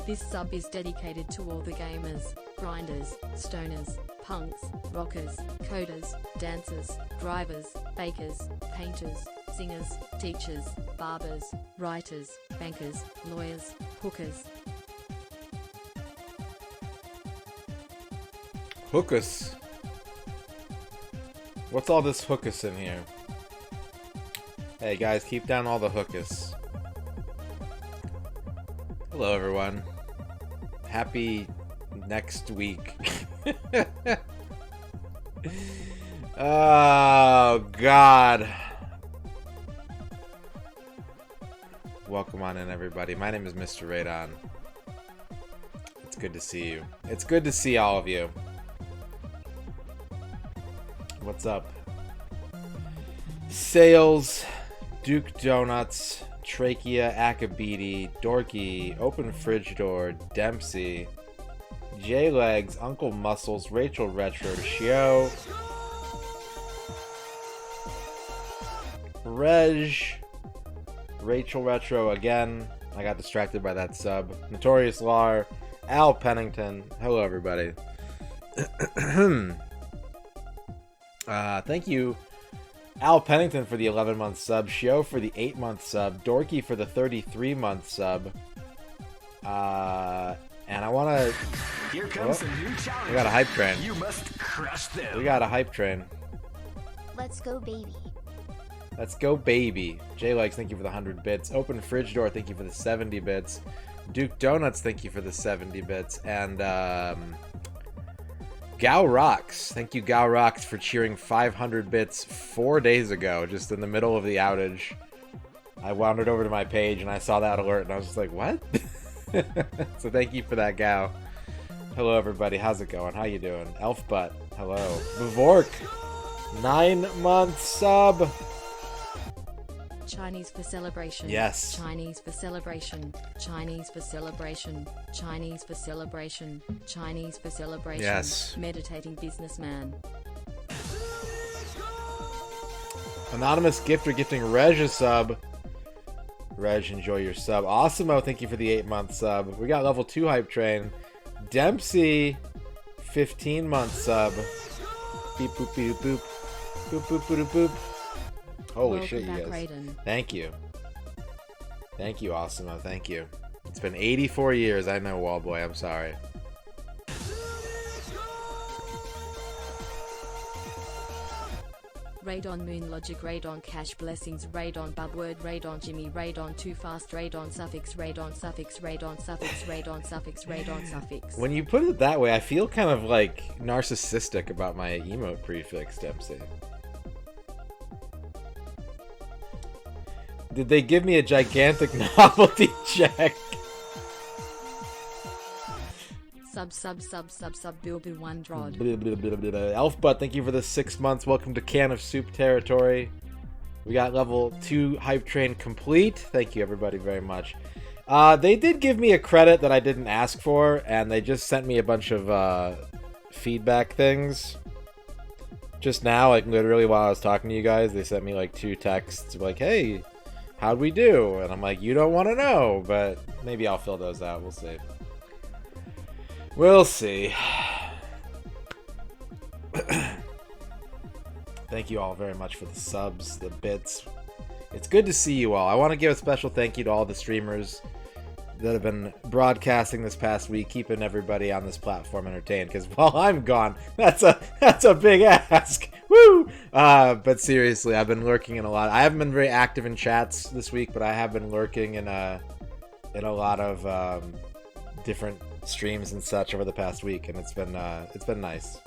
This sub is dedicated to all the gamers, grinders, stoners, punks, rockers, coders, dancers, drivers, bakers, painters, singers, teachers, barbers, writers, bankers, lawyers, hookers. Hookus. What's all this hookus in here? Hey guys, keep down all the hookus. Hello everyone. Happy next week. Oh God. Welcome on in everybody. My name is MisterRadon. It's good to see you. It's good to see all of you. What's up? Sales, Duke Donuts, Trachea, Akabidi, Dorky, Open Fridge Door, Dempsey, J-Legs, Uncle Muscles, Rachel Retro, Shio, Reg, Rachel Retro again. I got distracted by that sub. Notorious Lar, Al Pennington. Hello, everybody. Thank you, Al Pennington, for the 11-month sub, Shio for the 8-month sub, Dorky for the 33-month sub. And I want to... Here comes a new challenge. We got a hype train. You must crush them. We got a hype train. Let's go, baby. Let's go, baby. J-Legs, thank you for the 100 bits. Open Fridge Door, thank you for the 70 bits. Duke Donuts, thank you for the 70 bits. And, Gal Rocks. Thank you, Gal Rocks, for cheering 500 bits 4 days ago, just in the middle of the outage. I wandered over to my page and I saw that alert and I was just like, what? So thank you for that, Gal. Hello, everybody. How's it going? How you doing? Elfbutt. Hello. Vivork. 9-month sub. Chinese for celebration. Yes. Chinese for celebration. Chinese for celebration. Chinese for celebration. Chinese for celebration. Yes. Meditating businessman. Anonymous gifter gifting Reg a sub. Reg, enjoy your sub. Awesomeo, thank you for the 8-month sub. We got level 2 hype train. Dempsey, 15-month sub. Beep boop beep boop. Boop boop boop boop. Holy Welcome shit, you back, guys. Radon. Thank you. Thank you, Awesomeo. Thank you. It's been 84 years. I know, Wallboy. I'm sorry. Radon Moon Logic Radon Cash Blessings Radon Bubword Radon Jimmy Radon Too Fast Radon Suffix Radon Suffix Radon Suffix Radon Suffix Radon Suffix. When you put it that way, I feel kind of like narcissistic about my emote prefix, Dempsey. Did they give me a gigantic novelty check? Sub Bilby One Drod. Elfbutt, thank you for the 6 months. Welcome to Can of Soup territory. We got level 2 hype train complete. Thank you, everybody, very much. They did give me a credit that I didn't ask for, and they just sent me a bunch of feedback things. Just now, like literally while I was talking to you guys, they sent me like 2 texts like, hey, how'd we do? And I'm like, you don't want to know, but maybe I'll fill those out. We'll see. We'll see. Thank you all very much for the subs, the bits. It's good to see you all. I want to give a special thank you to all the streamers that have been broadcasting this past week, keeping everybody on this platform entertained. Because while I'm gone, that's a big ask. Woo! But seriously, I've been lurking in a lot. I haven't been very active in chats this week, but I have been lurking in a lot of different streams and such over the past week, and it's been nice.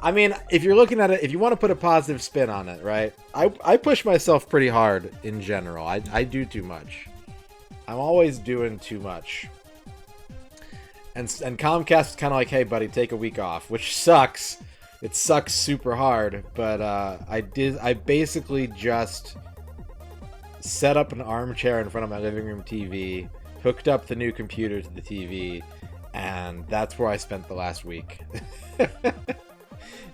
I mean, if you're looking at it, if you want to put a positive spin on it, right? I push myself pretty hard in general. I do too much. I'm always doing too much. And Comcast is kind of like, hey, buddy, take a week off, which sucks. It sucks super hard, but I basically just set up an armchair in front of my living room TV, hooked up the new computer to the TV, and that's where I spent the last week.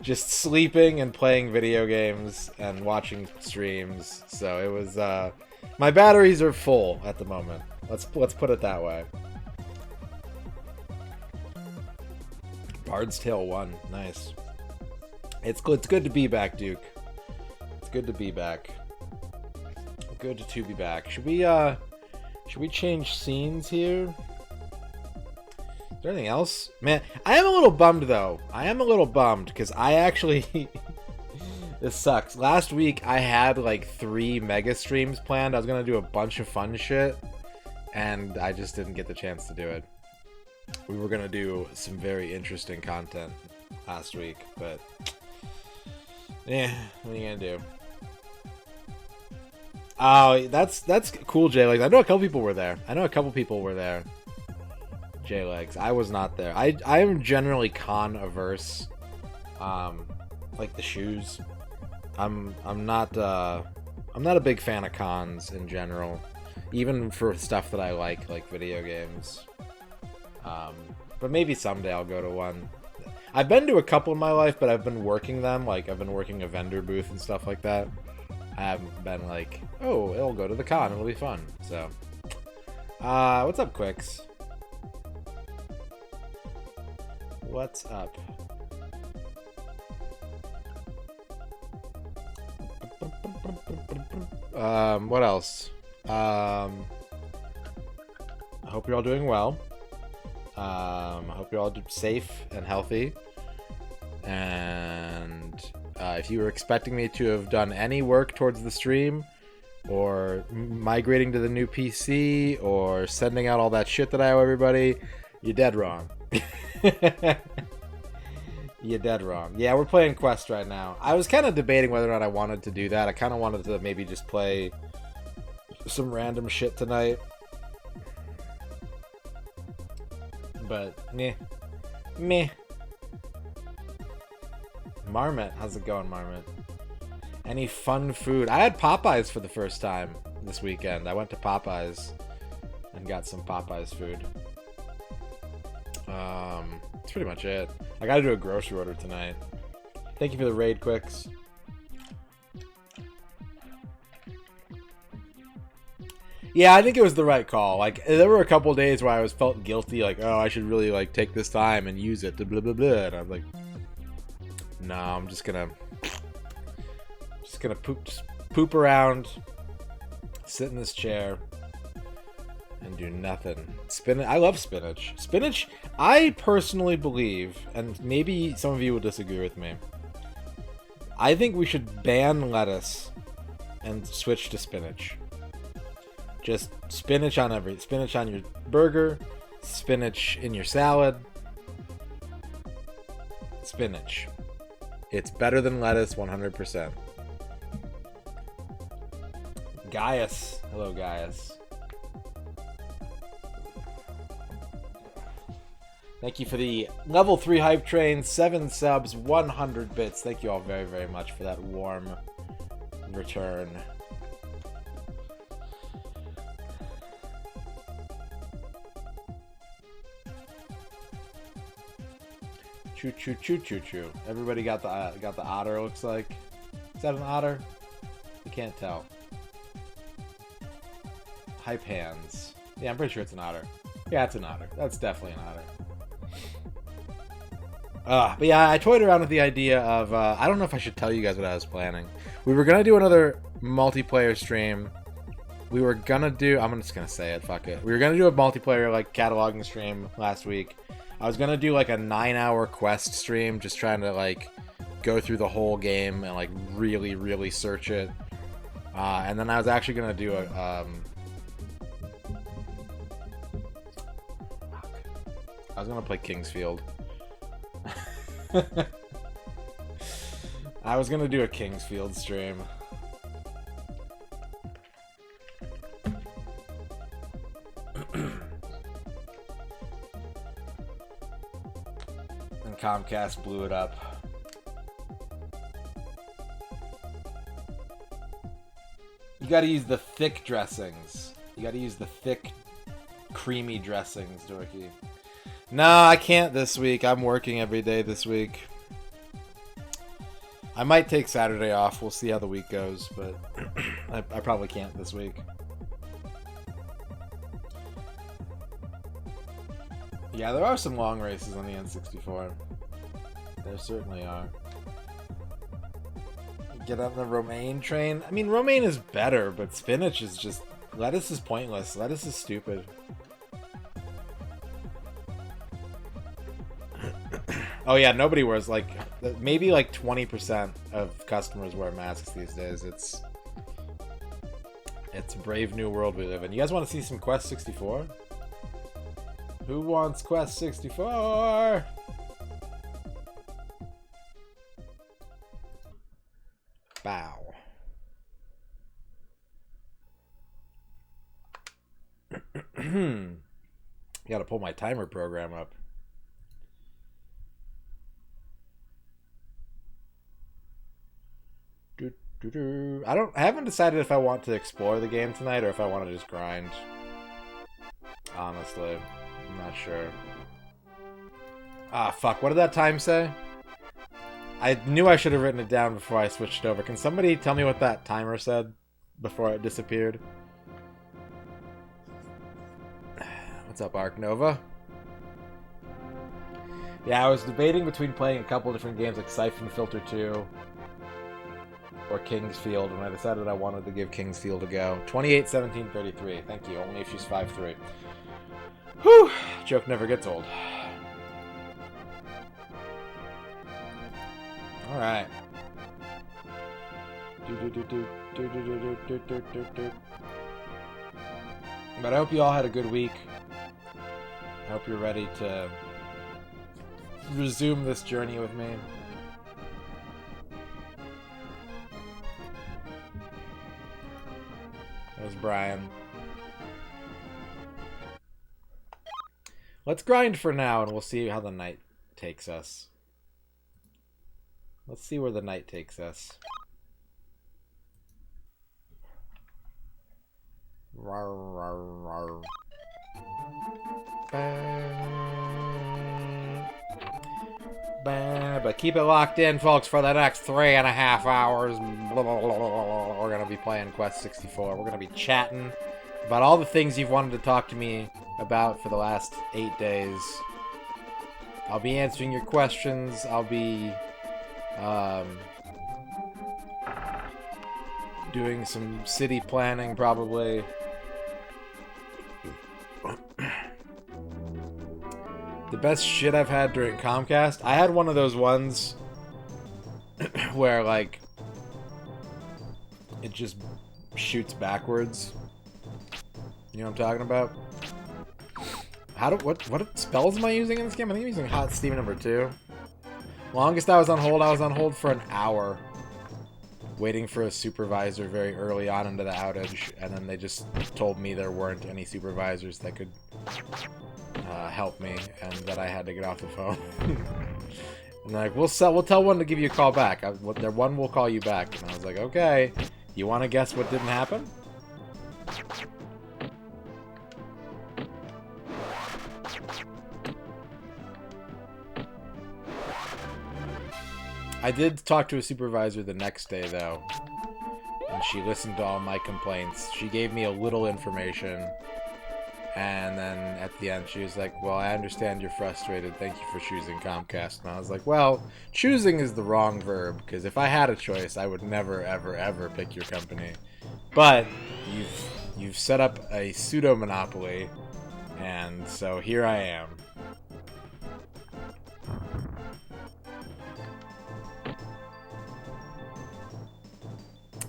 Just sleeping and playing video games and watching streams. So it was my batteries are full at the moment. Let's put it that way. Bard's Tale 1. Nice. It's good to be back, Duke. It's good to be back. Good to be back. Should we change scenes here? Is there anything else? Man, I am a little bummed though. I am a little bummed because I actually this sucks. Last week I had like 3 mega streams planned. I was gonna do a bunch of fun shit, and I just didn't get the chance to do it. We were gonna do some very interesting content last week, but yeah, what are you gonna do? Oh, that's cool, J-Legs. I know a couple people were there. J-Legs. I was not there. I am generally con averse. Like the shoes. I'm not a big fan of cons in general. Even for stuff that I like video games. But maybe someday I'll go to one. I've been to a couple in my life, but I've been working them. Like, I've been working a vendor booth and stuff like that. I haven't been like, oh, it'll go to the con, it'll be fun. So, what's up, Quicks? What's up? What else? I hope you're all doing well. I hope you're all safe and healthy. And if you were expecting me to have done any work towards the stream, or migrating to the new PC, or sending out all that shit that I owe everybody, you're dead wrong. You're dead wrong. Yeah, we're playing Quest right now. I was kind of debating whether or not I wanted to do that. I kind of wanted to maybe just play some random shit tonight. But, meh. Marmot, how's it going, Marmot? Any fun food? I had Popeyes for the first time this weekend. I went to Popeyes and got some Popeyes food. That's pretty much it. I gotta do a grocery order tonight. Thank you for the raid, Quicks. Yeah, I think it was the right call. Like, there were a couple of days where I felt guilty, like, oh, I should really like take this time and use it to blah blah blah, and I'm like, no, I'm just gonna poop around, sit in this chair, and do nothing. I love spinach. Spinach, I personally believe, and maybe some of you will disagree with me, I think we should ban lettuce and switch to spinach. Just spinach on spinach on your burger, spinach in your salad. Spinach. It's better than lettuce, 100%. Gaius. Hello, Gaius. Thank you for the level 3 hype train, 7 subs, 100 bits. Thank you all very, very much for that warm return. Choo choo choo choo choo. Everybody got the otter. Looks like. Is that an otter? You can't tell. Hype hands. Yeah, I'm pretty sure it's an otter. Yeah, it's an otter. That's definitely an otter. But yeah, I toyed around with the idea of I don't know if I should tell you guys what I was planning. We were gonna do another multiplayer stream. We were gonna do. I'm just gonna say it. Fuck it. We were gonna do a multiplayer like cataloging stream last week. I was gonna do like a 9-hour Quest stream, just trying to like go through the whole game and like really, really search it. And then I was actually gonna do a I was gonna play Kingsfield. I was gonna do a Kingsfield stream. And Comcast blew it up. You gotta use the thick dressings. You gotta use the thick, creamy dressings, Dorky. No, I can't this week. I'm working every day this week. I might take Saturday off. We'll see how the week goes, but I probably can't this week. Yeah, there are some long races on the N64. There certainly are. Get on the romaine train. I mean, romaine is better, but spinach is just... Lettuce is pointless. Lettuce is stupid. Oh yeah, nobody wears, like... Maybe like 20% of customers wear masks these days. It's a brave new world we live in. You guys want to see some Quest 64? Who wants Quest 64? Bow. Gotta pull my timer program up. I haven't decided if I want to explore the game tonight or if I want to just grind. Honestly, I'm not sure. Ah, fuck. What did that time say? I knew I should have written it down before I switched over. Can somebody tell me what that timer said before it disappeared? What's up, Arc Nova? Yeah, I was debating between playing a couple different games like Siphon Filter 2 or King's Field, and I decided I wanted to give King's Field a go. 28-17-33. Thank you. Only if she's 5'3". Whew! Joke never gets old. Alright. But I hope you all had a good week. I hope you're ready to resume this journey with me. There's Brian. Let's grind for now, and we'll see how the night takes us. Let's see where the night takes us. Rawr, rawr, rawr. But keep it locked in, folks, for the next 3.5 hours. We're going to be playing Quest 64. We're going to be chatting about all the things you've wanted to talk to me about for the last 8 days. I'll be answering your questions. I'll be doing some city planning, probably. The best shit I've had during Comcast, I had one of those ones where, like, it just shoots backwards. You know what I'm talking about? What spells am I using in this game? I think I'm using Hot Steam number 2. Longest I was on hold for an hour. Waiting for a supervisor very early on into the outage, and then they just told me there weren't any supervisors that could help me, and that I had to get off the phone. And like, we'll tell one to give you a call back. One will call you back, and I was like, okay. You want to guess what didn't happen? I did talk to a supervisor the next day, though, and she listened to all my complaints. She gave me a little information, and then at the end she was like, well, I understand you're frustrated. Thank you for choosing Comcast. And I was like, well, choosing is the wrong verb, because if I had a choice, I would never, ever, ever pick your company. But you've set up a pseudo-monopoly, and so here I am.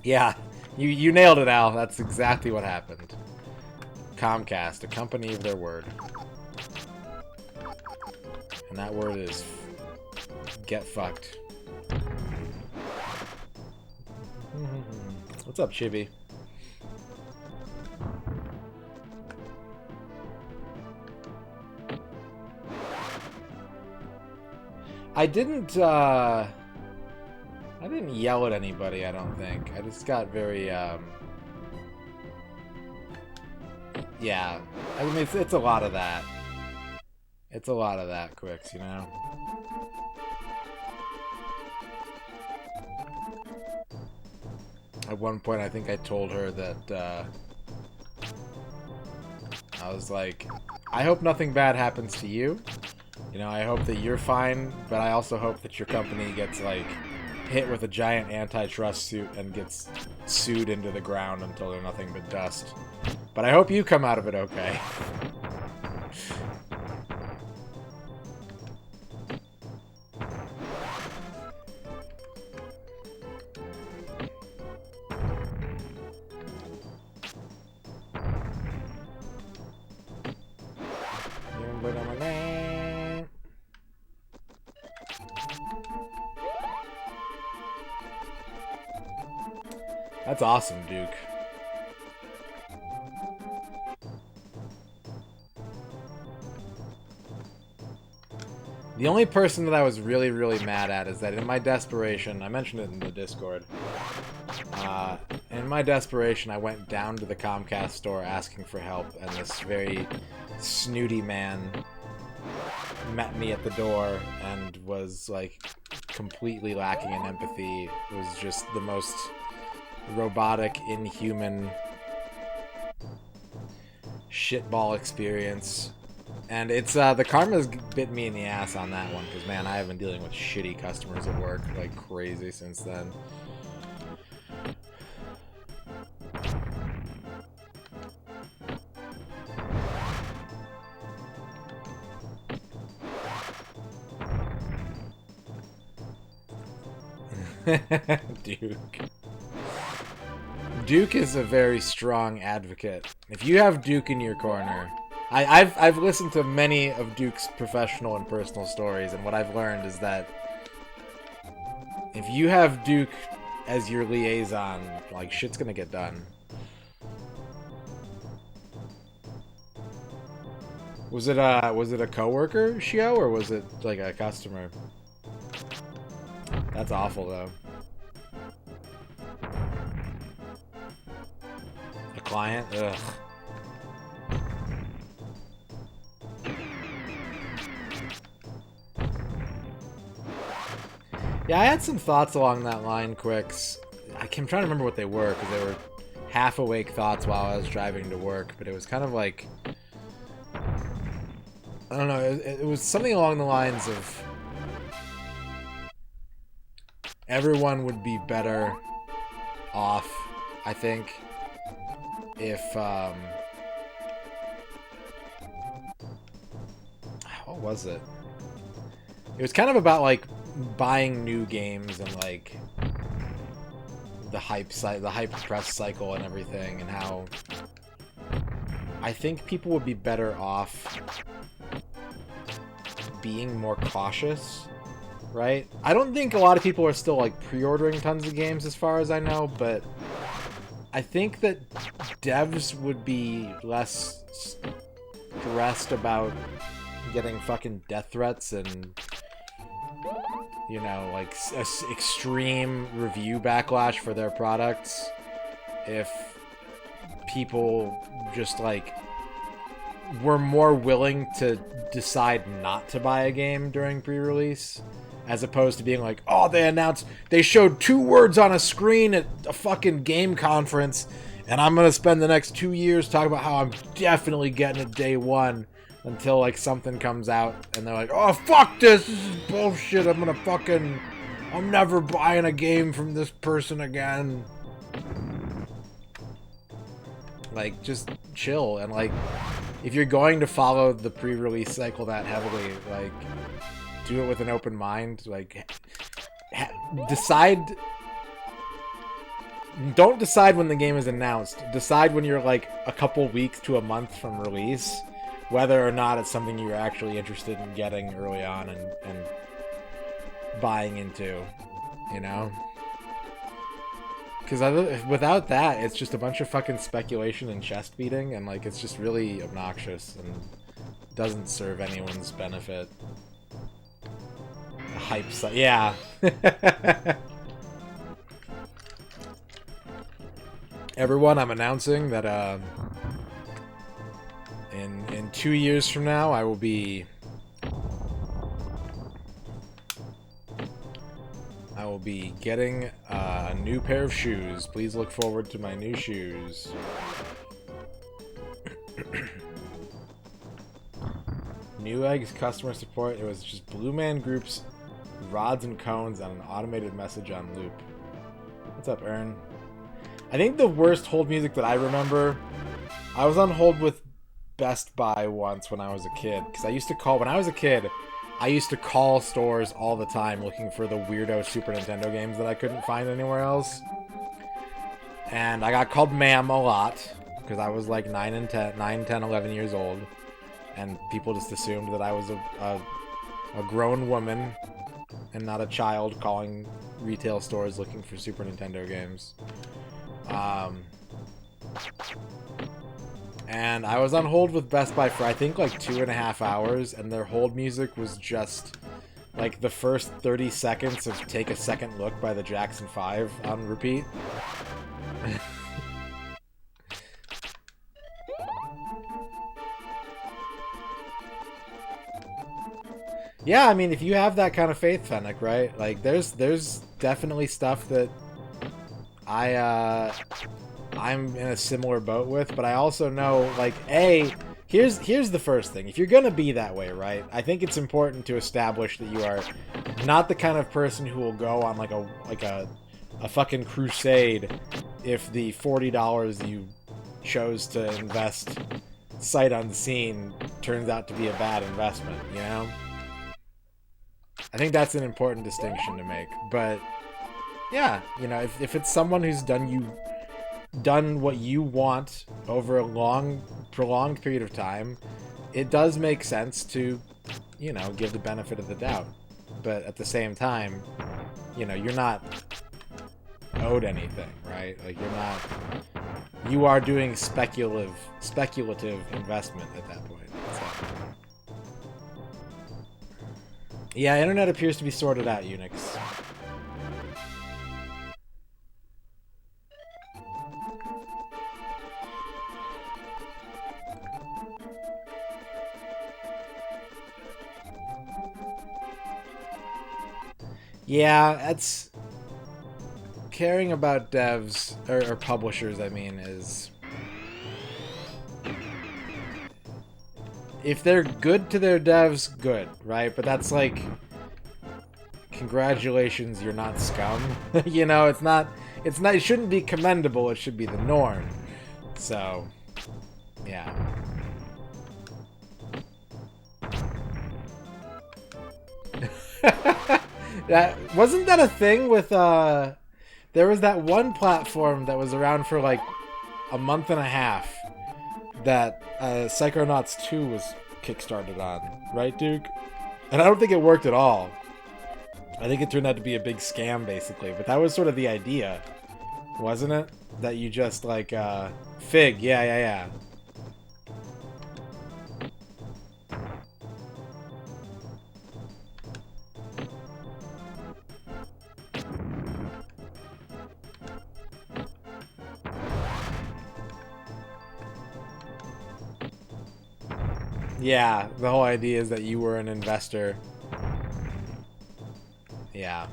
Yeah, you nailed it, Al. That's exactly what happened. Comcast, a company of their word. And that word is get fucked. What's up, Chibi? I didn't yell at anybody, I don't think. I just got very, yeah. I mean, it's a lot of that. It's a lot of that, Quicks, you know? At one point, I think I told her that, I was like, I hope nothing bad happens to you, You know, I hope that you're fine, but I also hope that your company gets, like, hit with a giant antitrust suit and gets sued into the ground until they're nothing but dust. But I hope you come out of it okay. That's awesome, Duke. The only person that I was really, really mad at is that in my desperation, I mentioned it in the Discord, in my desperation, I went down to the Comcast store asking for help, and this very snooty man met me at the door and was, like, completely lacking in empathy. It was just the most robotic, inhuman shitball experience. And it's, the karma's bit me in the ass on that one, because, man, I have been dealing with shitty customers at work like crazy since then. Duke. Duke is a very strong advocate. If you have Duke in your corner, I've listened to many of Duke's professional and personal stories, and what I've learned is that if you have Duke as your liaison, like, shit's gonna get done. Was it a coworker, Shio, or was it like a customer? That's awful, though. A client? Ugh. Yeah, I had some thoughts along that line, Quicks. I'm trying to remember what they were, because they were half-awake thoughts while I was driving to work, but it was kind of like... I don't know, it was something along the lines of... everyone would be better off, I think, if, what was it? It was kind of about, like, buying new games and, like, the hype press cycle and everything, and how I think people would be better off being more cautious, right? I don't think a lot of people are still, like, pre-ordering tons of games as far as I know, but I think that devs would be less stressed about getting fucking death threats and, you know, like, extreme review backlash for their products if people just, like, were more willing to decide not to buy a game during pre-release, as opposed to being like, oh, they showed 2 words on a screen at a fucking game conference, and I'm gonna spend the next 2 years talking about how I'm definitely getting it day one, until, like, something comes out, and they're like, oh, fuck this is bullshit, I'm never buying a game from this person again. Like, just chill, and, like, if you're going to follow the pre-release cycle that heavily, like, do it with an open mind. Like, don't decide when the game is announced. Decide when you're, like, a couple weeks to a month from release, whether or not it's something you're actually interested in getting early on and buying into, you know? Because without that, it's just a bunch of fucking speculation and chest beating, and, like, it's just really obnoxious and doesn't serve anyone's benefit. Hype site, yeah. Everyone, I'm announcing that in 2 years from now, I will be getting a new pair of shoes. Please look forward to my new shoes. Newegg's customer support. It was just Blue Man Group's rods and cones on an automated message on loop. What's up, Ern? I think the worst hold music that I remember, I was on hold with Best Buy once when I was a kid. Because I used to call, when I was a kid, I used to call stores all the time looking for the weirdo Super Nintendo games that I couldn't find anywhere else. And I got called ma'am a lot because I was like 9, 10, 11 years old. And people just assumed that I was a grown woman and not a child calling retail stores looking for Super Nintendo games. And I was on hold with Best Buy for I think like 2.5 hours, and their hold music was just like the first 30 seconds of Take a Second Look by the Jackson 5 on repeat. Yeah, I mean, if you have that kind of faith, Fennec, right? Like, there's definitely stuff that I'm in a similar boat with, but I also know, like, here's the first thing. If you're gonna be that way, right? I think it's important to establish that you are not the kind of person who will go on like a fucking crusade if the $40 you chose to invest sight unseen turns out to be a bad investment, you know? I think that's an important distinction to make. But yeah, you know, if it's someone who's done what you want over a long, prolonged period of time, it does make sense to, you know, give the benefit of the doubt. But at the same time, you know, you're not owed anything, right? Like, you are doing speculative investment at that point. So. Yeah, internet appears to be sorted out, Unix. Yeah, that's... Caring about devs, or publishers, I mean, is... If they're good to their devs, good, right? But that's like... Congratulations, you're not scum. You know, it shouldn't be commendable, it should be the norm. So, yeah. Wasn't that a thing with, there was that one platform that was around for like a month and a half that Psychonauts 2 was kickstarted on, right, Duke? And I don't think it worked at all. I think it turned out to be a big scam, basically. But that was sort of the idea, wasn't it? That you just, like, Fig, yeah. Yeah, the whole idea is that you were an investor. Yeah.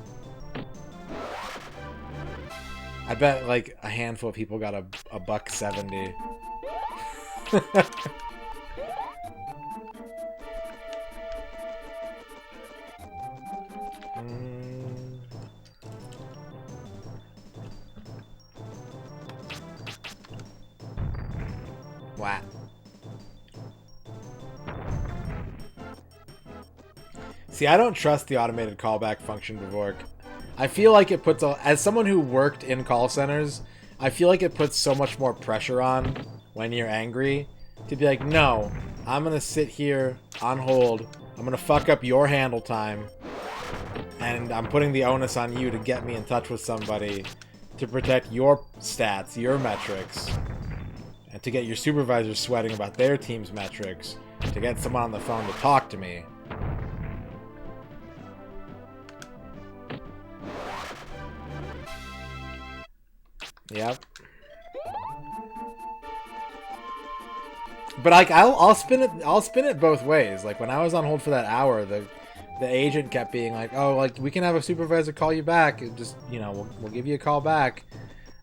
I bet, like, a handful of people got a $1.70. What? See, I don't trust the automated callback function, Dvork. I feel like it puts, as someone who worked in call centers, I feel like it puts so much more pressure on when you're angry to be like, no, I'm going to sit here on hold, I'm going to fuck up your handle time, and I'm putting the onus on you to get me in touch with somebody to protect your stats, your metrics, and to get your supervisors sweating about their team's metrics, to get someone on the phone to talk to me. Yep. But like, I'll spin it both ways. Like, when I was on hold for that hour, the agent kept being like, "Oh, like, we can have a supervisor call you back. It just, you know, we'll give you a call back."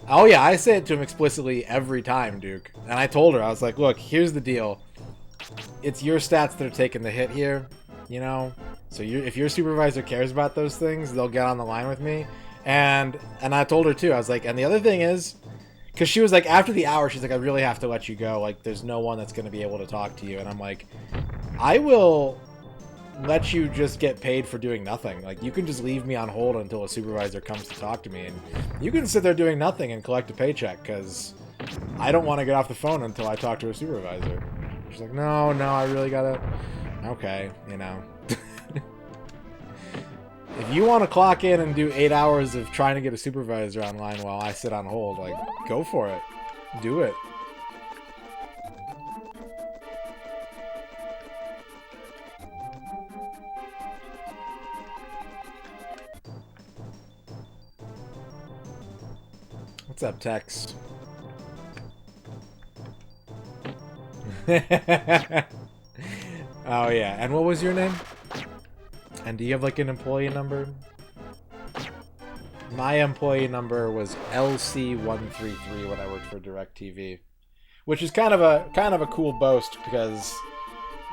Oh yeah, I say it to him explicitly every time, Duke. And I told her, I was like, "Look, here's the deal. it's your stats that are taking the hit here, you know? So if your supervisor cares about those things, they'll get on the line with me. And I told her too, I was like, and the other thing is, because she was like, after the hour, she's like, I really have to let you go. Like, there's no one that's going to be able to talk to you. And I'm like, I will let you just get paid for doing nothing. Like, you can just leave me on hold until a supervisor comes to talk to me. And you can sit there doing nothing and collect a paycheck, because I don't want to get off the phone until I talk to a supervisor. She's like, no, I really gotta... Okay, you know. If you want to clock in and do 8 hours of trying to get a supervisor online while I sit on hold, like, go for it. Do it. What's up, Tex? Oh, yeah. And what was your name? And do you have, like, an employee number? My employee number was LC133 when I worked for DirecTV. Which is kind of a cool boast, because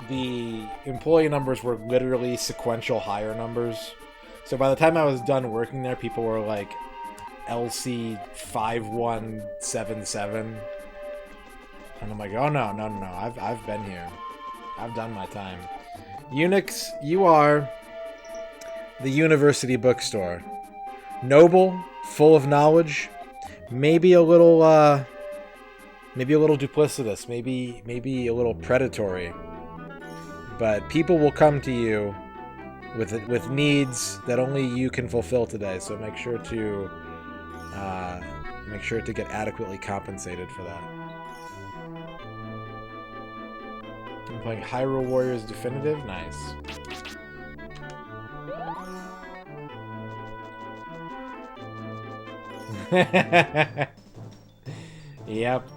the employee numbers were literally sequential higher numbers. So by the time I was done working there, people were like LC5177. And I'm like, oh no, I've been here. I've done my time. Unix, you are the university bookstore. Noble, full of knowledge, maybe a little duplicitous, maybe a little predatory. But people will come to you with needs that only you can fulfill today. So make sure to get adequately compensated for that. I'm playing Hyrule Warriors Definitive. Nice. Yep.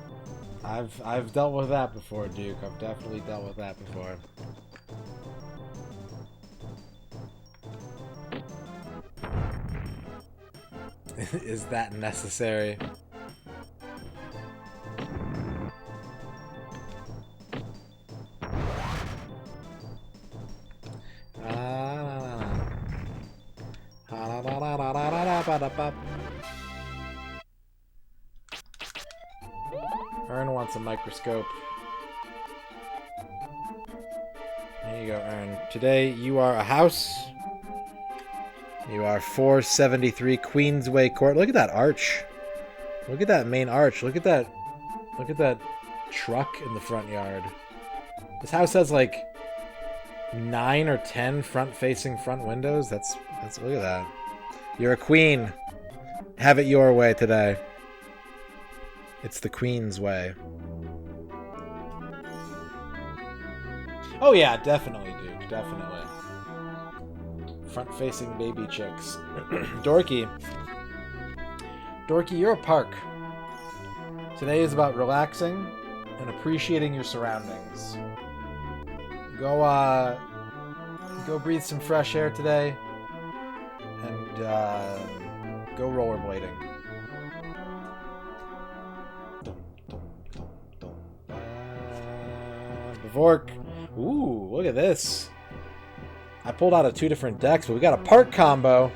I've dealt with that before, Duke. I've definitely dealt with that before. Is that necessary? Ern wants a microscope. There you go, Ern. Today you are a house. You are 473 Queensway Court. Look at that arch. Look at that main arch. Look at that truck in the front yard. This house has like 9 or 10 front-facing front windows. That's look at that. You're a queen. Have it your way today. It's the Queen's way. Oh yeah, definitely, Duke. Definitely. Front-facing baby chicks. Dorky. Dorky, you're a park. Today is about relaxing and appreciating your surroundings. Go breathe some fresh air today, and go rollerblading. Bevork. Ooh, look at this. I pulled out of 2 different decks, but we got a park combo.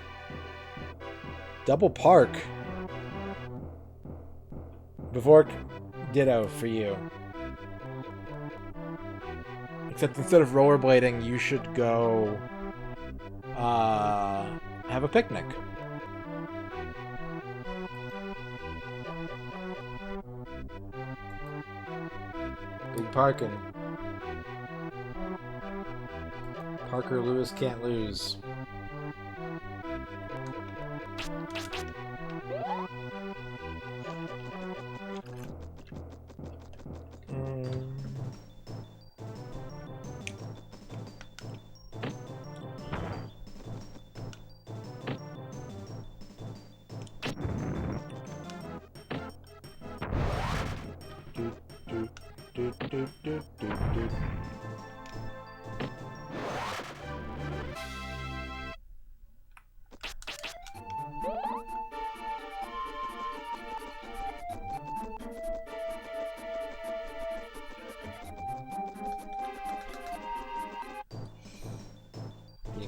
Double park. Bevork, ditto for you. Except instead of rollerblading, you should go have a picnic. Big parking. Parker Lewis can't lose.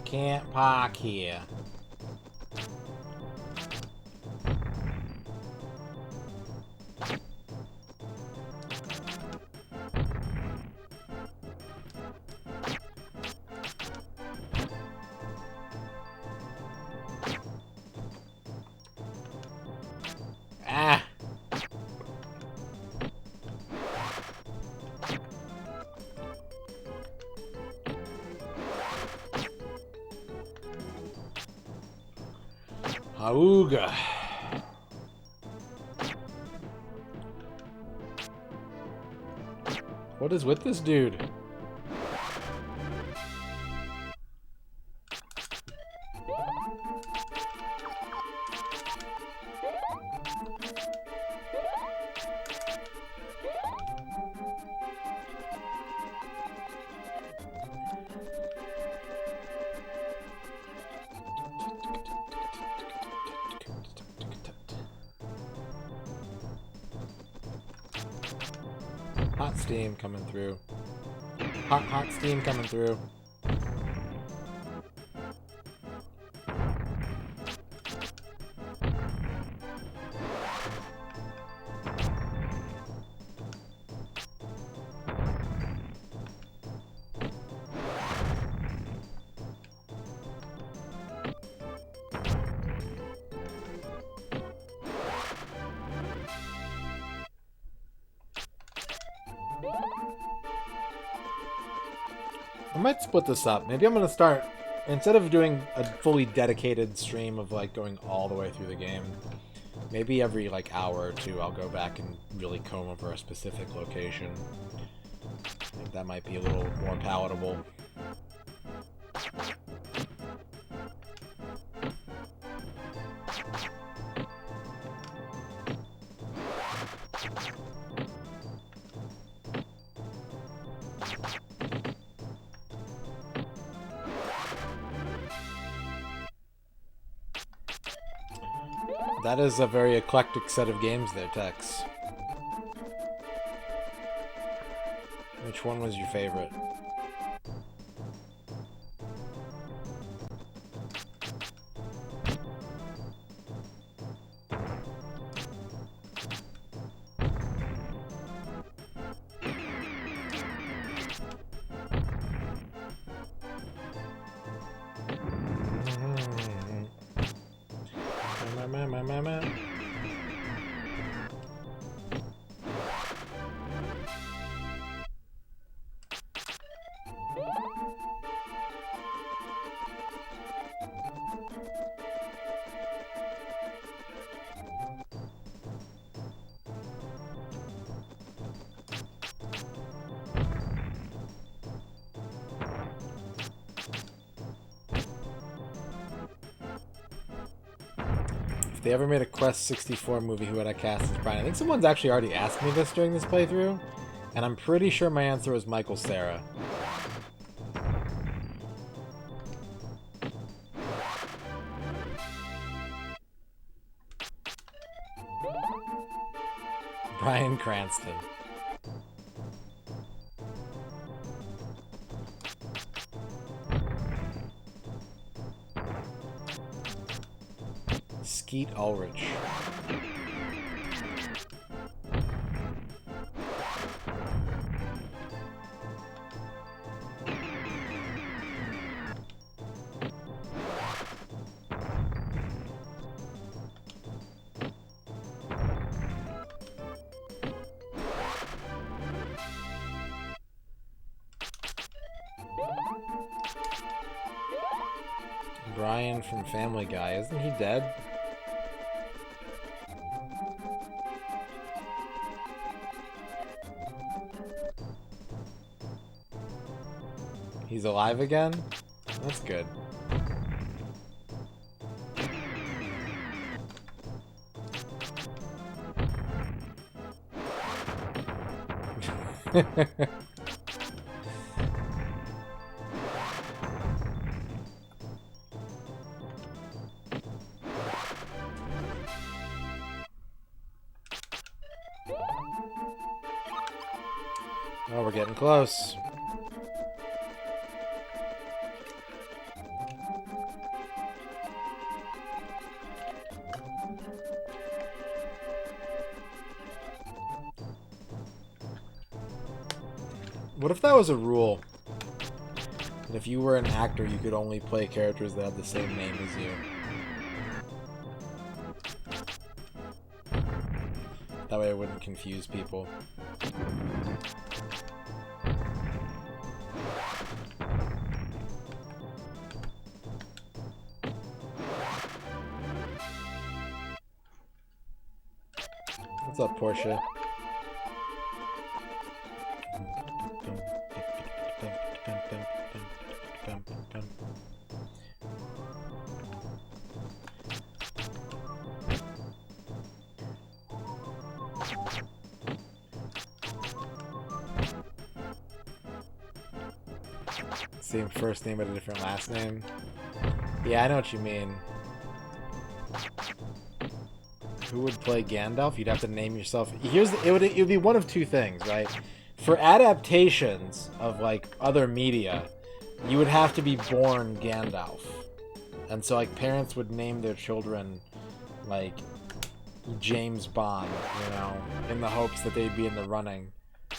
can't park here. Ah! Auga. What is with this dude? Hot steam coming through. Hot steam coming through. I might split this up. Maybe I'm going to start, instead of doing a fully dedicated stream of like going all the way through the game, maybe every like hour or two I'll go back and really comb over a specific location. I think that might be a little more palatable. That is a very eclectic set of games there, Tex. Which one was your favorite? If they ever made a Quest 64 movie, who would I cast as Brian? I think someone's actually already asked me this during this playthrough, and I'm pretty sure my answer was Michael Cera. Bryan Cranston. Skeet Ulrich. Brian from Family Guy. Isn't he dead? He's alive again? That's good. Oh, we're getting close. What if that was a rule? And if you were an actor, you could only play characters that have the same name as you. That way it wouldn't confuse people. What's up, Portia? Same first name but a different last name. Yeah, I know what you mean. Who would play Gandalf? You'd have to name yourself. It would be one of two things, right? For adaptations of like other media, you would have to be born Gandalf. And so like parents would name their children like James Bond, you know, in the hopes that they'd be in the running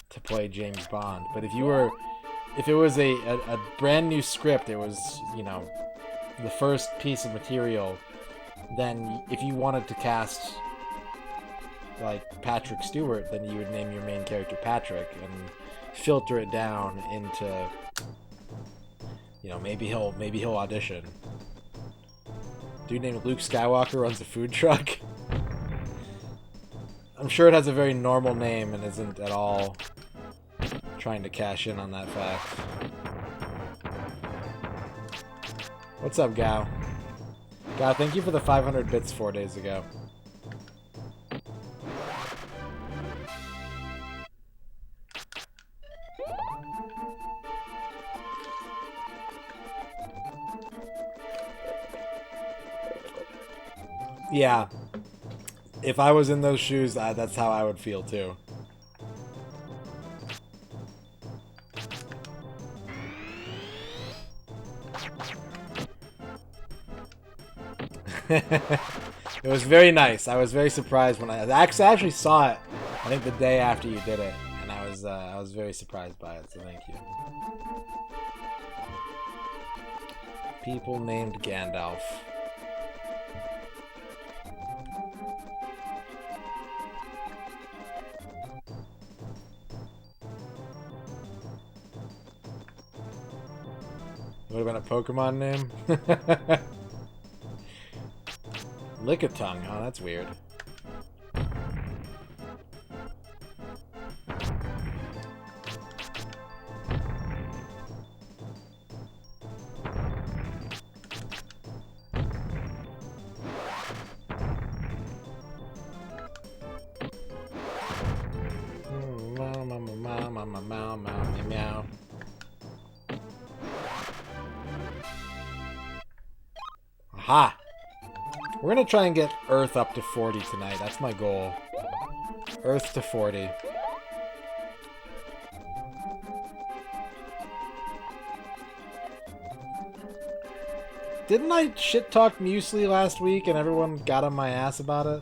to play James Bond. But if it was a brand new script, it was, you know, the first piece of material, then if you wanted to cast like Patrick Stewart, then you would name your main character Patrick and filter it down into, you know, maybe he'll audition. Dude named Luke Skywalker runs a food truck. I'm sure it has a very normal name and isn't at all trying to cash in on that fact. What's up, Gao? Gao, thank you for the 500 bits 4 days ago. Yeah. If I was in those shoes, that's how I would feel too. It was very nice. I was very surprised when I actually saw it. I think the day after you did it, and I was very surprised by it. So thank you. People named Gandalf. Would have been a Pokemon name. Lickitung, oh, that's weird. Meow. Aha! We're gonna try and get Earth up to 40 tonight. That's my goal. Earth to 40. Didn't I shit talk Muesli last week and everyone got on my ass about it?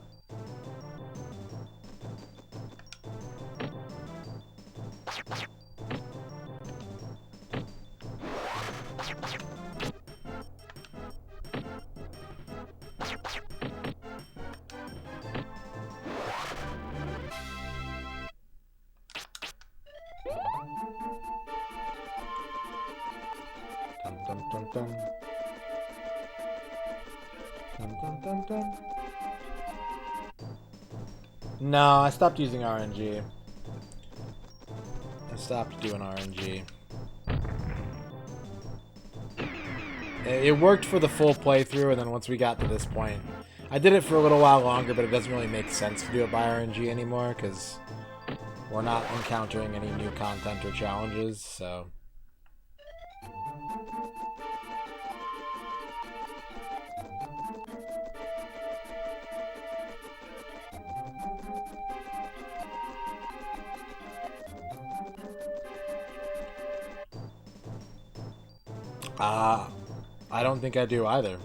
No, I stopped using RNG. I stopped doing RNG. It worked for the full playthrough, and then once we got to this point, I did it for a little while longer, but it doesn't really make sense to do it by RNG anymore, because we're not encountering any new content or challenges, so... I don't think I do either.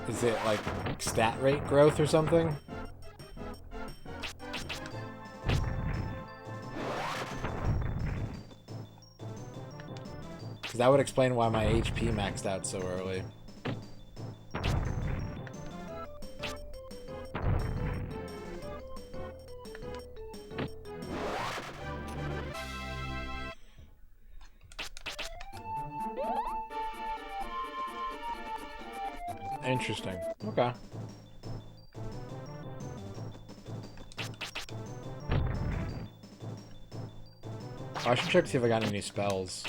Is it like stat rate growth or something? Because that would explain why my HP maxed out so early. Interesting. Okay. I should check to see if I got any new spells.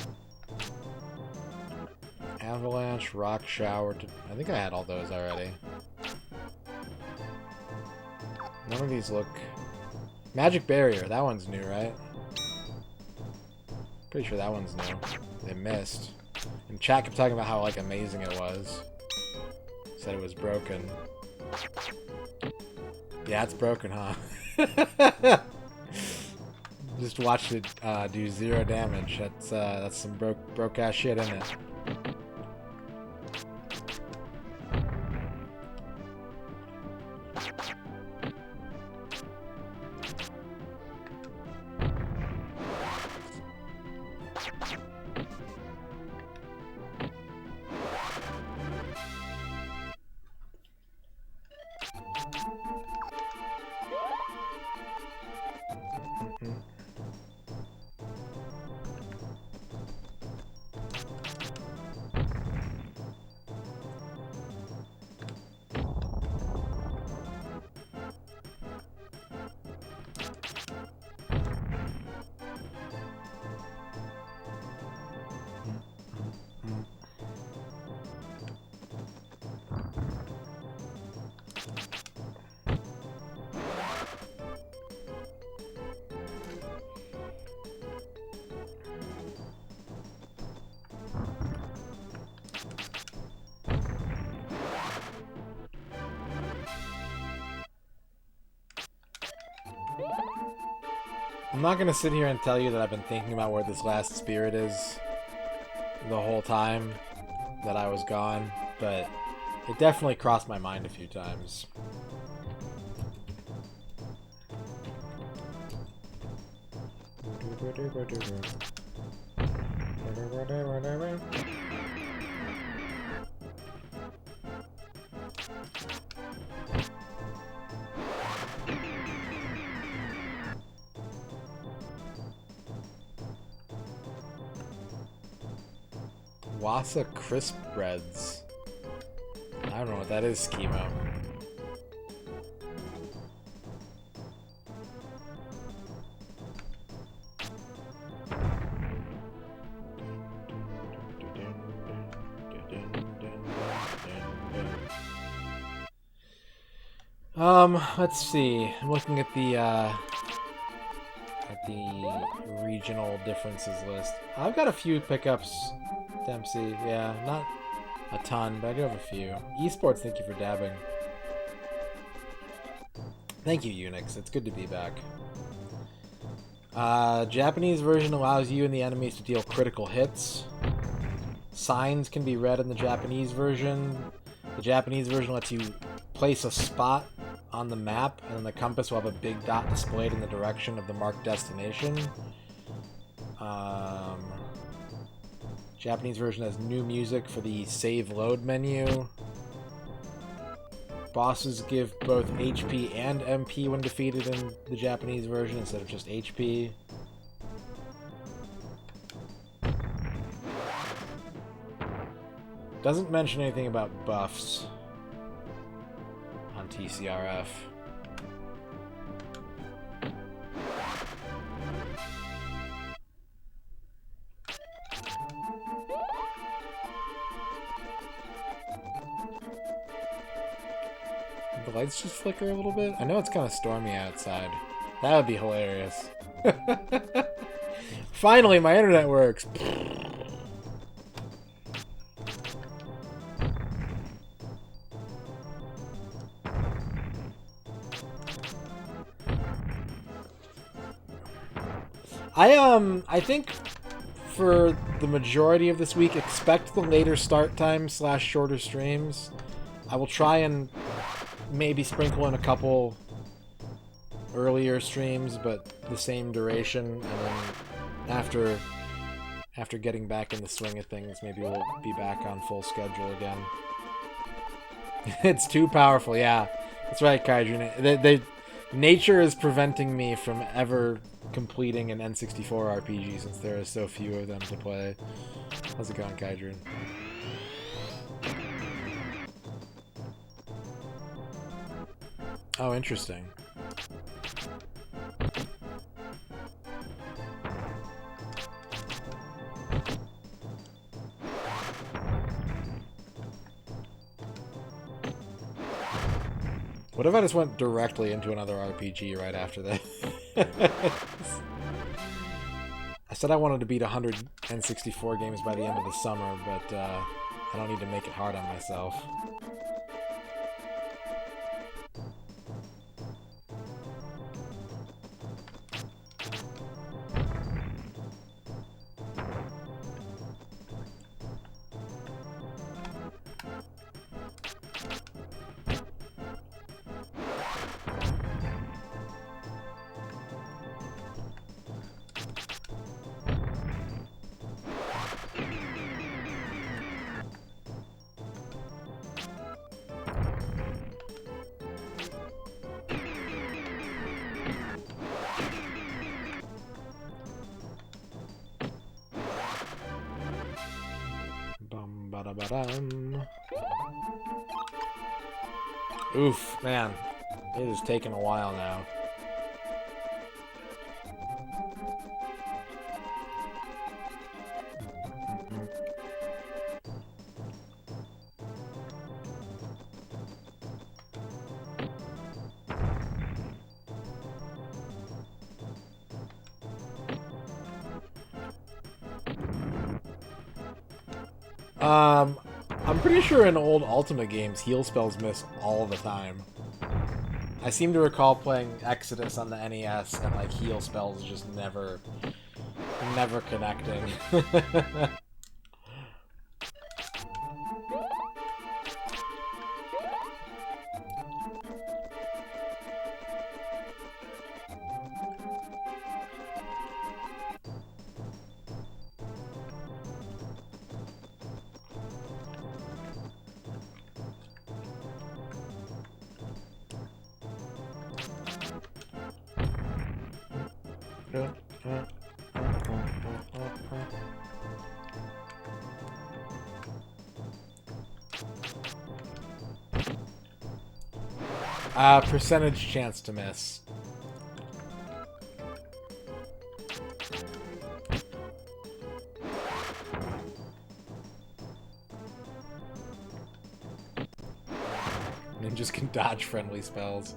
Avalanche, Rock Shower. I think I had all those already. None of these look... Magic Barrier. That one's new, right? Pretty sure that one's new. They missed. And chat kept talking about how like amazing it was. Said it was broken. Yeah, it's broken, huh? Just watched it do 0 damage. That's some broke ass shit, isn't it? I'm not gonna sit here and tell you that I've been thinking about where this last spirit is the whole time that I was gone, but it definitely crossed my mind a few times. Wassa Crisp Breads. I don't know what that is, Schemo. Let's see. I'm looking at the regional differences list. I've got a few pickups, Dempsey. Yeah, not a ton, but I do have a few. Esports, thank you for dabbing. Thank you, Unix. It's good to be back. Japanese version allows you and the enemies to deal critical hits. Signs can be read in the Japanese version. The Japanese version lets you place a spot on the map, and then the compass will have a big dot displayed in the direction of the marked destination. Japanese version has new music for the save load menu. Bosses give both HP and MP when defeated in the Japanese version instead of just HP. Doesn't mention anything about buffs on TCRF. The lights just flicker a little bit? I know it's kind of stormy outside. That would be hilarious. Finally, my internet works! I think for the majority of this week, expect the later start time / shorter streams. I will try and maybe sprinkle in a couple earlier streams, but the same duration, and then after getting back in the swing of things, maybe we'll be back on full schedule again. It's too powerful, yeah. That's right, Kaiju. Nature is preventing me from ever completing an N64 RPG since there are so few of them to play. How's it going, Kaiju? Oh, interesting. What if I just went directly into another RPG right after that? I said I wanted to beat 100 N64 games by the end of the summer, but I don't need to make it hard on myself. Oof, man. It has taken a while now. I'm pretty sure in old Ultima games, heal spells miss all the time. I seem to recall playing Exodus on the NES and like heal spells just never connecting. Percentage chance to miss. Ninjas can dodge friendly spells.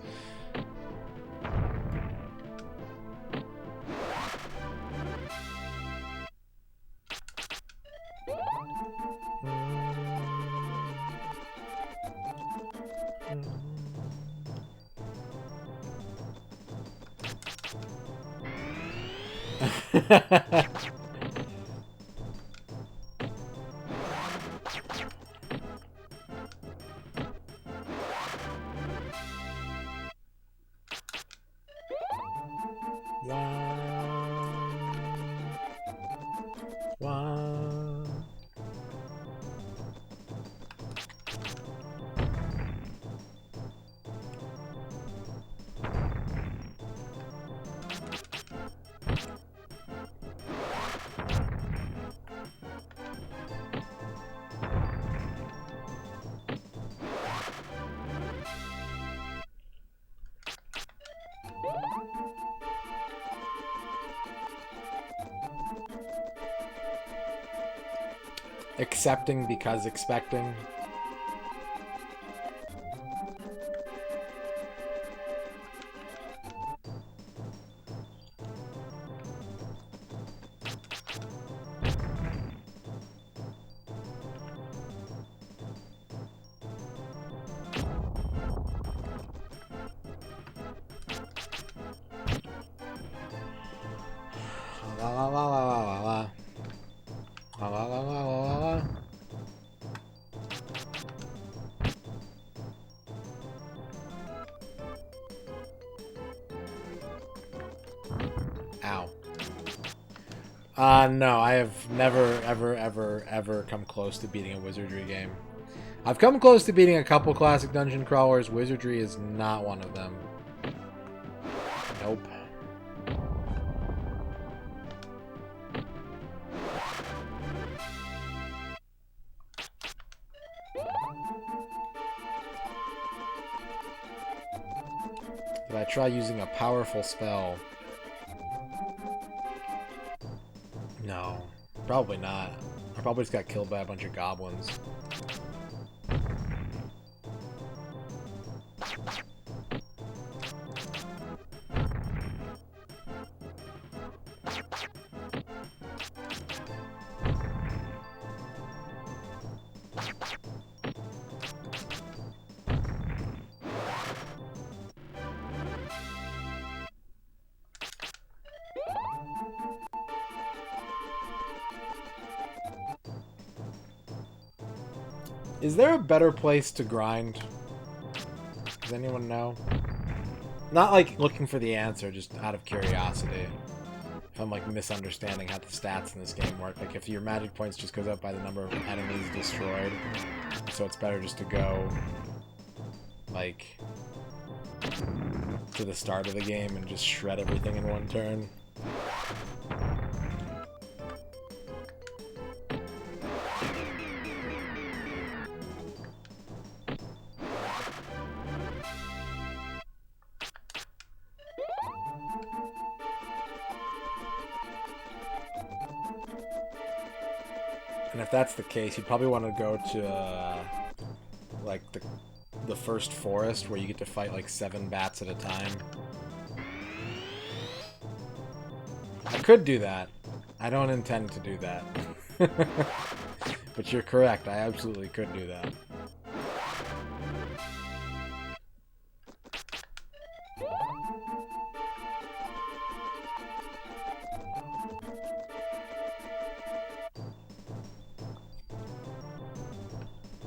Accepting because expecting. La la la la la la la. La la la la la la la. Ow. No, I have never, ever, ever, ever come close to beating a wizardry game. I've come close to beating a couple classic dungeon crawlers. Wizardry is not one of them. Nope. Did I try using a powerful spell? No, probably not. I probably just got killed by a bunch of goblins. Is there a better place to grind? Does anyone know? Not like looking for the answer, just out of curiosity. If I'm like misunderstanding how the stats in this game work. Like if your magic points just goes up by the number of enemies destroyed. So it's better just to go like to the start of the game and just shred everything in one turn. And if that's the case, you'd probably want to go to like the first forest where you get to fight like 7 bats at a time. I could do that. I don't intend to do that. But you're correct. I absolutely could do that.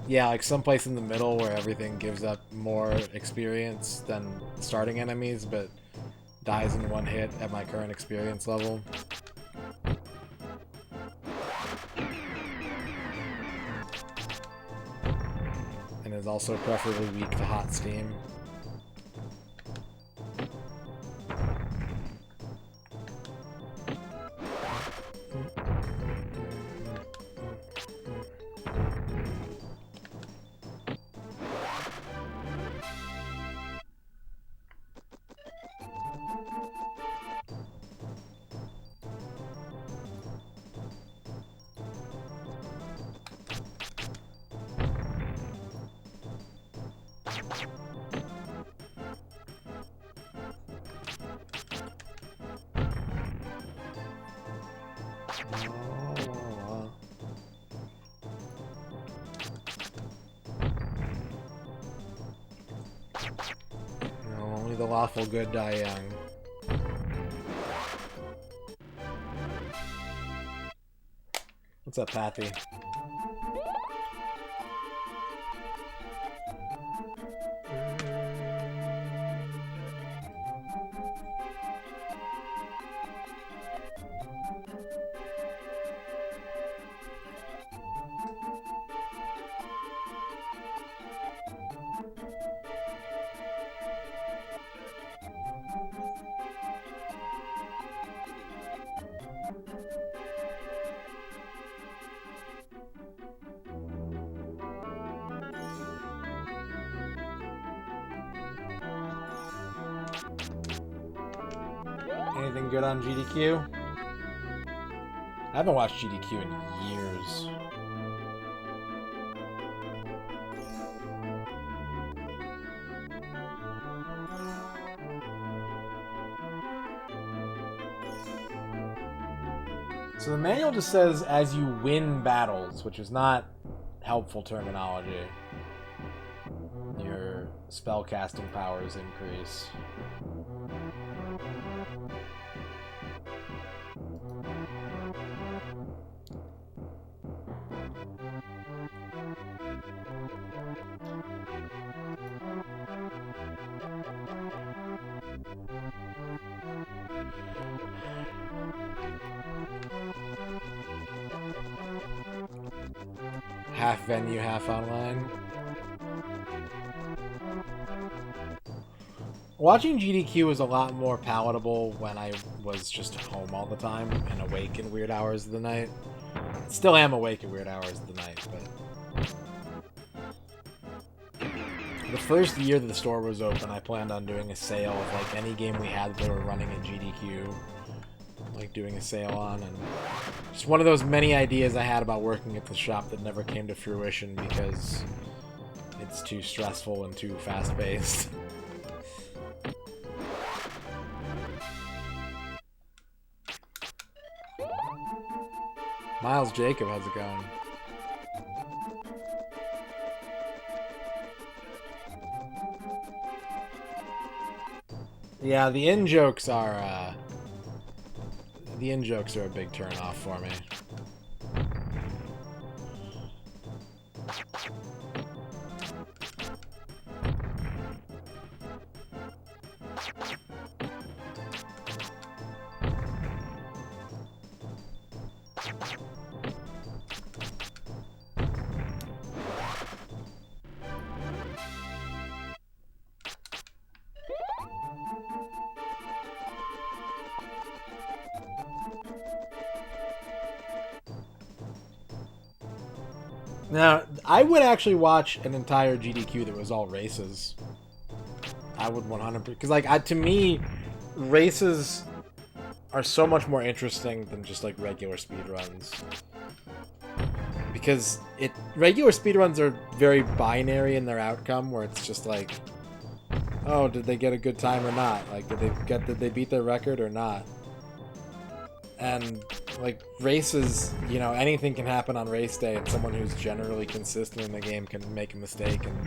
Yeah, like someplace in the middle where everything gives up more experience than starting enemies, but dies in one hit at my current experience level. And is also preferably weak to hot steam. No, only the lawful good die young. What's up, Pathy? Anything good on GDQ? I haven't watched GDQ in years. So the manual just says as you win battles, which is not helpful terminology. Your spellcasting powers increase. half venue, half online. Watching GDQ was a lot more palatable when I was just home all the time and awake in weird hours of the night. Still am awake at weird hours of the night, but... The first year that the store was open, I planned on doing a sale of like any game we had that they were running at GDQ. Like doing a sale on, and just one of those many ideas I had about working at the shop that never came to fruition because it's too stressful and too fast-paced. Miles Jacob, how's it going? Yeah, the in-jokes are, a big turn-off for me. Now, I would actually watch an entire GDQ that was all races. I would 100%, because like to me, races are so much more interesting than just like regular speedruns. Because regular speedruns are very binary in their outcome, where it's just like, oh, did they get a good time or not? Like, did they beat their record or not? And like races, you know, anything can happen on race day, and someone who's generally consistent in the game can make a mistake and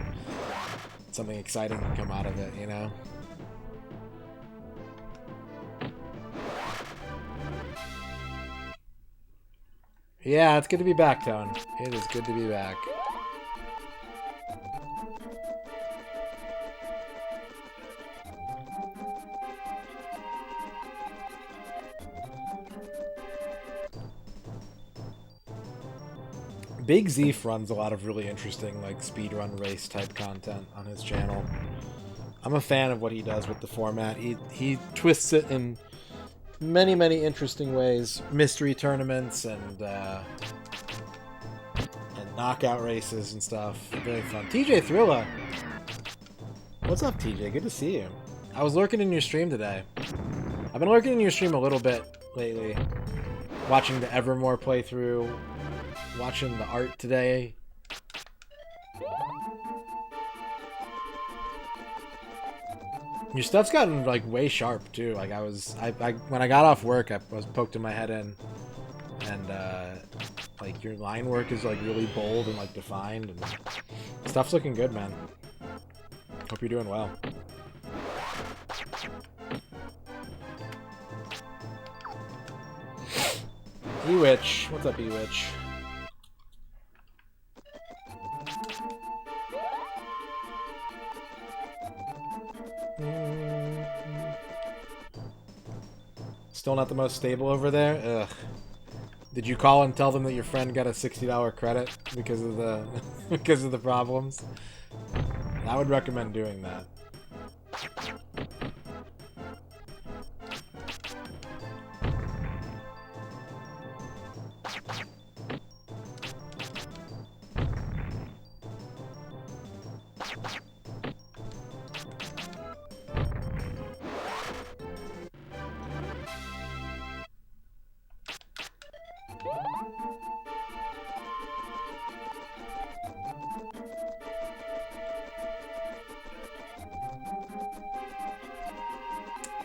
something exciting can come out of it, you know? Yeah, it's good to be back, Tone. It is good to be back. Big Zeef runs a lot of really interesting, like, speedrun race type content on his channel. I'm a fan of what he does with the format. He twists it in many, many interesting ways. Mystery tournaments and knockout races and stuff. Very fun. TJ Thrilla! What's up, TJ? Good to see you. I was lurking in your stream today. I've been lurking in your stream a little bit lately. Watching the Evermore playthrough. Watching the art today. Your stuff's gotten like way sharp too. Like when I got off work, I was poking my head in, and like your line work is like really bold and like defined, and stuff's looking good, man. Hope you're doing well. Ewitch, what's up, Ewitch? Still not the most stable over there? Ugh. Did you call and tell them that your friend got a $60 credit because of the because of the problems? I would recommend doing that.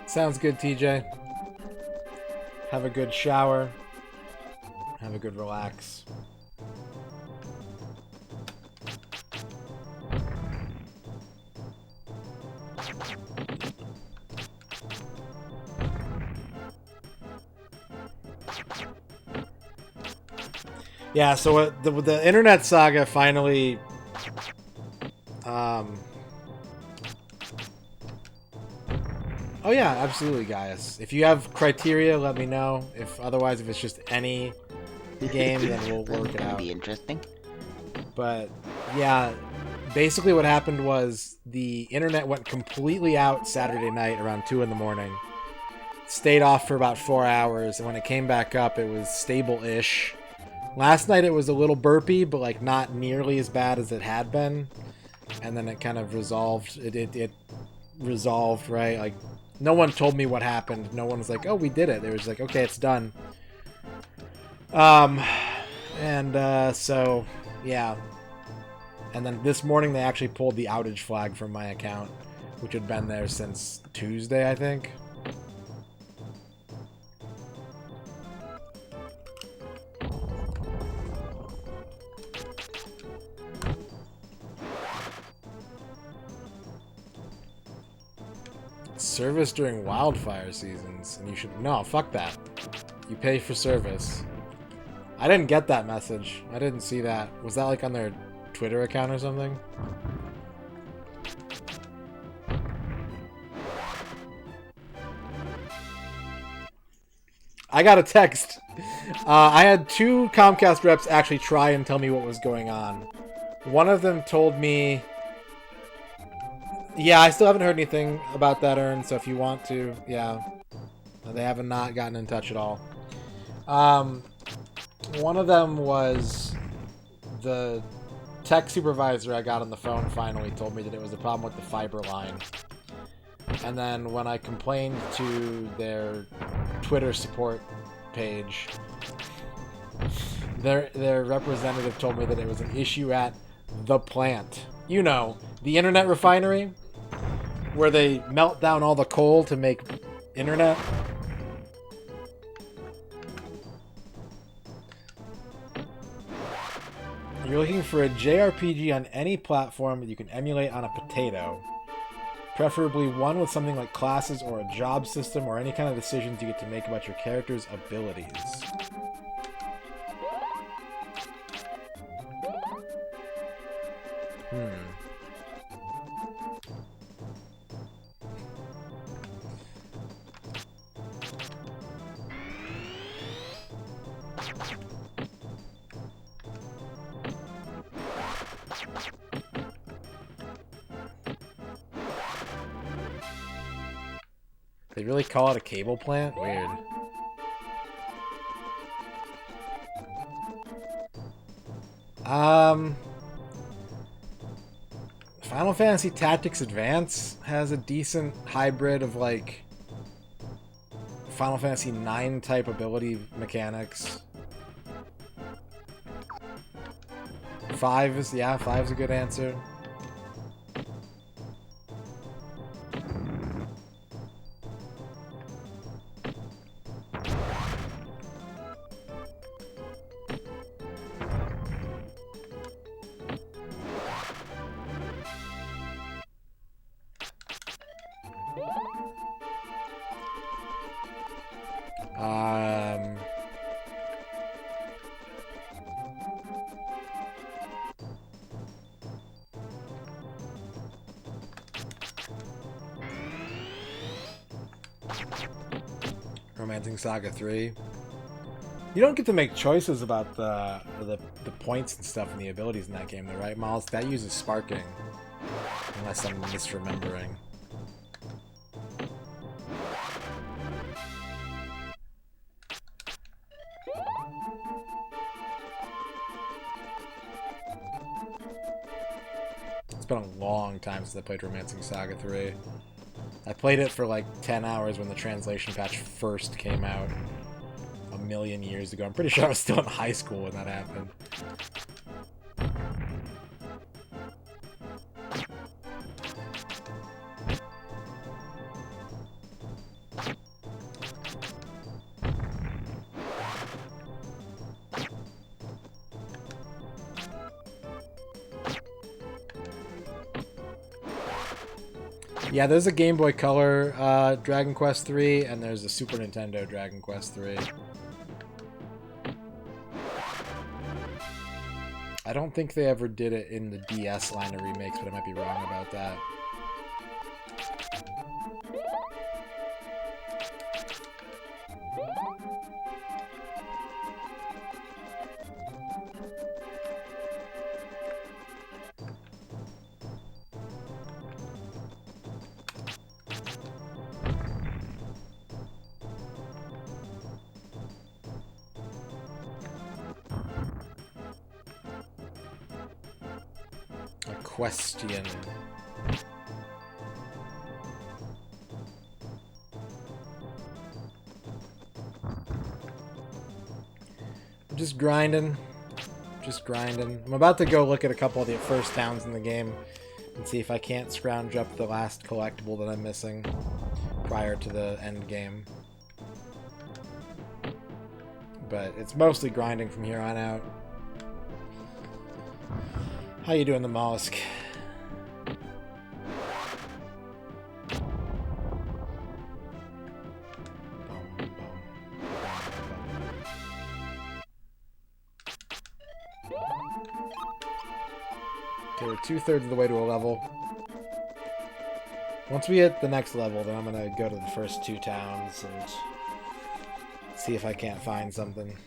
Sounds good, TJ. Have a good shower. Have a good relax. Yeah, so the internet saga finally oh yeah, absolutely, guys. If you have criteria, let me know. If it's just any game, then we'll work it out. Be interesting. But yeah, basically what happened was the internet went completely out Saturday night around 2 in the morning. Stayed off for about 4 hours, and when it came back up, it was stable-ish. Last night it was a little burpy, but like not nearly as bad as it had been. And then it kind of resolved. It resolved, right? Like, no one told me what happened. No one was like, oh, we did it. They were just like, okay, it's done. So, yeah. And then this morning they actually pulled the outage flag from my account, which had been there since Tuesday, I think. Service during wildfire seasons, and you should... No, fuck that. You pay for service. I didn't get that message. I didn't see that. Was that like on their Twitter account or something? I got a text. I had 2 Comcast reps actually try and tell me what was going on. One of them told me... Yeah, I still haven't heard anything about that, Ern, so if you want to, yeah. They haven't not gotten in touch at all. One of them was the tech supervisor I got on the phone finally told me that it was a problem with the fiber line. And then when I complained to their Twitter support page, their representative told me that it was an issue at the plant. You know, the internet refinery, where they melt down all the coal to make internet. You're looking for a JRPG on any platform that you can emulate on a potato. Preferably one with something like classes or a job system or any kind of decisions you get to make about your character's abilities. They really call it a cable plant? Weird. Final Fantasy Tactics Advance has a decent hybrid of, like, Final Fantasy IX type ability mechanics. 5 is, yeah, 5's a good answer. Romancing Saga 3. You don't get to make choices about the points and stuff and the abilities in that game, though, right, Miles? That uses sparking, unless I'm misremembering. It's been a long time since I played Romancing Saga 3. I played it for like 10 hours when the translation patch first came out a million years ago. I'm pretty sure I was still in high school when that happened. Yeah, there's a Game Boy Color Dragon Quest 3, and there's a Super Nintendo Dragon Quest 3. I don't think they ever did it in the DS line of remakes, but I might be wrong about that. question. I'm just grinding. Just grinding. I'm about to go look at a couple of the first towns in the game and see if I can't scrounge up the last collectible that I'm missing prior to the end game. But it's mostly grinding from here on out. How you doing, the mollusk? Okay, we're 2/3 of the way to a level. Once we hit the next level, then I'm gonna go to the first 2 towns and see if I can't find something.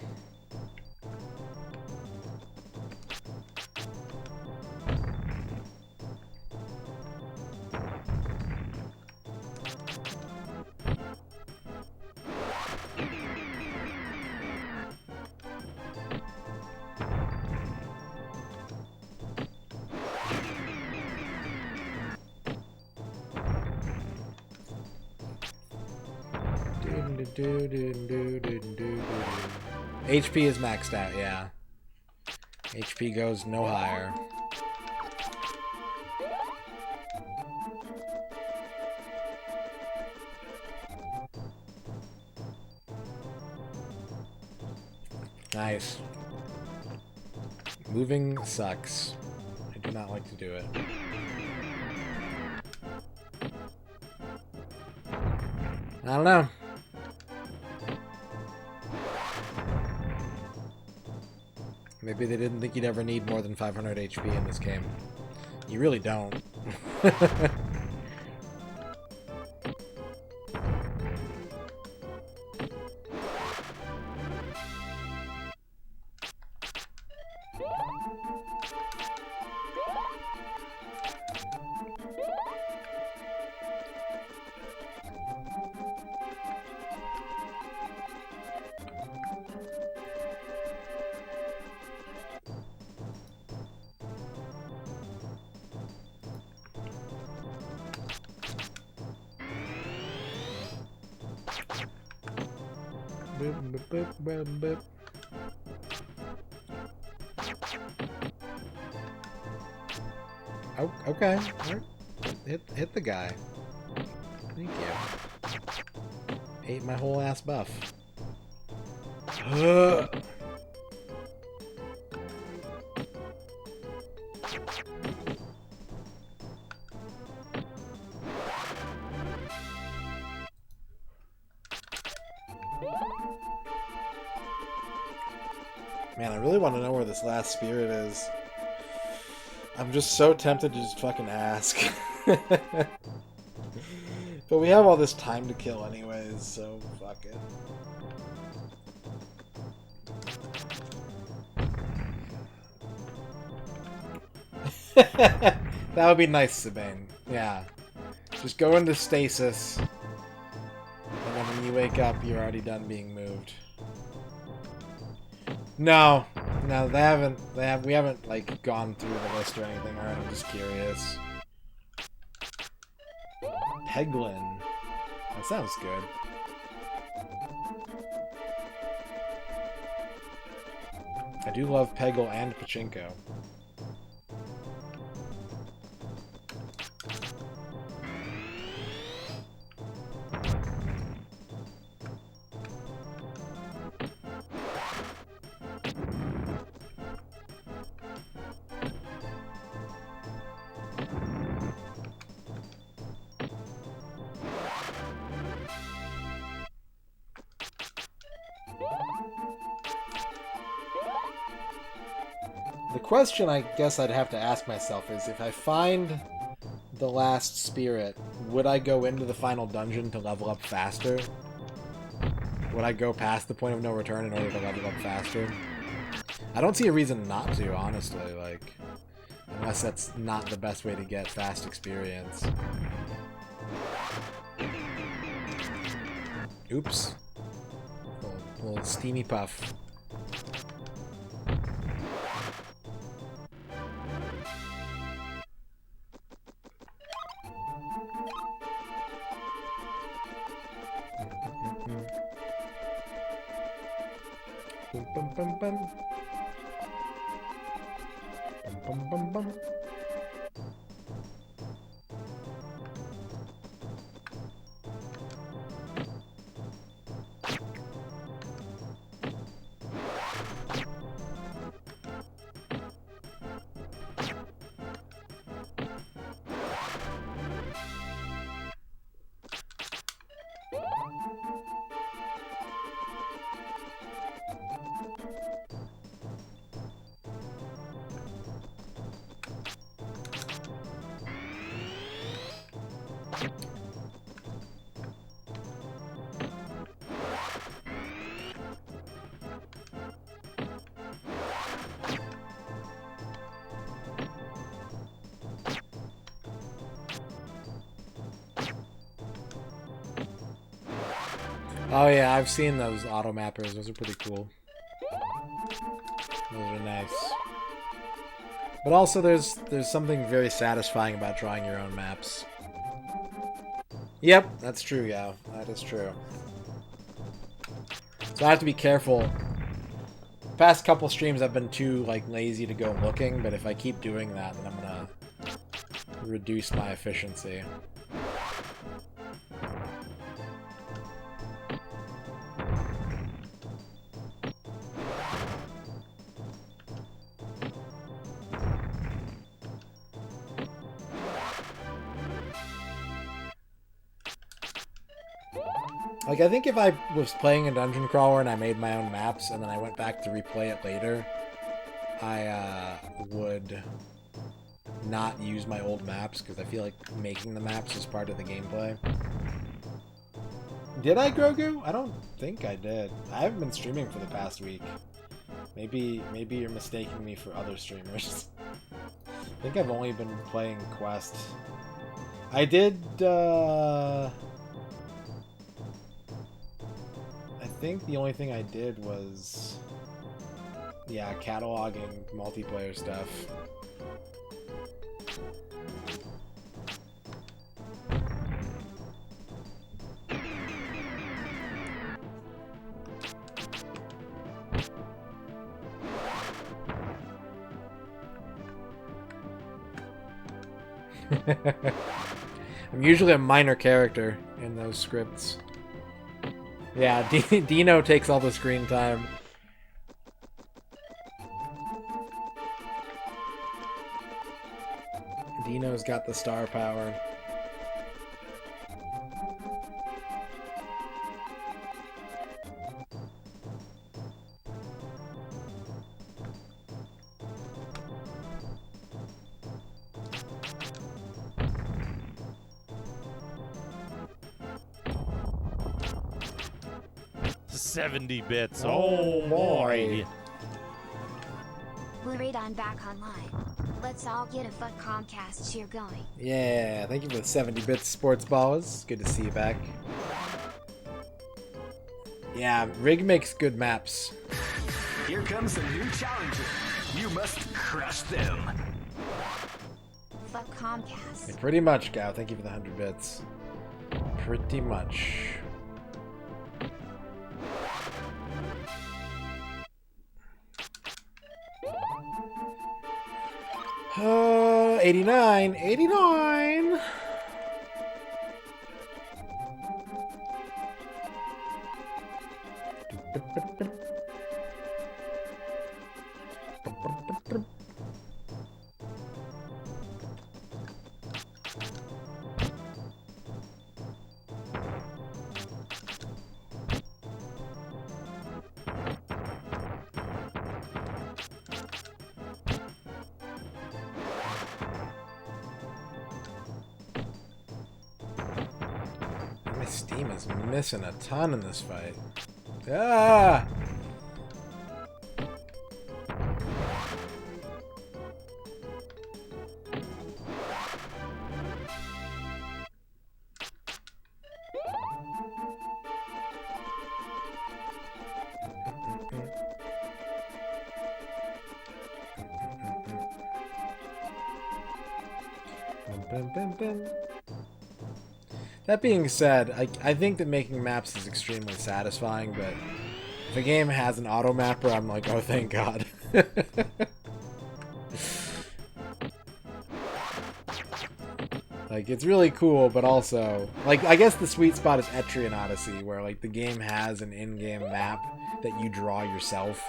HP is maxed out, yeah. HP goes no higher. Nice. Moving sucks. I do not like to do it. I don't know. Maybe they didn't think you'd ever need more than 500 HP in this game. You really don't. Oh, okay. Hit the guy. Thank you. Ate my whole ass buff. Man, I really want to know where this last spirit is. I'm just so tempted to just fucking ask. But we have all this time to kill anyways, so fuck it. That would be nice, Sabine. Yeah. Just go into stasis, and then when you wake up, you're already done being moved. No, they haven't. We haven't like gone through the list or anything. Alright, I'm just curious. Peglin. That sounds good. I do love Peggle and Pachinko. The question I guess I'd have to ask myself is, if I find the last spirit, would I go into the final dungeon to level up faster? Would I go past the point of no return in order to level up faster? I don't see a reason not to, honestly, like, unless that's not the best way to get fast experience. Oops. Little steamy puff. Bum, bum, bum, bum. Bum, bum, bum, bum. Oh yeah, I've seen those auto mappers. Those are pretty cool. Those are nice. But also there's something very satisfying about drawing your own maps. Yep, that's true, Yao. That is true. So I have to be careful. Past couple streams I've been too lazy to go looking, but if I keep doing that, then I'm gonna reduce my efficiency. I think if I was playing a dungeon crawler and I made my own maps and then I went back to replay it later, I would not use my old maps because I feel like making the maps is part of the gameplay. Did I, Grogu? I don't think I did. I haven't been streaming for the past week. Maybe you're mistaking me for other streamers. I think I've only been playing Quest. I did, I think the only thing I did was, yeah, cataloging multiplayer stuff. I'm usually a minor character in those scripts. Yeah, Dino takes all the screen time. Dino's got the star power. $70 bits. Oh boy. MisterRadon back online. Let's all get a fuck Comcast cheer going. Yeah, thank you for the 70 bits, sports ballers. Good to see you back. Yeah, Rig makes good maps. Here comes a new challenger. You must crush them. Fuck Comcast. Yeah, pretty much, Gao. Thank you for the 100 bits. Pretty much. 89. 89. My Steam is missing a ton in this fight. Ah! That being said, I think that making maps is extremely satisfying, but If a game has an auto mapper, I'm like, oh, thank God. Like, it's really cool, but also, like, I guess the sweet spot is Etrian Odyssey, where, like, the game has an in-game map that you draw yourself.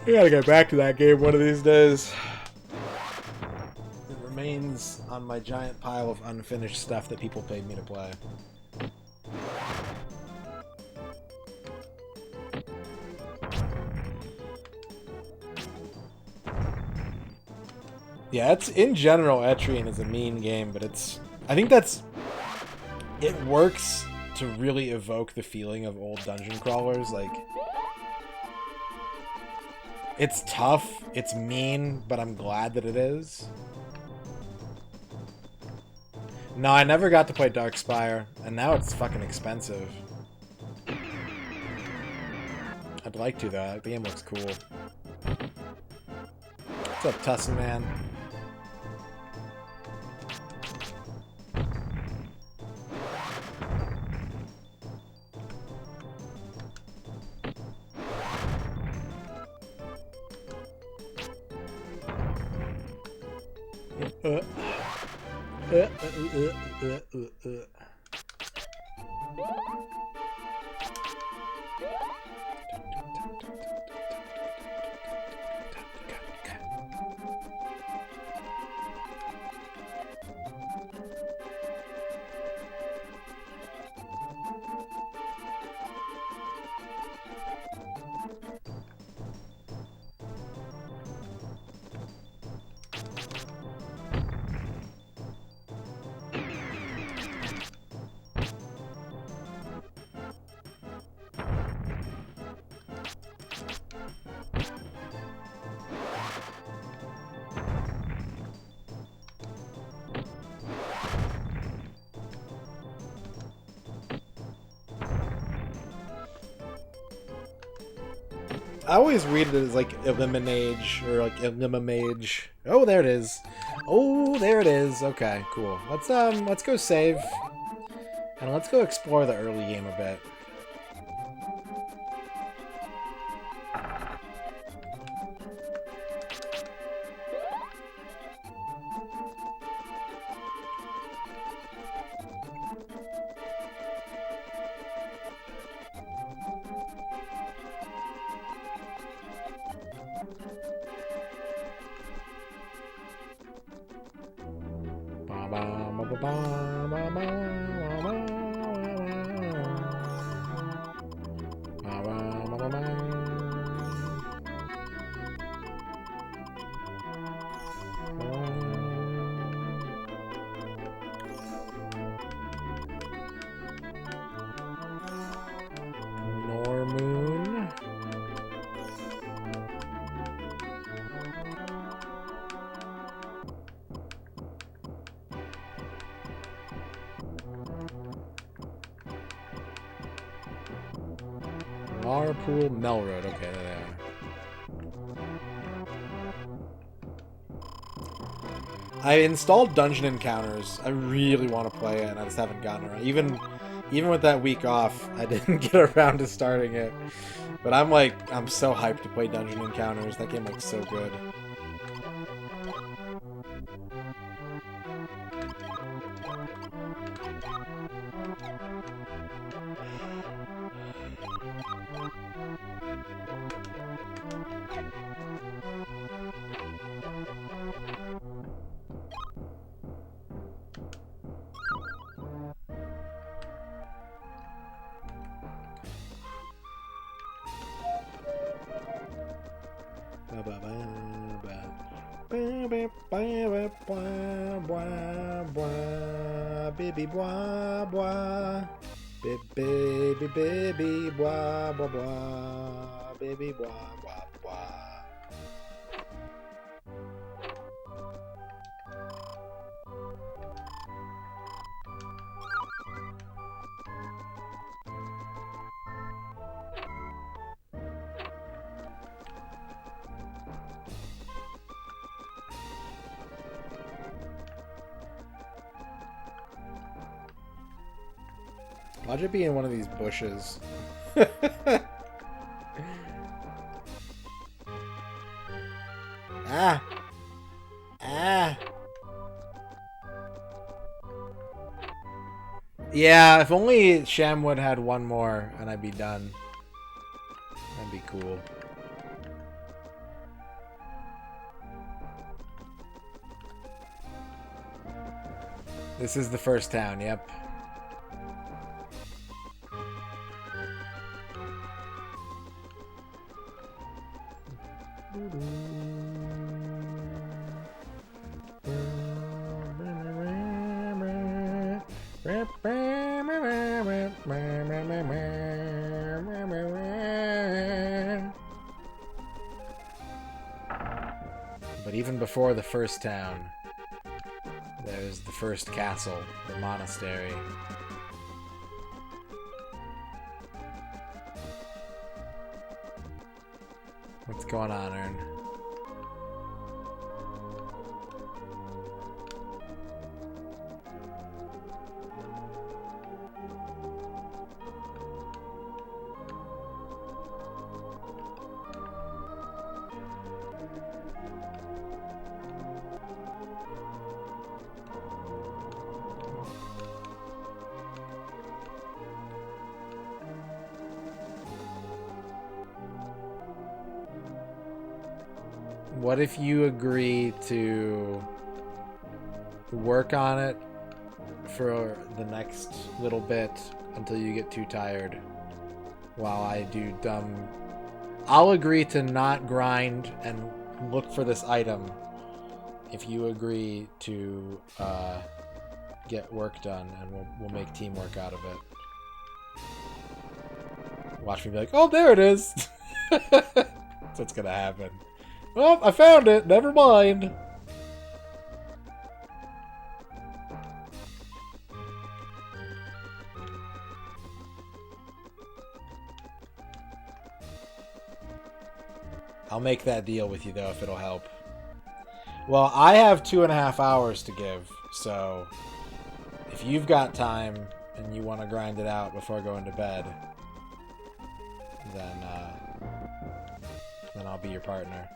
I gotta get back to that game one of these days. It remains on my giant pile of unfinished stuff that people paid me to play. Yeah, it's in general, Etrian is a mean game, but I think it works to really evoke the feeling of old dungeon crawlers. Like, it's tough, it's mean, but I'm glad that it is. No, I never got to play Darkspire, and now it's fucking expensive. I'd like to, though. The game looks cool. What's up, Tussin Man? I always read it as like Eliminage or like Elimimage. Oh, there it is. Oh, there it is. Okay, cool. Let's go save. And let's go explore the early game a bit. Normoon. Larpool Melroad. Okay, there they are. I installed Dungeon Encounters. I really want to play it, and I just haven't gotten around. Even with that week off, I didn't get around to starting it. But I'm so hyped to play Dungeon Encounters. That game looks so good. Baby blah blah, baby baby blah blah blah, baby blah blah blah. Watch it be in one of these bushes. Ah! Ah! Yeah, if only Shamwood had one more and I'd be done. That'd be cool. This is the first town, yep. But even before the first town, there's the first castle, the monastery. What's going on, Ern? What if you agree to work on it for the next little bit until you get too tired while I do dumb... I'll agree to not grind and look for this item if you agree to get work done, and we'll make teamwork out of it. Watch me be like, oh, there it is! That's what's gonna happen. Oh, I found it. Never mind. I'll make that deal with you, though, if it'll help. Well, I have 2.5 hours to give, so if you've got time and you want to grind it out before going to bed, then I'll be your partner.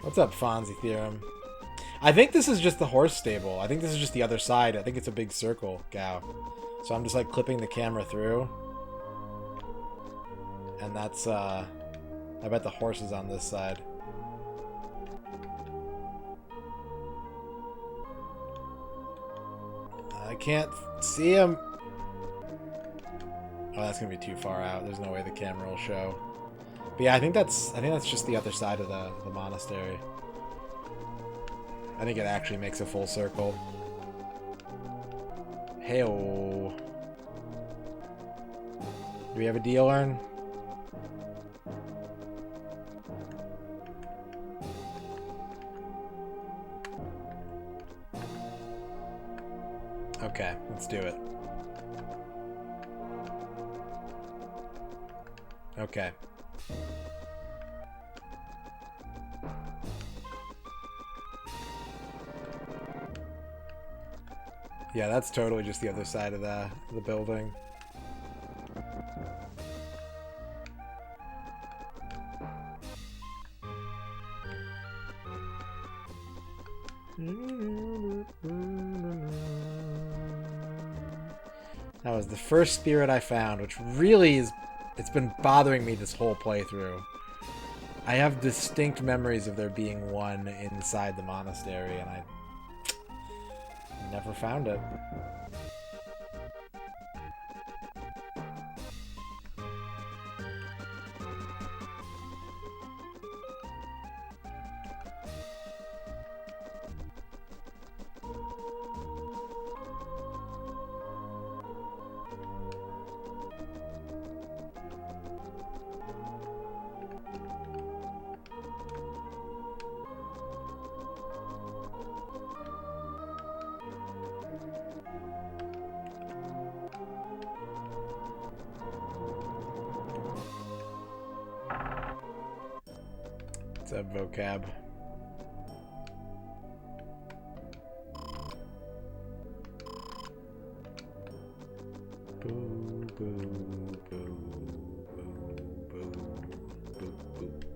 What's up, Fonzie Theorem? I think this is just the horse stable. I think this is just the other side. I think it's a big circle, Gao. So I'm just like clipping the camera through. And that's, I bet the horse is on this side. I can't see him. Oh, that's gonna be too far out. There's no way the camera will show. But yeah, I think that's just the other side of the monastery. I think it actually makes a full circle. Hey-oh. Do we have a deal, Ern? Okay, let's do it. Okay. Yeah, that's totally just the other side of the building. That was the first spirit I found, which really is... It's been bothering me this whole playthrough. I have distinct memories of there being one inside the monastery, and I never found it. What's up, vocab?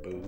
Boo.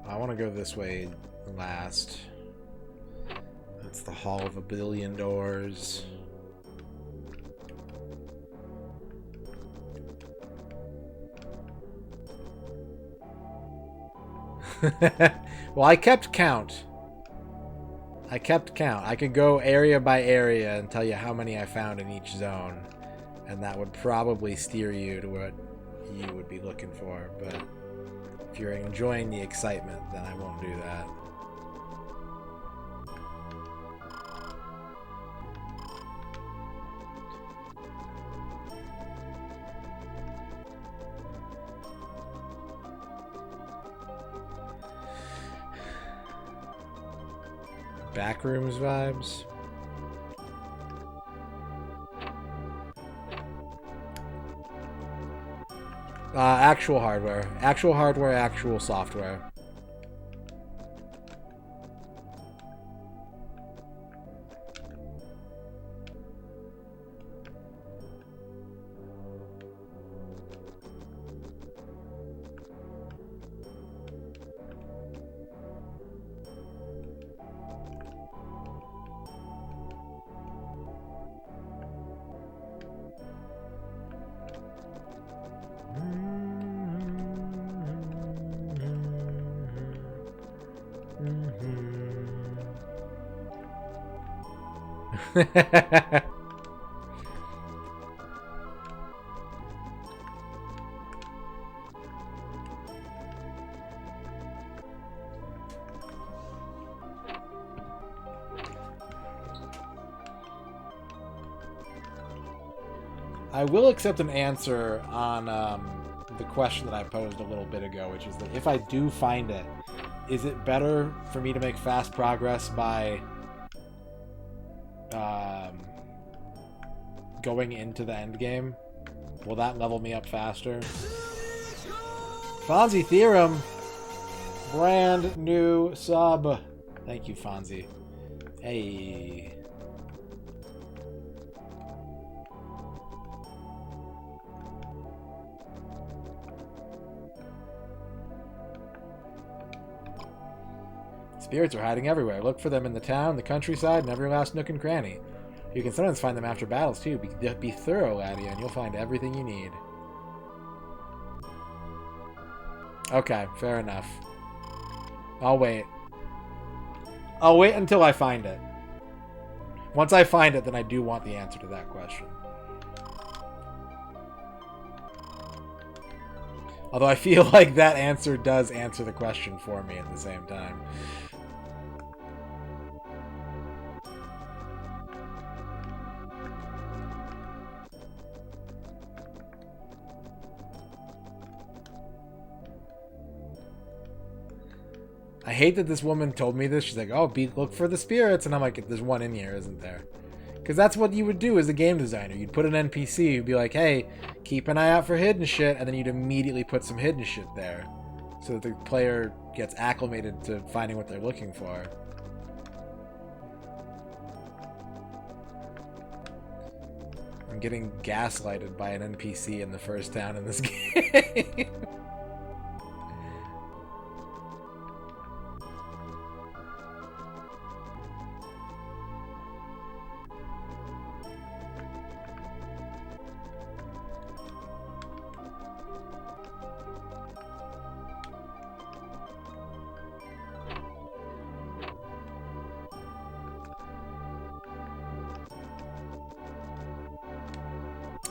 I want to go this way last. That's the Hall of a Billion Doors. Well, I kept count. I could go area by area and tell you how many I found in each zone. And that would probably steer you to what you would be looking for. But if you're enjoying the excitement, then I won't do that. Backrooms vibes. Actual hardware. Actual hardware, actual software. I will accept an answer on the question that I posed a little bit ago, which is that if I do find it, is it better for me to make fast progress by going into the end game? Will that level me up faster? Fonzie Theorem, brand new sub. Thank you, Fonzie. Hey. Spirits are hiding everywhere. Look for them in the town, the countryside, and every last nook and cranny. You can sometimes find them after battles, too. Be thorough, laddie, and you'll find everything you need. Okay, fair enough. I'll wait. I'll wait until I find it. Once I find it, then I do want the answer to that question. Although I feel like that answer does answer the question for me at the same time. I hate that this woman told me this. She's like, oh, look for the spirits. And I'm like, there's one in here, isn't there? Because that's what you would do as a game designer. You'd put an NPC, you'd be like, hey, keep an eye out for hidden shit, and then you'd immediately put some hidden shit there so that the player gets acclimated to finding what they're looking for. I'm getting gaslighted by an NPC in the first town in this game.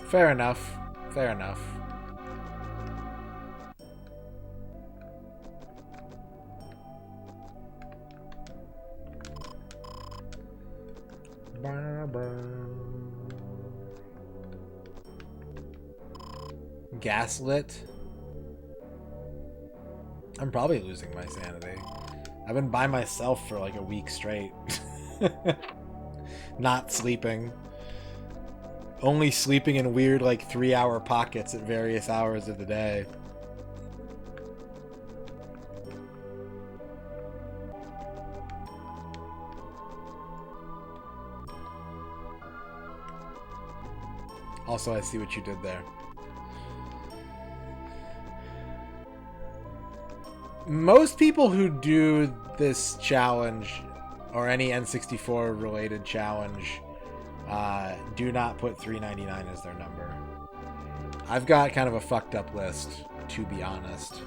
Fair enough. Fair enough. Gaslit. I'm probably losing my sanity. I've been by myself for like a week straight. Not sleeping. Only sleeping in weird like 3-hour pockets at various hours of the day. Also, I see what you did there. Most people who do this challenge or any N64 related challenge do not put $3.99 as their number. I've got kind of a fucked up list, to be honest.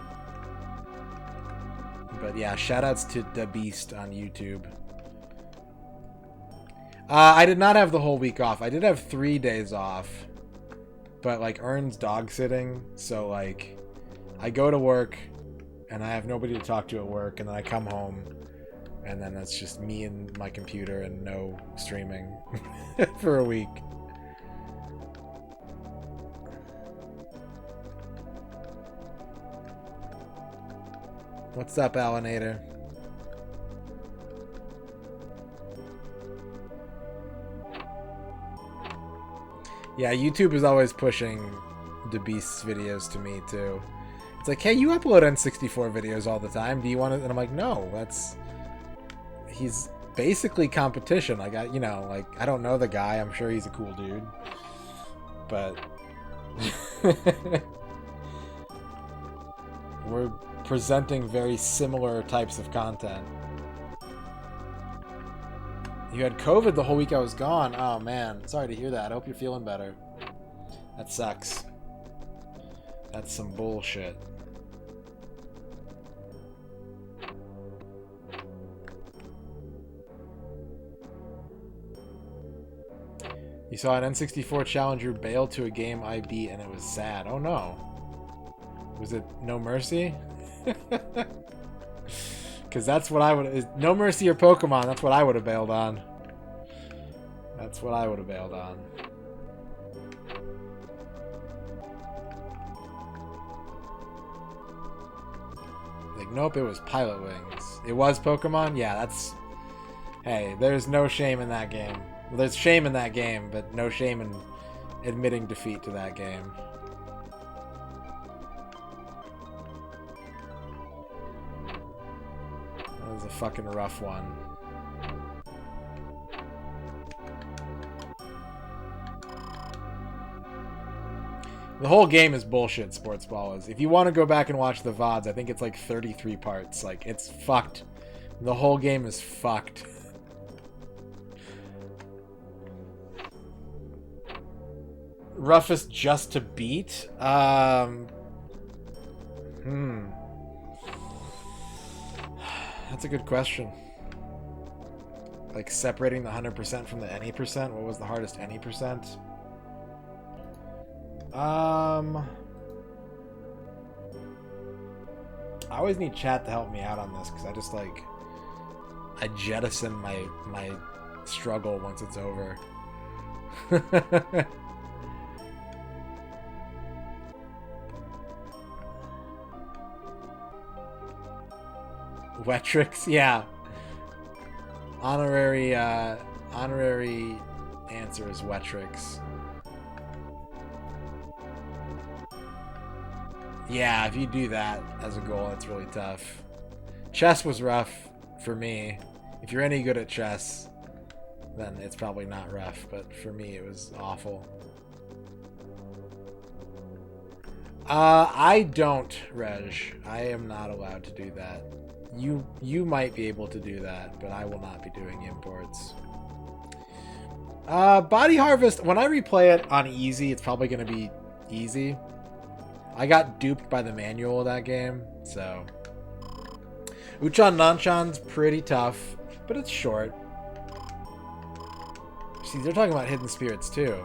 But yeah, shoutouts to the Beast on YouTube. I did not have the whole week off. I did have 3 days off. But like Ern's dog sitting, so like I go to work and I have nobody to talk to at work, and then I come home and then that's just me and my computer and no streaming for a week. What's up, Alanator? Yeah, YouTube is always pushing the Beast's videos to me too. It's like, hey, you upload N64 videos all the time. Do you want to? And I'm like, no, he's basically competition. Like, I don't know the guy. I'm sure he's a cool dude, but we're presenting very similar types of content. You had COVID the whole week I was gone. Oh, man. Sorry to hear that. I hope you're feeling better. That sucks. That's some bullshit. You saw an N64 challenger bail to a game I beat and it was sad. Oh, no. Was it No Mercy? Because that's what I would... No Mercy or Pokemon, that's what I would have bailed on. That's what I would have bailed on. Like, nope, it was Pilot Wings. It was Pokemon? Yeah, that's... Hey, there's no shame in that game. Well, there's shame in that game, but no shame in admitting defeat to that game. That was a fucking rough one. The whole game is bullshit, Sports Ball is. If you want to go back and watch the VODs, I think it's like 33 parts. Like, it's fucked. The whole game is fucked. Roughest just to beat? That's a good question. Like, separating the 100% from the any percent? What was the hardest any percent? I always need chat to help me out on this, because I just, like... I jettison my struggle once it's over. Wetrix, yeah. Honorary answer is Wetrix. Yeah, if you do that as a goal, it's really tough. Chess was rough for me. If you're any good at chess, then it's probably not rough, but for me it was awful. I don't, Reg. I am not allowed to do that. You might be able to do that, but I will not be doing imports. Body Harvest, when I replay it on easy, it's probably going to be easy. I got duped by the manual of that game, so... Uchan Nanchan's pretty tough, but it's short. See, they're talking about Hidden Spirits, too.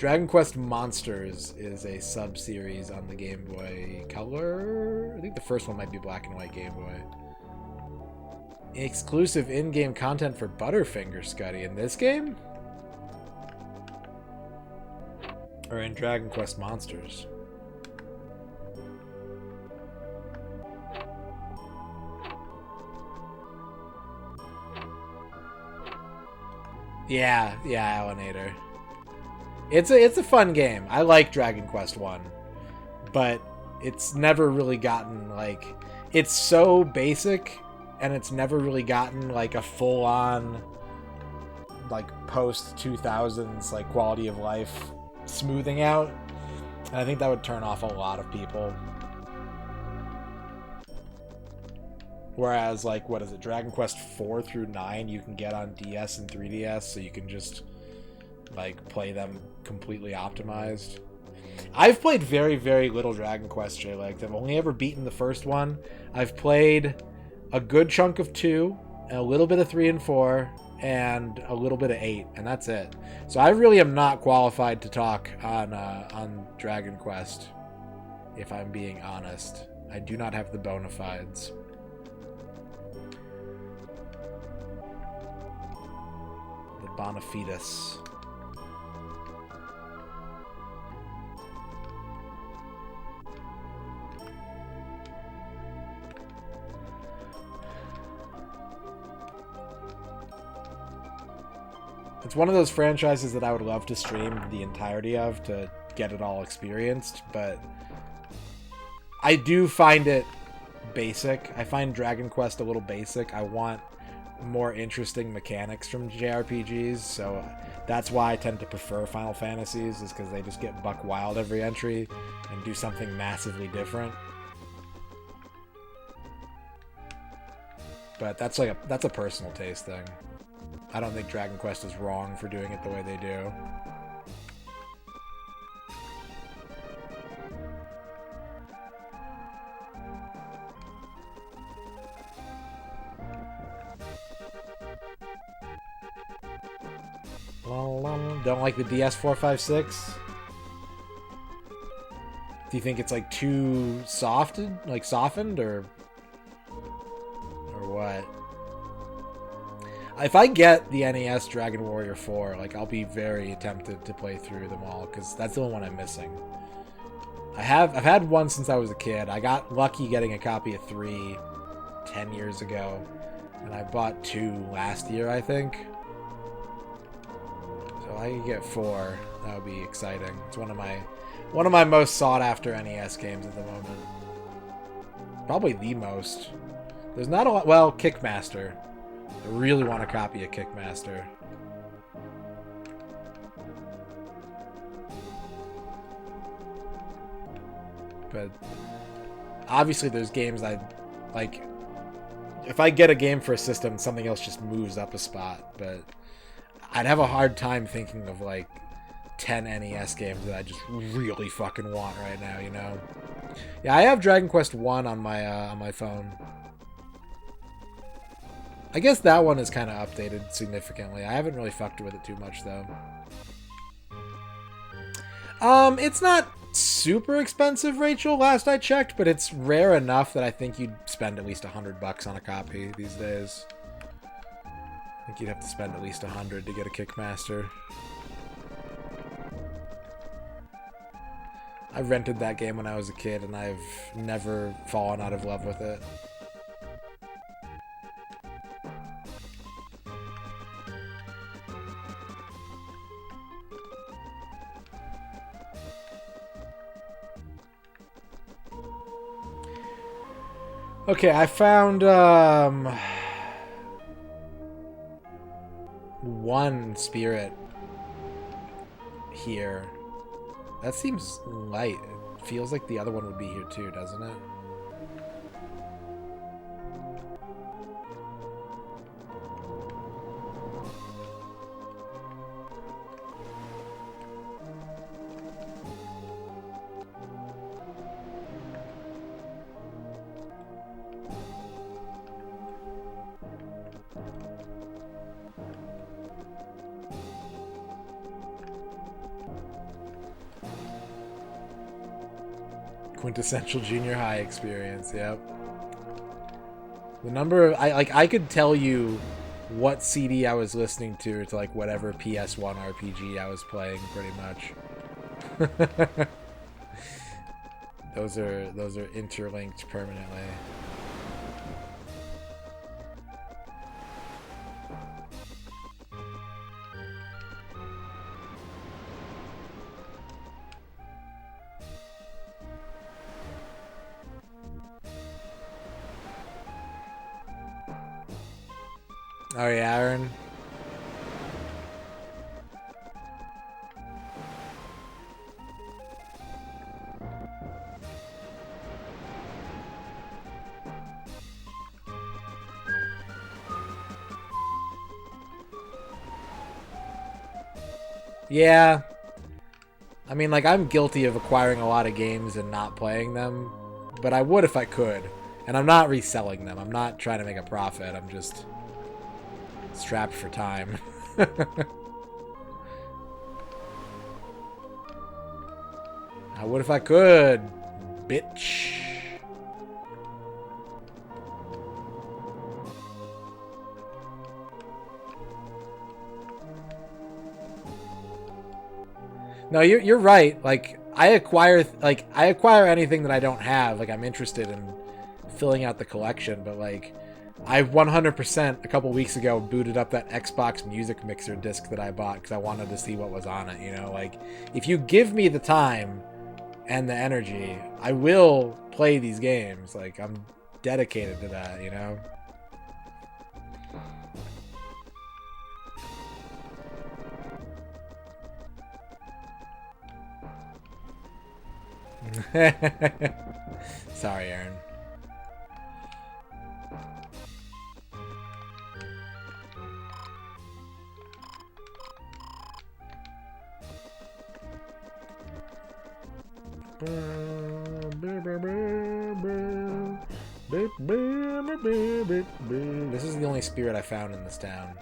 Dragon Quest Monsters is a sub-series on the Game Boy Color. I think the first one might be Black and White Game Boy. Exclusive in-game content for Butterfinger, Scuddy. In this game? Or in Dragon Quest Monsters? Yeah, Alanator. It's a fun game. I like Dragon Quest 1, but it's never really gotten, like, it's so basic, and it's never really gotten, like, a full-on, like, post-2000s, like, quality of life smoothing out, and I think that would turn off a lot of people. Whereas, like, what is it, Dragon Quest 4 through 9 you can get on DS and 3DS, so you can just, like, play them completely optimized. I've played very, very little Dragon Quest, J-Legs. I've only ever beaten the first one. I've played a good chunk of 2, and a little bit of 3 and 4, and a little bit of 8, and that's it. So I really am not qualified to talk on Dragon Quest, if I'm being honest. I do not have the bona fides. Bonafides. It's one of those franchises that I would love to stream the entirety of to get it all experienced, but I do find it basic. I find Dragon Quest a little basic. I want more interesting mechanics from JRPGs, so that's why I tend to prefer Final Fantasies, is because they just get buck wild every entry and do something massively different. But that's a personal taste thing. I don't think Dragon Quest is wrong for doing it the way they do. Don't like the DS456? Do you think it's like too softened, or what? If I get the NES Dragon Warrior 4, like, I'll be very tempted to play through them all, because that's the only one I'm missing. I've had one since I was a kid. I got lucky getting a copy of 3 10 years ago, and I bought 2 last year, I think. So I could get 4. That would be exciting. It's one of my most sought after NES games at the moment. Probably the most. There's not a lot. Well, Kickmaster. I really want a copy of Kickmaster. But obviously there's games I like. If I get a game for a system, something else just moves up a spot. But I'd have a hard time thinking of like 10 NES games that I just really fucking want right now, you know? Yeah, I have Dragon Quest 1 on my phone. I guess that one is kind of updated significantly. I haven't really fucked with it too much, though. It's not super expensive, Rachel, last I checked, but it's rare enough that I think you'd spend at least $100 on a copy these days. I think you'd have to spend at least $100 to get a Kickmaster. I rented that game when I was a kid, and I've never fallen out of love with it. Okay, I found one spirit here. That seems light. It feels like the other one would be here too, doesn't it? Quintessential junior high experience, yep. The number of... I could tell you what CD I was listening to like whatever PS1 RPG I was playing, pretty much. Those are interlinked permanently. Oh yeah, Aaron. Yeah. I mean, like, I'm guilty of acquiring a lot of games and not playing them, but I would if I could. And I'm not reselling them. I'm not trying to make a profit. I'm just strapped for time. I would if I could, bitch. No, you're right. Like, I acquire anything that I don't have. Like, I'm interested in filling out the collection, but like, I 100% a couple weeks ago booted up that Xbox Music Mixer disc that I bought because I wanted to see what was on it. You know, like, if you give me the time and the energy, I will play these games. Like, I'm dedicated to that, you know? Sorry, Aaron. This is the only spirit I found in this town.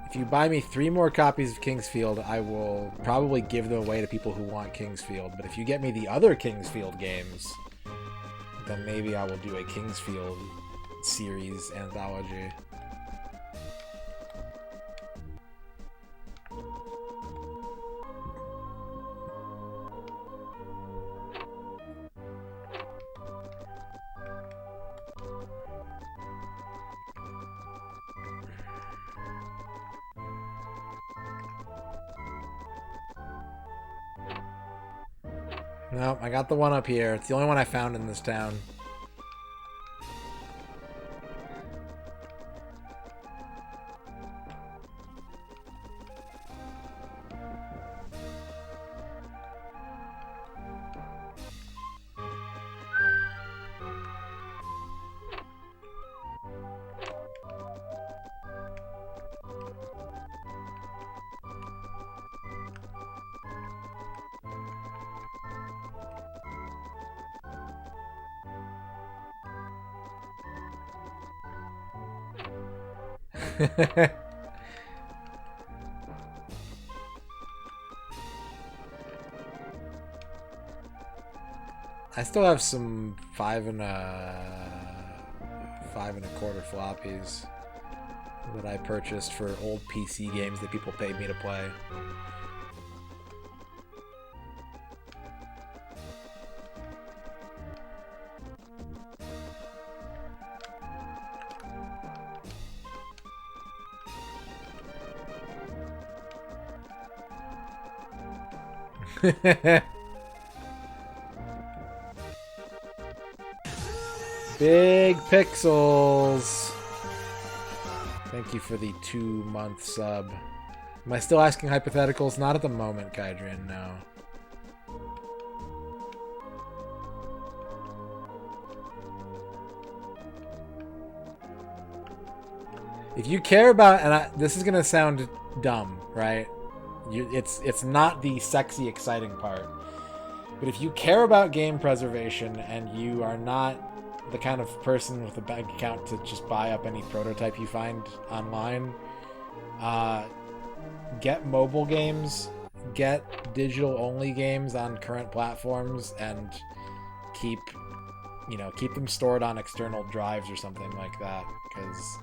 If you buy me 3 more copies of Kingsfield, I will probably give them away to people who want Kingsfield. But if you get me the other Kingsfield games, then maybe I will do a Kingsfield series anthology. Nope, I got the one up here. It's the only one I found in this town. I still have some 5 1/4 floppies that I purchased for old PC games that people paid me to play. Big Pixels. Thank you for the 2-month sub. Am I still asking hypotheticals? Not at the moment, Kydrian, no. If you care about, and this is gonna sound dumb, right? It's not the sexy, exciting part. But if you care about game preservation and you are not the kind of person with a bank account to just buy up any prototype you find online, get mobile games, get digital-only games on current platforms, and keep, you know, keep them stored on external drives or something like that, because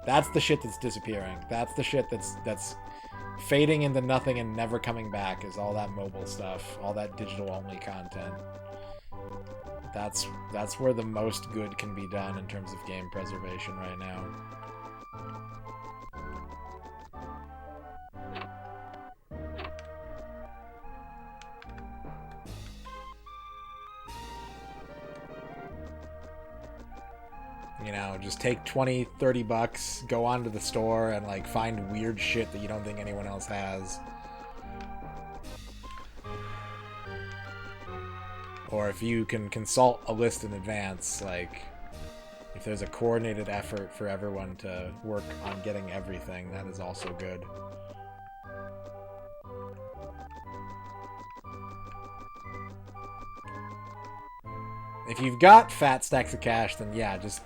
that's the shit that's disappearing. That's the shit that's fading into nothing and never coming back, is all that mobile stuff, all that digital only content. That's where the most good can be done in terms of game preservation right now. You know, just take 20, 30 bucks, go onto the store and like find weird shit that you don't think anyone else has. Or if you can consult a list in advance, like if there's a coordinated effort for everyone to work on getting everything, that is also good. If you've got fat stacks of cash, then yeah, just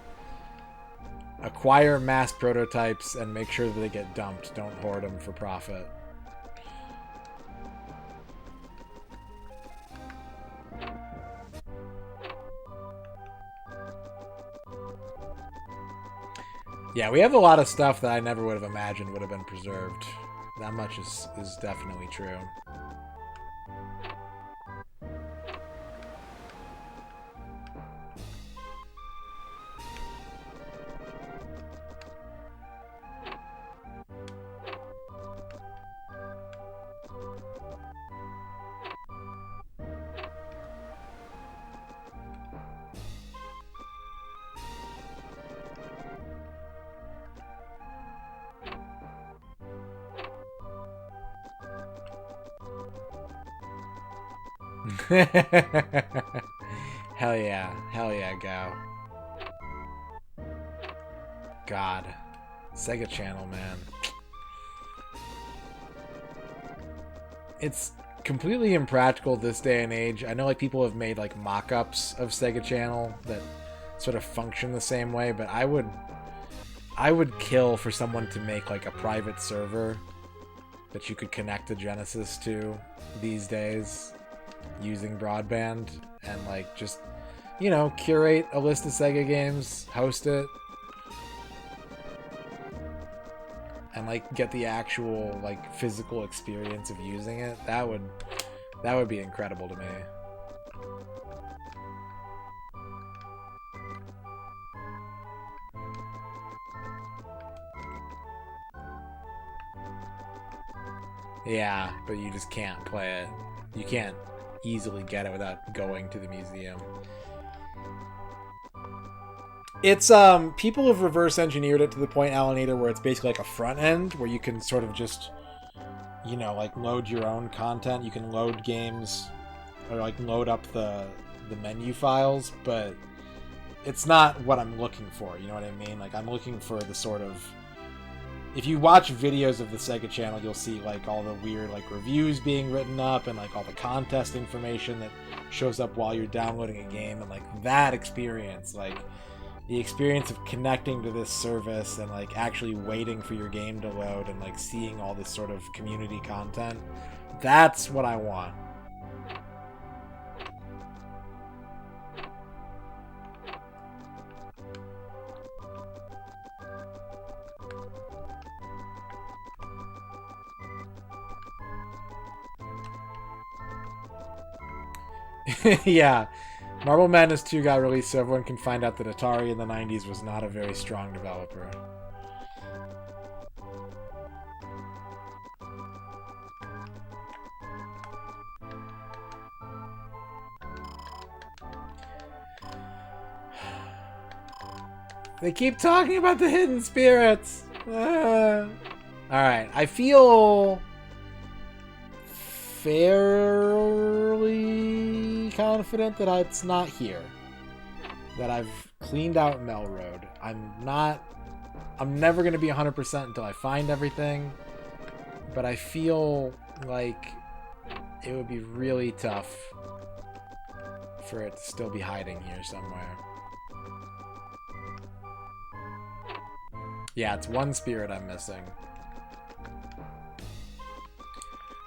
acquire mass prototypes and make sure that they get dumped. Don't hoard them for profit. Yeah, we have a lot of stuff that I never would have imagined would have been preserved. That much is definitely true. Hell yeah, Gao. God, Sega Channel, man. It's completely impractical this day and age. I know like people have made like mock-ups of Sega Channel that sort of function the same way, but I would kill for someone to make like a private server that you could connect the Genesis to these days using broadband, and like just, you know, curate a list of Sega games, host it, and like get the actual like physical experience of using it. That would be incredible to me. Yeah, but you just can't play it. You can't easily get it without going to the museum. It's people have reverse engineered it to the point, Alanator, where it's basically like a front end where you can sort of just, you know, like load your own content. You can load games or like load up the menu files, but it's not what I'm looking for. You know what I mean? Like I'm looking for the sort of, if you watch videos of the Sega Channel, you'll see like all the weird like reviews being written up and like all the contest information that shows up while you're downloading a game, and like that experience, like the experience of connecting to this service and like actually waiting for your game to load and like seeing all this sort of community content. That's what I want. Yeah, Marble Madness 2 got released so everyone can find out that Atari in the 90s was not a very strong developer. They keep talking about the hidden spirits. Alright, I feel fairly confident that it's not here. That I've cleaned out Melroad. I'm never going to be 100% until I find everything, but I feel like it would be really tough for it to still be hiding here somewhere. Yeah, it's one spirit I'm missing.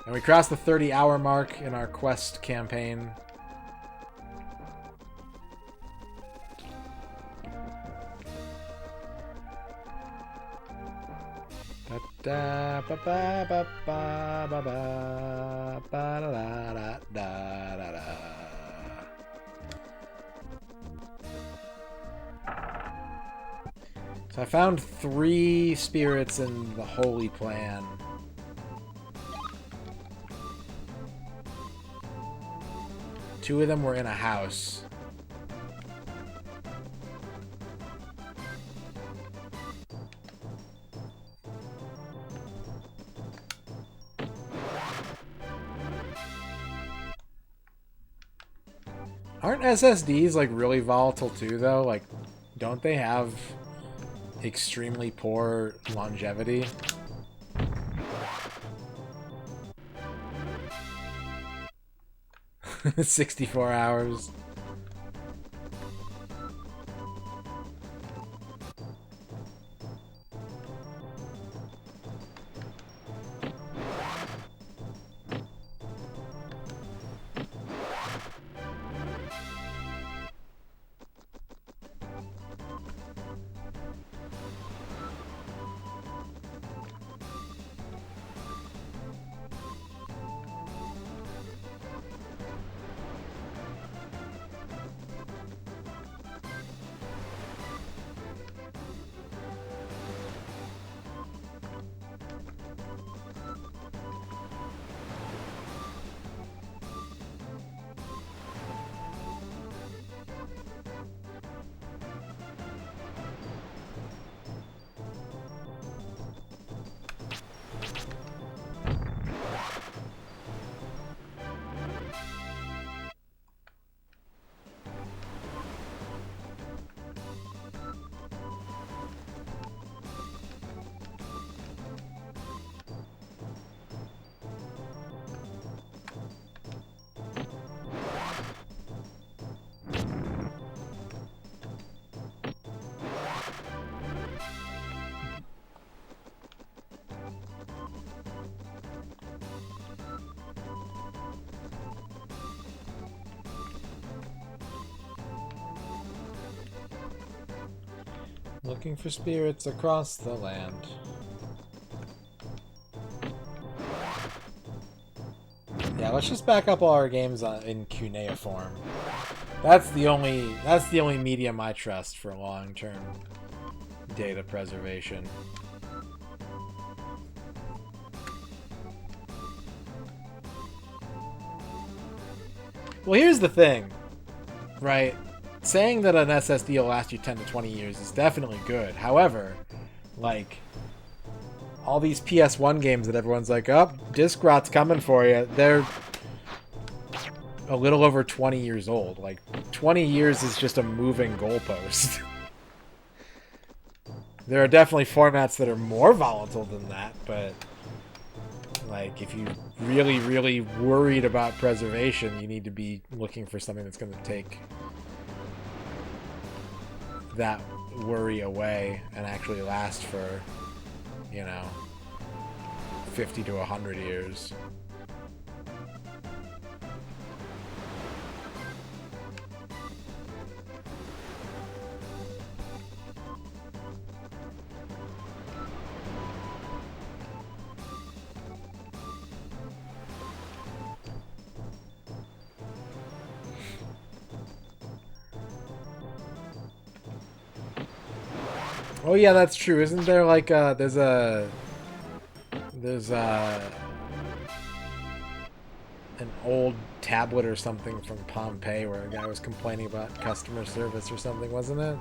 And we crossed the 30-hour mark in our quest campaign. Da ba ba ba ba ba ba ba da da da da da da. So I found 3 spirits in the Holy Plan. Two of them were in a house. Aren't SSDs like really volatile too though? Like, don't they have extremely poor longevity? $64 hours. Looking for spirits across the land. Yeah, let's just back up all our games in cuneiform. That's the only medium I trust for long-term data preservation. Well, here's the thing, right? Saying that an SSD will last you 10 to 20 years is definitely good. However, like, all these PS1 games that everyone's like, oh, disc rot's coming for you, they're a little over 20 years old. Like, 20 years is just a moving goalpost. There are definitely formats that are more volatile than that, but like, if you really, really worried about preservation, you need to be looking for something that's going to take that worry away and actually last for, you know, 50 to 100 years. Oh yeah, that's true. Isn't there like there's an old tablet or something from Pompeii where a guy was complaining about customer service or something, wasn't it?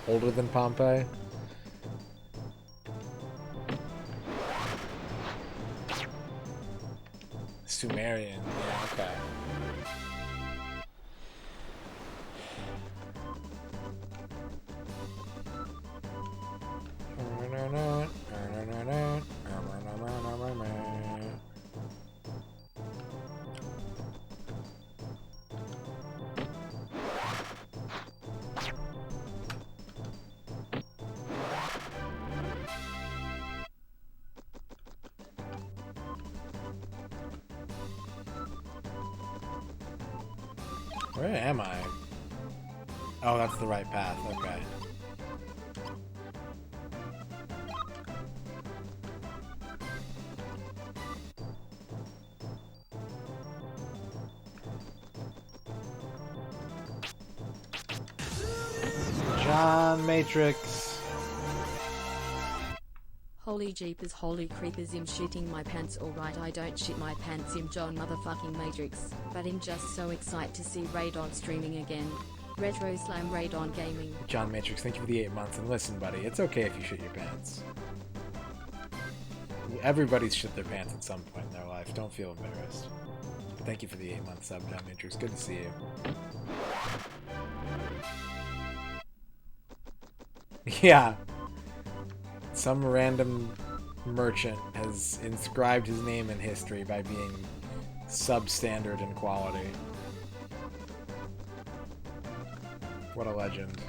Older than Pompeii? Sumerian, yeah, okay. Where am I? Oh, that's the right path. Okay. John Matrix. Holy jeepers, holy creepers, I'm shitting my pants. Alright, I don't shit my pants, I'm John motherfucking Matrix, but I'm just so excited to see Radon streaming again. Retro Slam Radon Gaming. John Matrix, thank you for the 8 months. And listen, buddy, it's okay if you shit your pants. Everybody's shit their pants at some point in their life. Don't feel embarrassed. But thank you for the 8-month sub, John Matrix. Good to see you. Yeah. Some random merchant has inscribed his name in history by being substandard in quality. What a legend.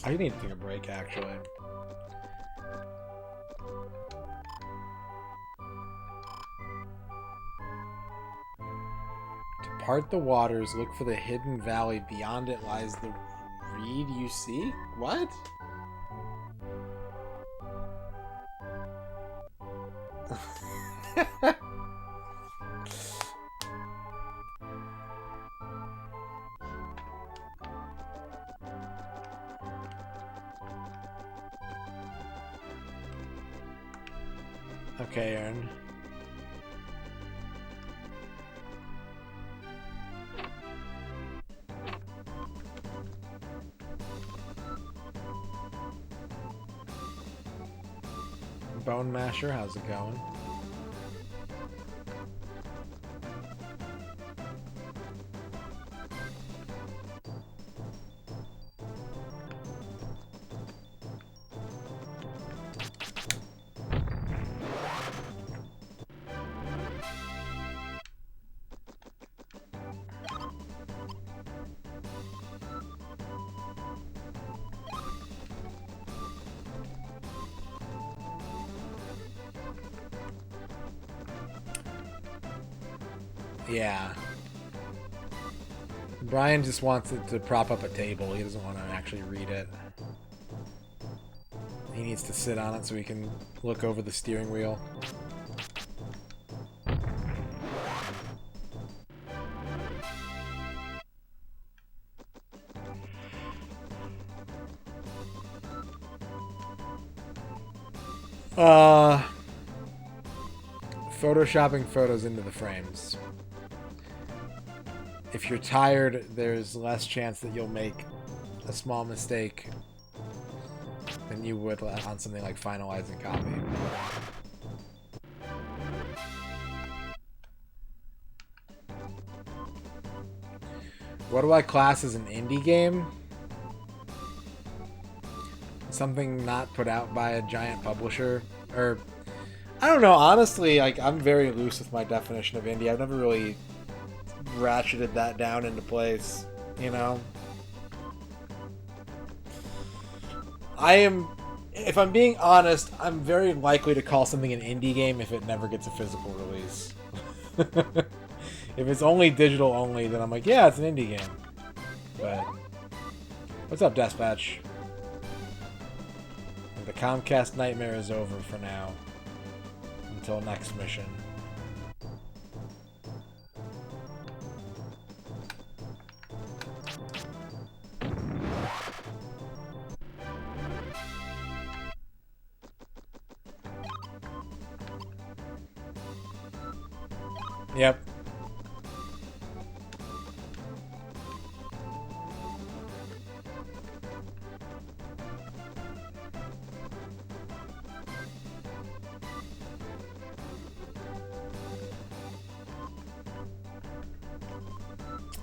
I need to take a break, actually. To part the waters, look for the hidden valley. Beyond it lies the reed you see? What? Okay, Aaron. Bone Masher, how's it going? Yeah. Brian just wants it to prop up a table. He doesn't want to actually read it. He needs to sit on it so he can look over the steering wheel. Photoshopping photos into the frames. If you're tired, there's less chance that you'll make a small mistake than you would on something like finalizing copy. What do I class as an indie game? Something not put out by a giant publisher? Or, I don't know, honestly, like, I'm very loose with my definition of indie. I've never really ratcheted that down into place, you know? If I'm being honest, I'm very likely to call something an indie game if it never gets a physical release. If it's only digital only, then I'm like, yeah, it's an indie game. But, what's up, Dispatch? The Comcast nightmare is over for now. Until next mission. Yep.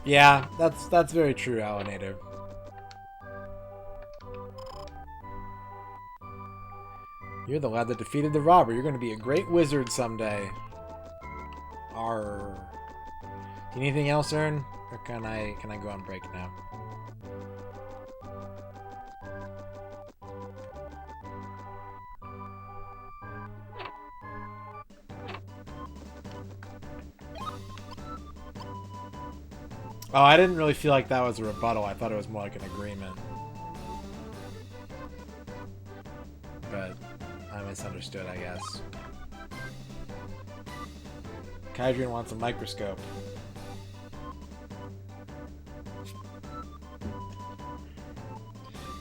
Yeah, that's very true, Alanator. You're the lad that defeated the robber. You're going to be a great wizard someday. Arr. Do you need anything else, Ern? Or can I go on break now? Oh, I didn't really feel like that was a rebuttal. I thought it was more like an agreement. But I misunderstood, I guess. Kydrian wants a microscope.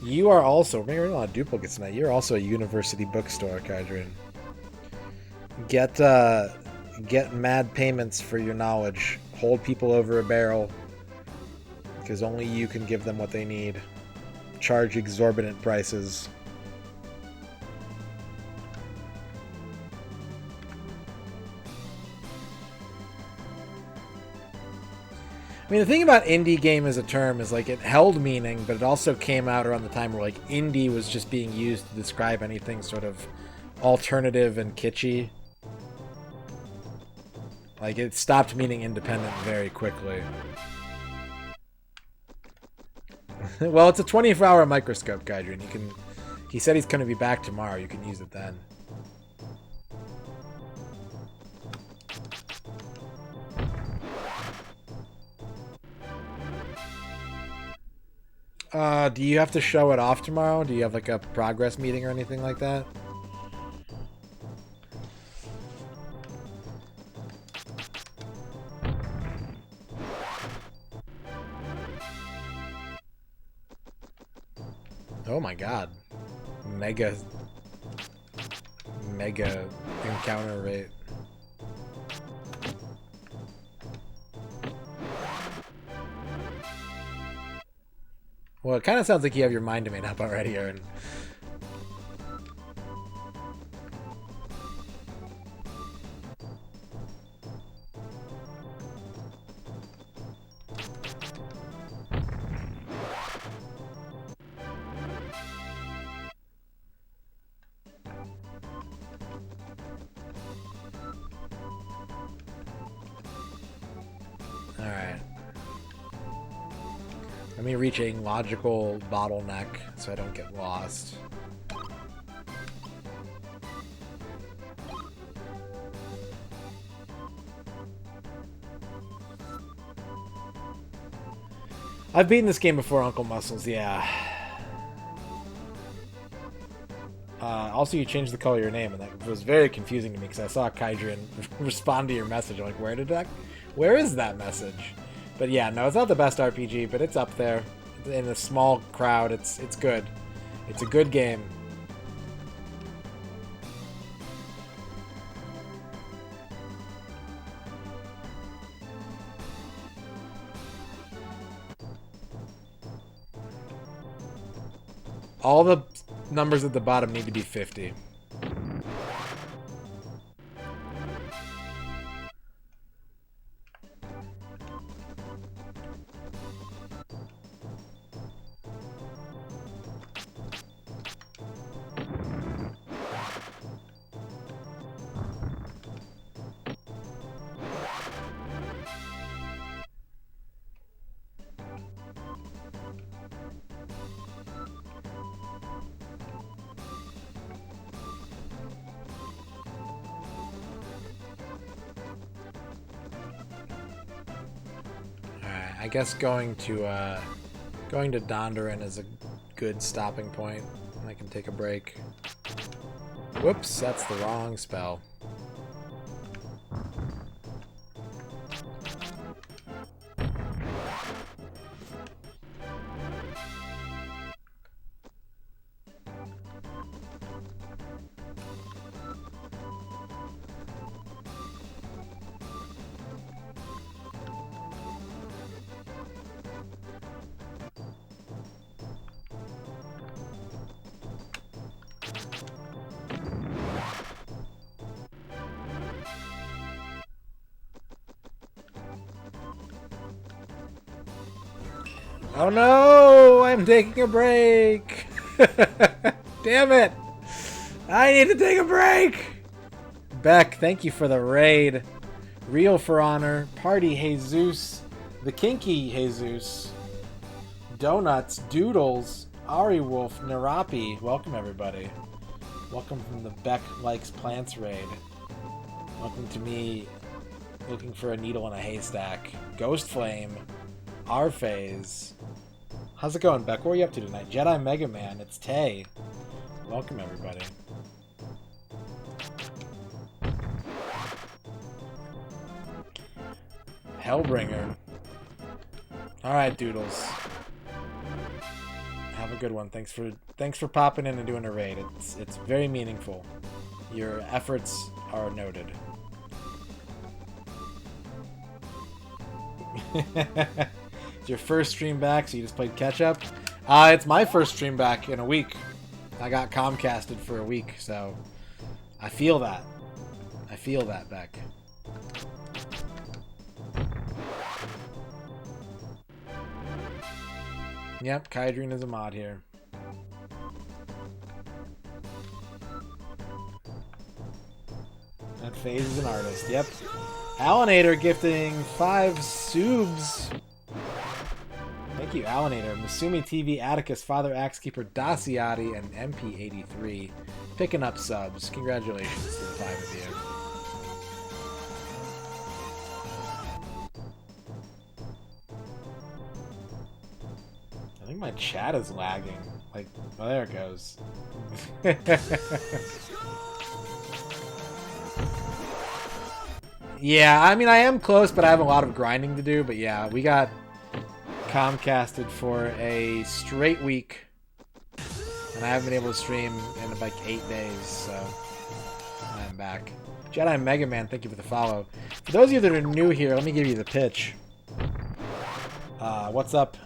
You are also, maybe we're not a lot of duplicates tonight. You're also a university bookstore, Kydrian. Get mad payments for your knowledge. Hold people over a barrel. Because only you can give them what they need. Charge exorbitant prices. I mean, the thing about indie game as a term is, like, it held meaning, but it also came out around the time where, like, indie was just being used to describe anything sort of alternative and kitschy. Like, it stopped meaning independent very quickly. Well, it's a 24-hour microscope, Kydrian. You can... He said he's going to be back tomorrow. You can use it then. Do you have to show it off tomorrow? Do you have, like, a progress meeting or anything like that? Oh my god. Mega encounter rate. Well, it kind of sounds like you have your mind made up already, Aaron. Alright. Let me reach a logical bottleneck so I don't get lost. I've beaten this game before, Uncle Muscles, yeah. Also, you changed the color of your name, and that was very confusing to me because I saw Kydrian respond to your message. I'm like, where is that message? But yeah, no, it's not the best RPG, but it's up there. In a small crowd, it's good. It's a good game. All the numbers at the bottom need to be 50. I guess going to Dondoran is a good stopping point. I can take a break. Whoops, that's the wrong spell. Oh no! I'm taking a break! Damn it! I need to take a break! Beck, thank you for the raid. Real for Honor, Party Jesus, The Kinky Jesus, Donuts, Doodles, Ari Wolf, Narapi. Welcome, everybody. Welcome from the Beck Likes Plants raid. Welcome to me looking for a needle in a haystack. Ghost Flame, Arphase. How's it going, Beck? What are you up to tonight? Jedi Mega Man, it's Tay. Welcome, everybody. Hellbringer. Alright, Doodles. Have a good one. Thanks for popping in and doing a raid. It's very meaningful. Your efforts are noted. It's your first stream back, so you just played catch up? It's my first stream back in a week. I got Comcasted for a week, so I feel that. I feel that, Beck. Yep, Kydrine is a mod here. That Phase is an artist. Yep. Alanator gifting 5 subs. Thank you, Alanator. Masumi TV, Atticus, Father Axekeeper, Daciati, and MP83 picking up subs. Congratulations to the 5 of you. I think my chat is lagging. Like, oh, there it goes. Yeah, I mean, I am close, but I have a lot of grinding to do. But yeah, we got Comcasted for a straight week. And I haven't been able to stream in like 8 days, so I'm back. Jedi Mega Man, thank you for the follow. For those of you that are new here, let me give you the pitch. What's up,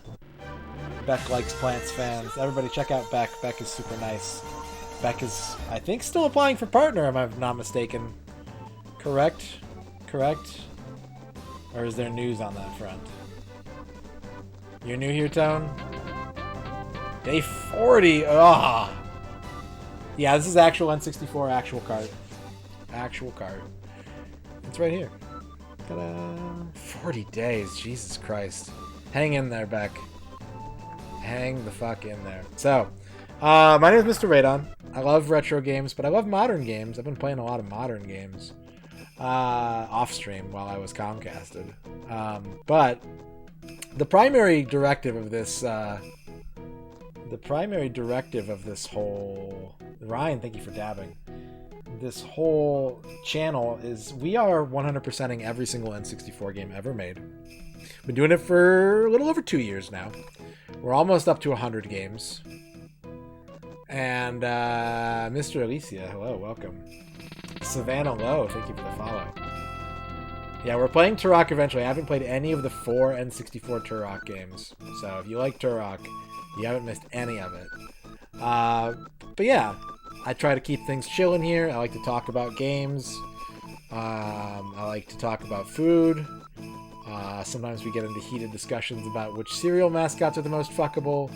Beck Likes Plants fans? Everybody check out Beck. Beck is super nice. Beck is, I think, still applying for partner, if I'm not mistaken. Correct? Correct? Or is there news on that front? You're new here, Tone? Day 40! Ah! Yeah, this is actual N64 actual card. Actual card. It's right here. Ta-da! 40 days, Jesus Christ. Hang in there, Beck. Hang the fuck in there. So, my name is MisterRadon. I love retro games, but I love modern games. I've been playing a lot of modern games. Off stream while I was Comcasted. But the primary directive of this whole Ryan, thank you for dabbing. This whole channel is we are 100%ing every single N64 game ever made. Been doing it for a little over 2 years now. We're almost up to 100 games. And Mr. Alicia, hello, welcome. Savannah Lowe, thank you for the follow. Yeah, we're playing Turok eventually. I haven't played any of the 4 N64 Turok games. So if you like Turok, you haven't missed any of it. But yeah, I try to keep things chill in here. I like to talk about games. I like to talk about food. Sometimes we get into heated discussions about which cereal mascots are the most fuckable.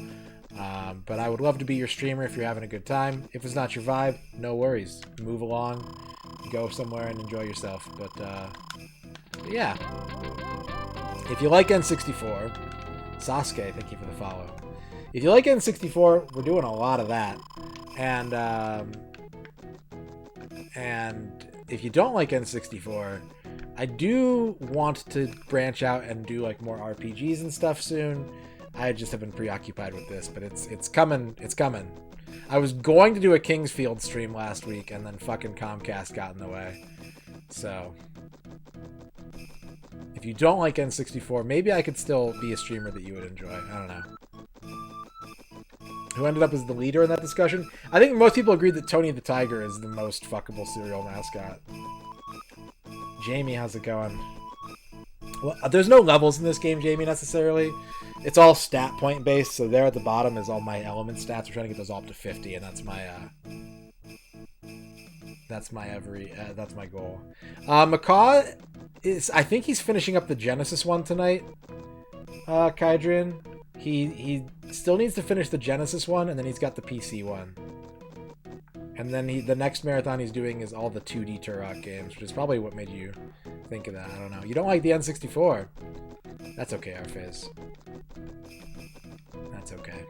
But I would love to be your streamer if you're having a good time. If it's not your vibe, no worries. Move along, go somewhere and enjoy yourself. But yeah. If you like N64, Sasuke, thank you for the follow. If you like N64, we're doing a lot of that. And if you don't like N64, I do want to branch out and do like more RPGs and stuff soon. I just have been preoccupied with this, but it's coming. It's coming. I was going to do a Kingsfield stream last week, and then fucking Comcast got in the way. So, if you don't like N64, maybe I could still be a streamer that you would enjoy. I don't know. Who ended up as the leader in that discussion? I think most people agreed that Tony the Tiger is the most fuckable cereal mascot. Jamie, how's it going? Well, there's no levels in this game, Jamie, necessarily. It's all stat point based, so there at the bottom is all my element stats. We're trying to get those all up to 50, and that's my goal. Macaw is, I think he's finishing up the Genesis one tonight. Kydrian, he still needs to finish the Genesis one, and then he's got the PC one. And then the next marathon he's doing is all the 2D Turok games, which is probably what made you think of that. I don't know. You don't like the N64? That's okay, Arphase. That's okay.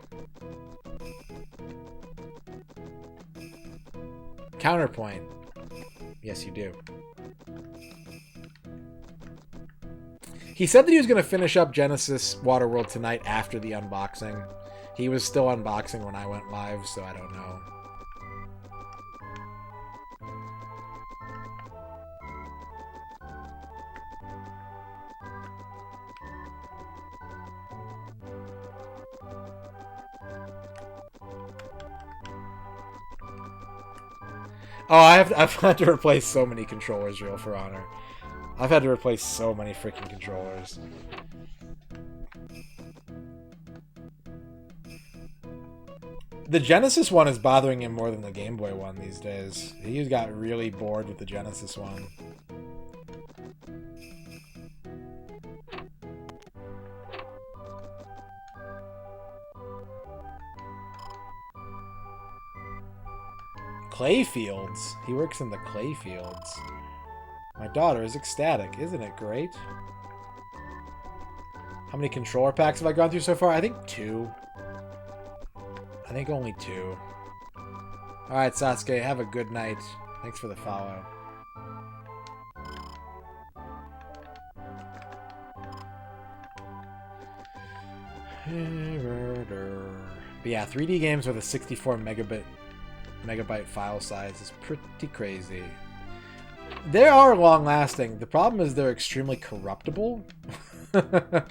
Counterpoint. Yes, you do. He said that he was going to finish up Genesis Waterworld tonight after the unboxing. He was still unboxing when I went live, so I don't know. Oh, I've had to replace so many controllers, Real For Honor. I've had to replace so many freaking controllers. The Genesis one is bothering him more than the Game Boy one these days. He got really bored with the Genesis one. Clay fields? He works in the clay fields. My daughter is ecstatic. Isn't it great? How many controller packs have I gone through so far? I think 2. I think only 2. Alright, Sasuke, have a good night. Thanks for the follow. But yeah, 3D games with a 64 megabyte file size is pretty crazy. They are long-lasting. The problem is they're extremely corruptible. But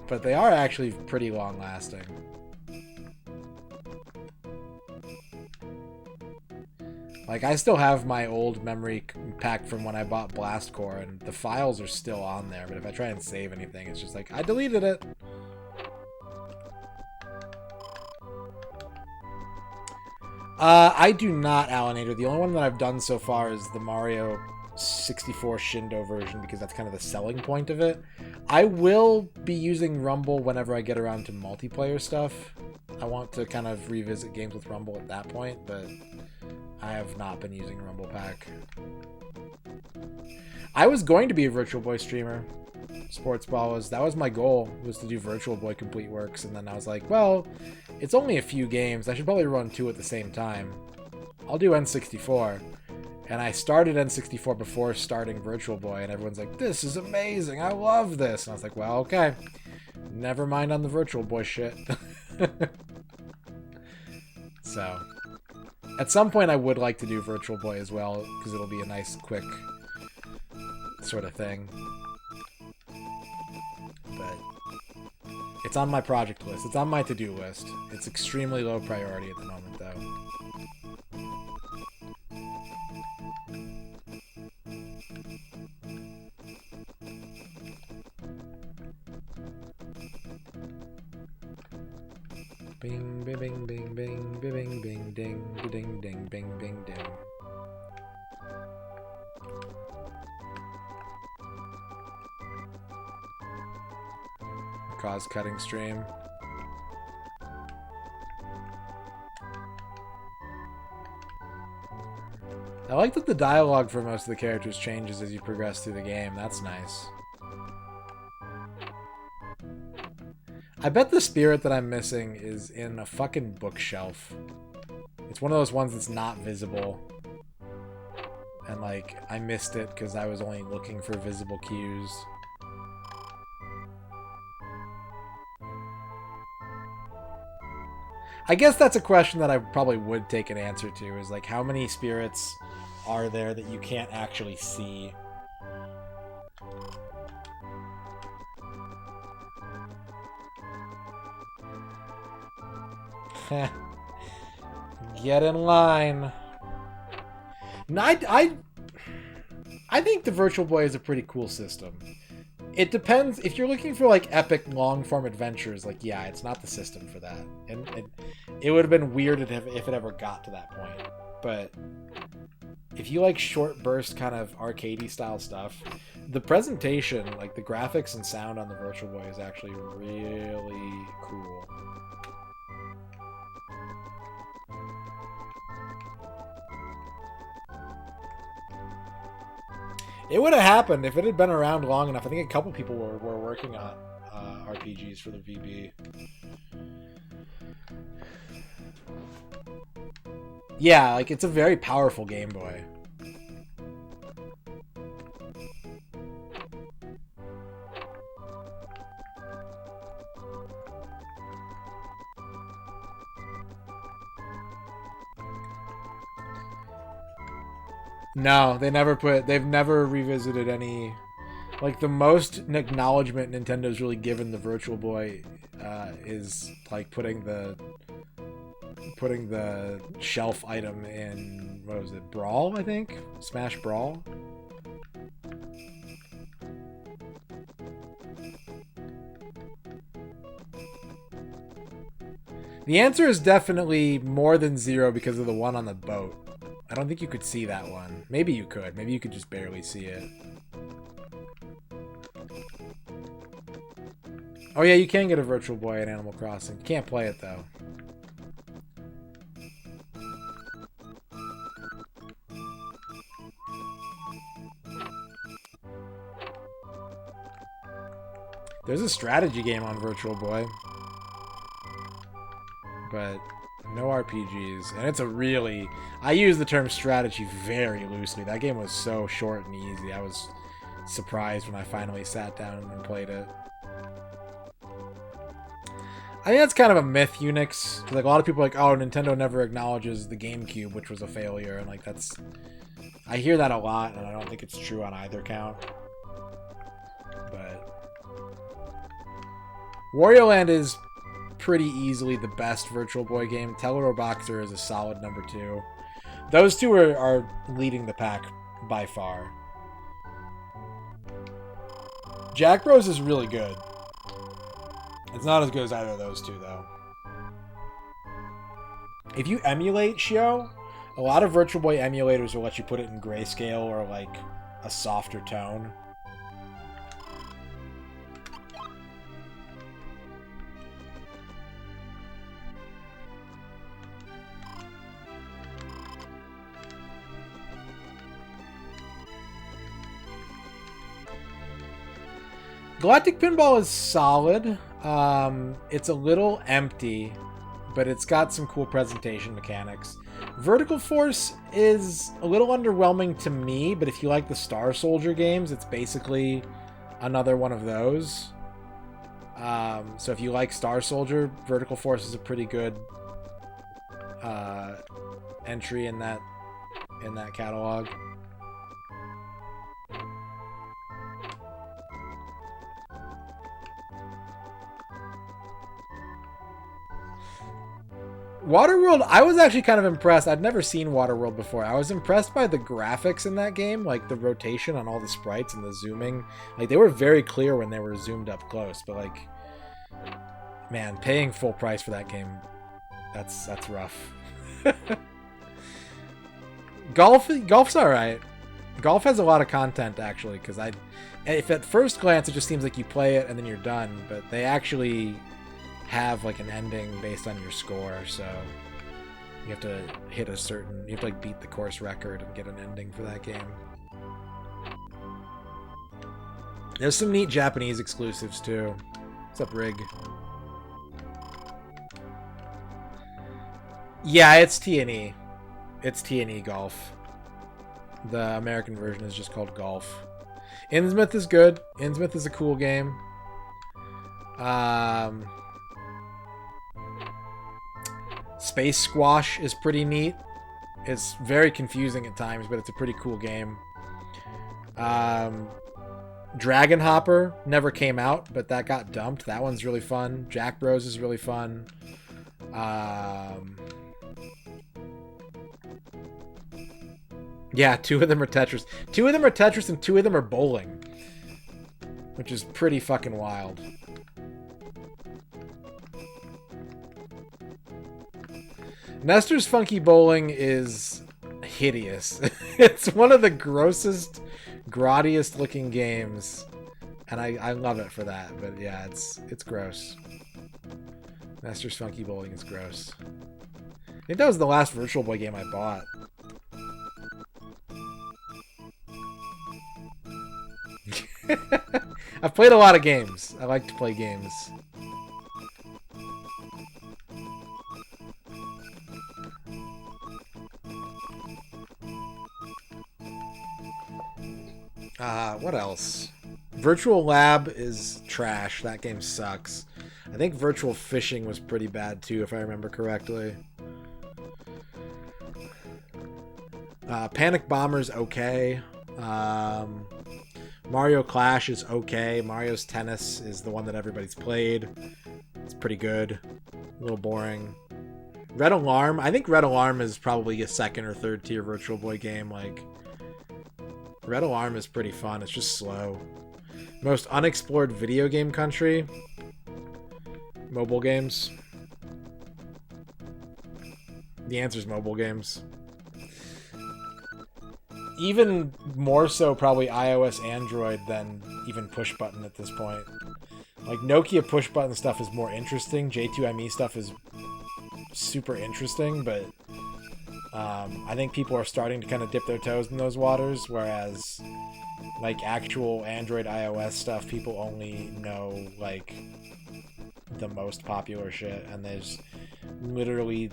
they are actually pretty long-lasting. Like, I still have my old memory pack from when I bought Blast Core, and the files are still on there, but if I try and save anything, it's just like, I deleted it! I do not, Alanator. The only one that I've done so far is the Mario 64 Shindo version, because that's kind of the selling point of it. I will be using Rumble whenever I get around to multiplayer stuff. I want to kind of revisit games with Rumble at that point, but I have not been using Rumble Pack. I was going to be a Virtual Boy streamer. Sports Ball was, that was my goal, was to do Virtual Boy Complete Works, and then I was like, well, it's only a few games. I should probably run 2 at the same time. I'll do N64. And I started N64 before starting Virtual Boy, and everyone's like, this is amazing, I love this. And I was like, well, okay. Never mind on the Virtual Boy shit. So, at some point I would like to do Virtual Boy as well, because it'll be a nice, quick sort of thing. But it's on my project list. It's on my to-do list. It's extremely low priority at the moment, though. Bing, bing, bing, bing, bing, bing, bing, ding, ding, ding, bing, bing, ding. Cause-cutting stream. I like that the dialogue for most of the characters changes as you progress through the game. That's nice. I bet the spirit that I'm missing is in a fucking bookshelf. It's one of those ones that's not visible. And, like, I missed it because I was only looking for visible cues. I guess that's a question that I probably would take an answer to, is, like, how many spirits are there that you can't actually see? Get in line. No, I think the Virtual Boy is a pretty cool system. It depends. If you're looking for, like, epic long-form adventures, like, yeah, it's not the system for that. And it would have been weird if it ever got to that point. But if you like short burst kind of arcadey style stuff, the presentation, like the graphics and sound on the Virtual Boy is actually really cool. It would have happened if it had been around long enough. I think a couple people were working on RPGs for the VB. Yeah, like it's a very powerful Game Boy. No, they've never revisited any, like the most acknowledgement Nintendo's really given the Virtual Boy is like putting the shelf item in, what was it, Brawl, I think? Smash Brawl? The answer is definitely more than 0 because of the one on the boat. I don't think you could see that one. Maybe you could. Maybe you could just barely see it. Oh yeah, you can get a Virtual Boy in Animal Crossing. You can't play it though. There's a strategy game on Virtual Boy. But no RPGs. And it's a really... I use the term strategy very loosely. That game was so short and easy. I was surprised when I finally sat down and played it. I think that's kind of a myth, Unix. Like, a lot of people are like, oh, Nintendo never acknowledges the GameCube, which was a failure. And, like, that's... I hear that a lot, and I don't think it's true on either count. But... Wario Land is pretty easily the best Virtual Boy game. Teleroboxer is a solid number 2. Those two are leading the pack by far. Jack Bros is really good. It's not as good as either of those two, though. If you emulate Shio, a lot of Virtual Boy emulators will let you put it in grayscale or, like, a softer tone. Galactic Pinball is solid. It's a little empty, but it's got some cool presentation mechanics. Vertical Force is a little underwhelming to me, but if you like the Star Soldier games, it's basically another one of those. So if you like Star Soldier, Vertical Force is a pretty good entry in that catalog. Waterworld, I was actually kind of impressed. I'd never seen Waterworld before. I was impressed by the graphics in that game, like the rotation on all the sprites and the zooming. Like, they were very clear when they were zoomed up close, but like, man, paying full price for that game, that's rough. Golf's alright. Golf has a lot of content, actually, because if at first glance it just seems like you play it and then you're done, but they actually have like an ending based on your score, so you have to hit a certain, you have to like beat the course record and get an ending for that game. There's some neat Japanese exclusives too. What's up, Rig? Yeah, it's T&E. It's T&E Golf. The American version is just called Golf. Innsmouth is good. Innsmouth is a cool game. Space Squash is pretty neat. It's very confusing at times, but it's a pretty cool game. Dragon Hopper never came out, but that got dumped. That one's really fun. Jack Bros is really fun. Yeah, 2 of them are Tetris. 2 of them are Tetris and 2 of them are bowling, which is pretty fucking wild. Nestor's Funky Bowling is hideous. It's one of the grossest, grottiest looking games, and I love it for that. But yeah, it's gross. Nestor's Funky Bowling is gross. I think that was the last Virtual Boy game I bought. I've played a lot of games. I like to play games. What else? Virtual Lab is trash. That game sucks. I think Virtual Fishing was pretty bad too, if I remember correctly. Panic Bomber's okay. Mario Clash is okay. Mario's Tennis is the one that everybody's played. It's pretty good. A little boring. Red Alarm. I think Red Alarm is probably a second or third tier Virtual Boy game. Like, Red Alarm is pretty fun. It's just slow. Most unexplored video game country. Mobile games. The answer is mobile games. Even more so probably iOS, Android than even push button at this point. Like, Nokia push button stuff is more interesting. J2ME stuff is super interesting, but I think people are starting to kind of dip their toes in those waters, whereas like actual Android, iOS stuff, people only know like the most popular shit, and there's literally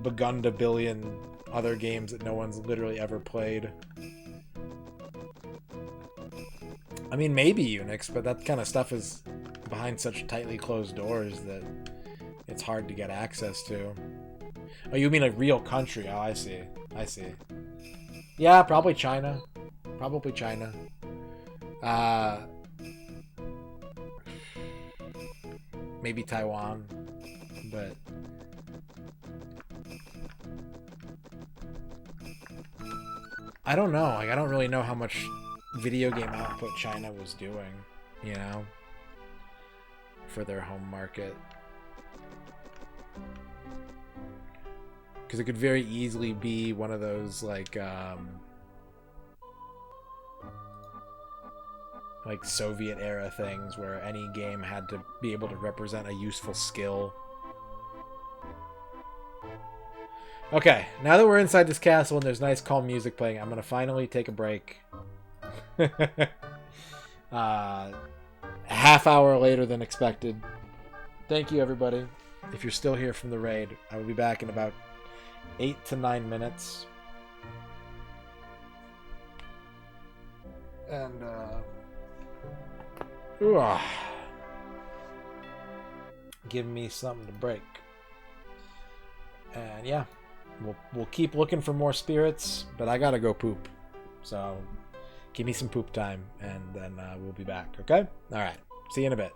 begun to billion other games that no one's literally ever played. I mean, maybe Unix, but that kind of stuff is behind such tightly closed doors that it's hard to get access to. Oh, you mean like real country? Oh, I see. I see. Yeah, probably China. Probably China. Maybe Taiwan, but I don't know. Like, I don't really know how much video game output China was doing, you know, for their home market. Because it could very easily be one of those, like Soviet-era things where any game had to be able to represent a useful skill. Okay, now that we're inside this castle and there's nice calm music playing, I'm going to finally take a break. Half hour later than expected. Thank you, everybody. If you're still here from the raid, I will be back in about 8 to 9 minutes. And, give me something to break. And yeah, we'll keep looking for more spirits, but I gotta go poop. So give me some poop time, and then we'll be back, okay? Alright, see you in a bit.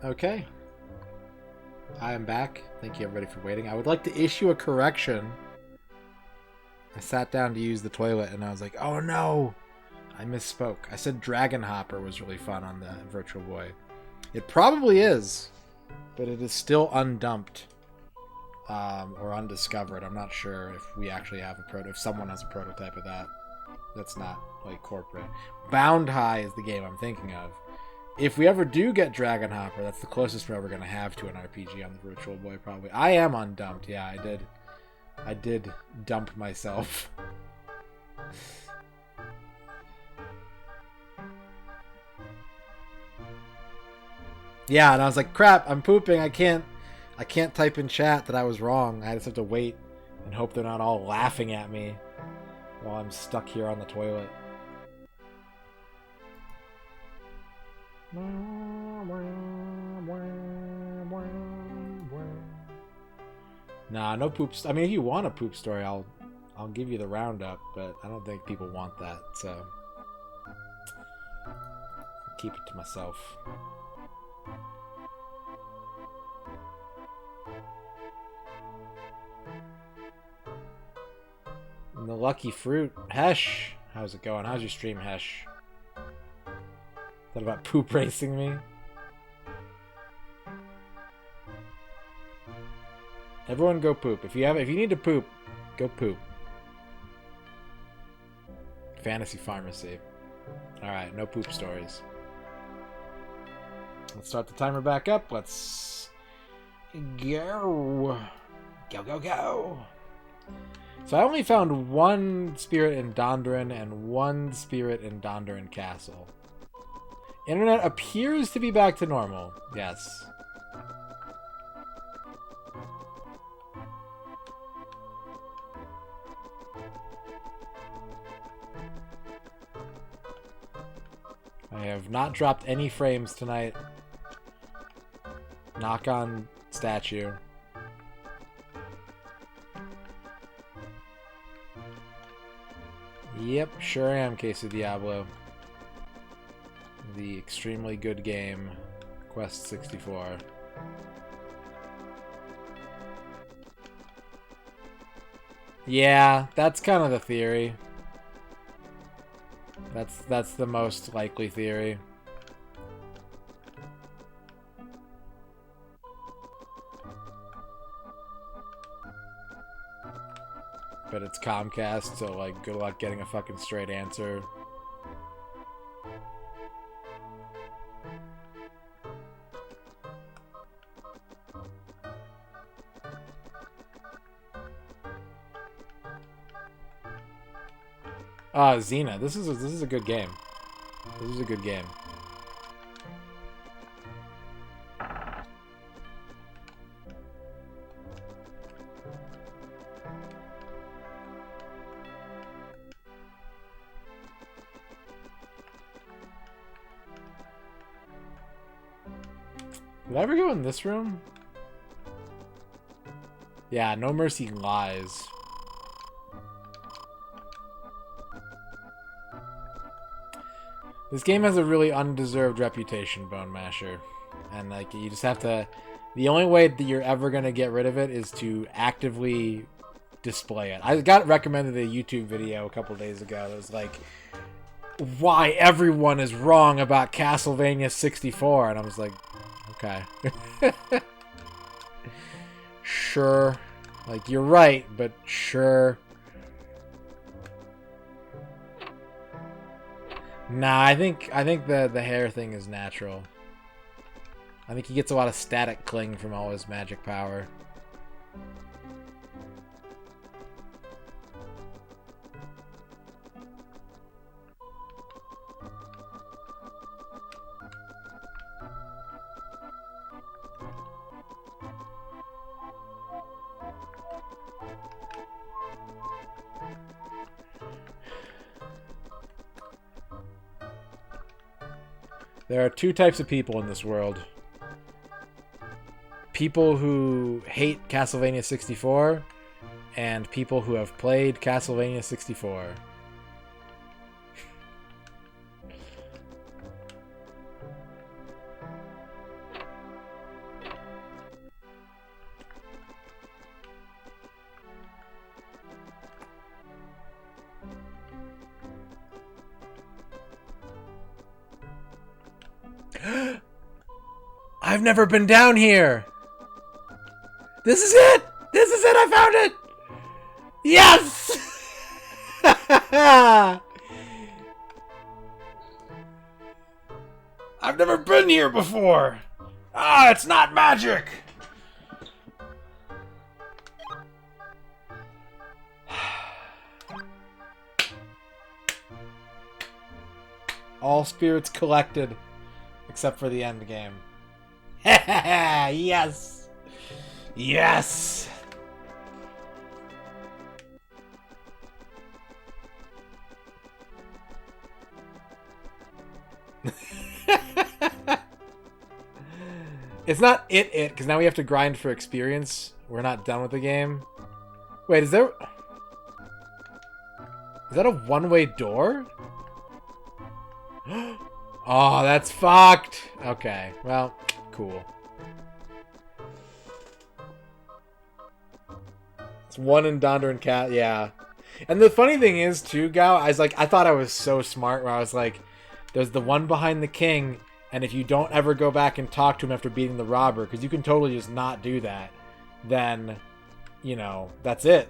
Okay. I am back. Thank you everybody for waiting. I would like to issue a correction. I sat down to use the toilet and I was like, oh no! I misspoke. I said Dragon Hopper was really fun on the Virtual Boy. It probably is, but it is still undumped. Or undiscovered. I'm not sure if we actually have a if someone has a prototype of that. That's not like corporate. Bound High is the game I'm thinking of. If we ever do get Dragon Hopper, that's the closest we're ever going to have to an RPG on the Virtual Boy, probably. I am undumped. Yeah, I did dump myself. Yeah, and I was like, crap, I'm pooping. I can't type in chat that I was wrong. I just have to wait and hope they're not all laughing at me while I'm stuck here on the toilet. Nah, no poops. I mean, if you want a poop story, I'll give you the roundup, but I don't think people want that, so I'll keep it to myself. And the lucky fruit, Hesh. How's it going? How's your stream, Hesh? Is that about poop racing me? Everyone go poop. If you need to poop, go poop. Fantasy Pharmacy. Alright, no poop stories. Let's start the timer back up. Let's go. Go, go, go. So I only found one spirit in Dondoran and one spirit in Dondoran Castle. Internet appears to be back to normal. Yes. I have not dropped any frames tonight. Knock on statue. Yep, sure am, Queso Diablo. The extremely good game, Quest 64. Yeah, that's kind of the theory. That's the most likely theory. But it's Comcast, so like good luck getting a fucking straight answer. Xena. This is a good game. This is a good game. Did I ever go in this room? Yeah, No Mercy Lies. This game has a really undeserved reputation, Bone Masher. And like you just have to... The only way that you're ever going to get rid of it is to actively display it. I got recommended a YouTube video a couple days ago that was like, why everyone is wrong about Castlevania 64. And I was like, okay. Sure. Like, you're right, but sure. Nah, I think the hair thing is natural. I think he gets a lot of static cling from all his magic power. There are two types of people in this world. People who hate Castlevania 64 and people who have played Castlevania 64. I've never been down here. This is it. This is it. I found it. Yes. I've never been here before. Ah, it's not magic. All spirits collected, except for the end game. Yes! Yes! It's not it, because now we have to grind for experience. We're not done with the game. Wait, is that a one-way door? Oh, that's fucked! Okay, well... Cool. It's one in Dondoran Cat, yeah. And the funny thing is, too, Gao, I thought I was so smart where I was like, there's the one behind the king, and if you don't ever go back and talk to him after beating the robber, because you can totally just not do that, then, you know, that's it.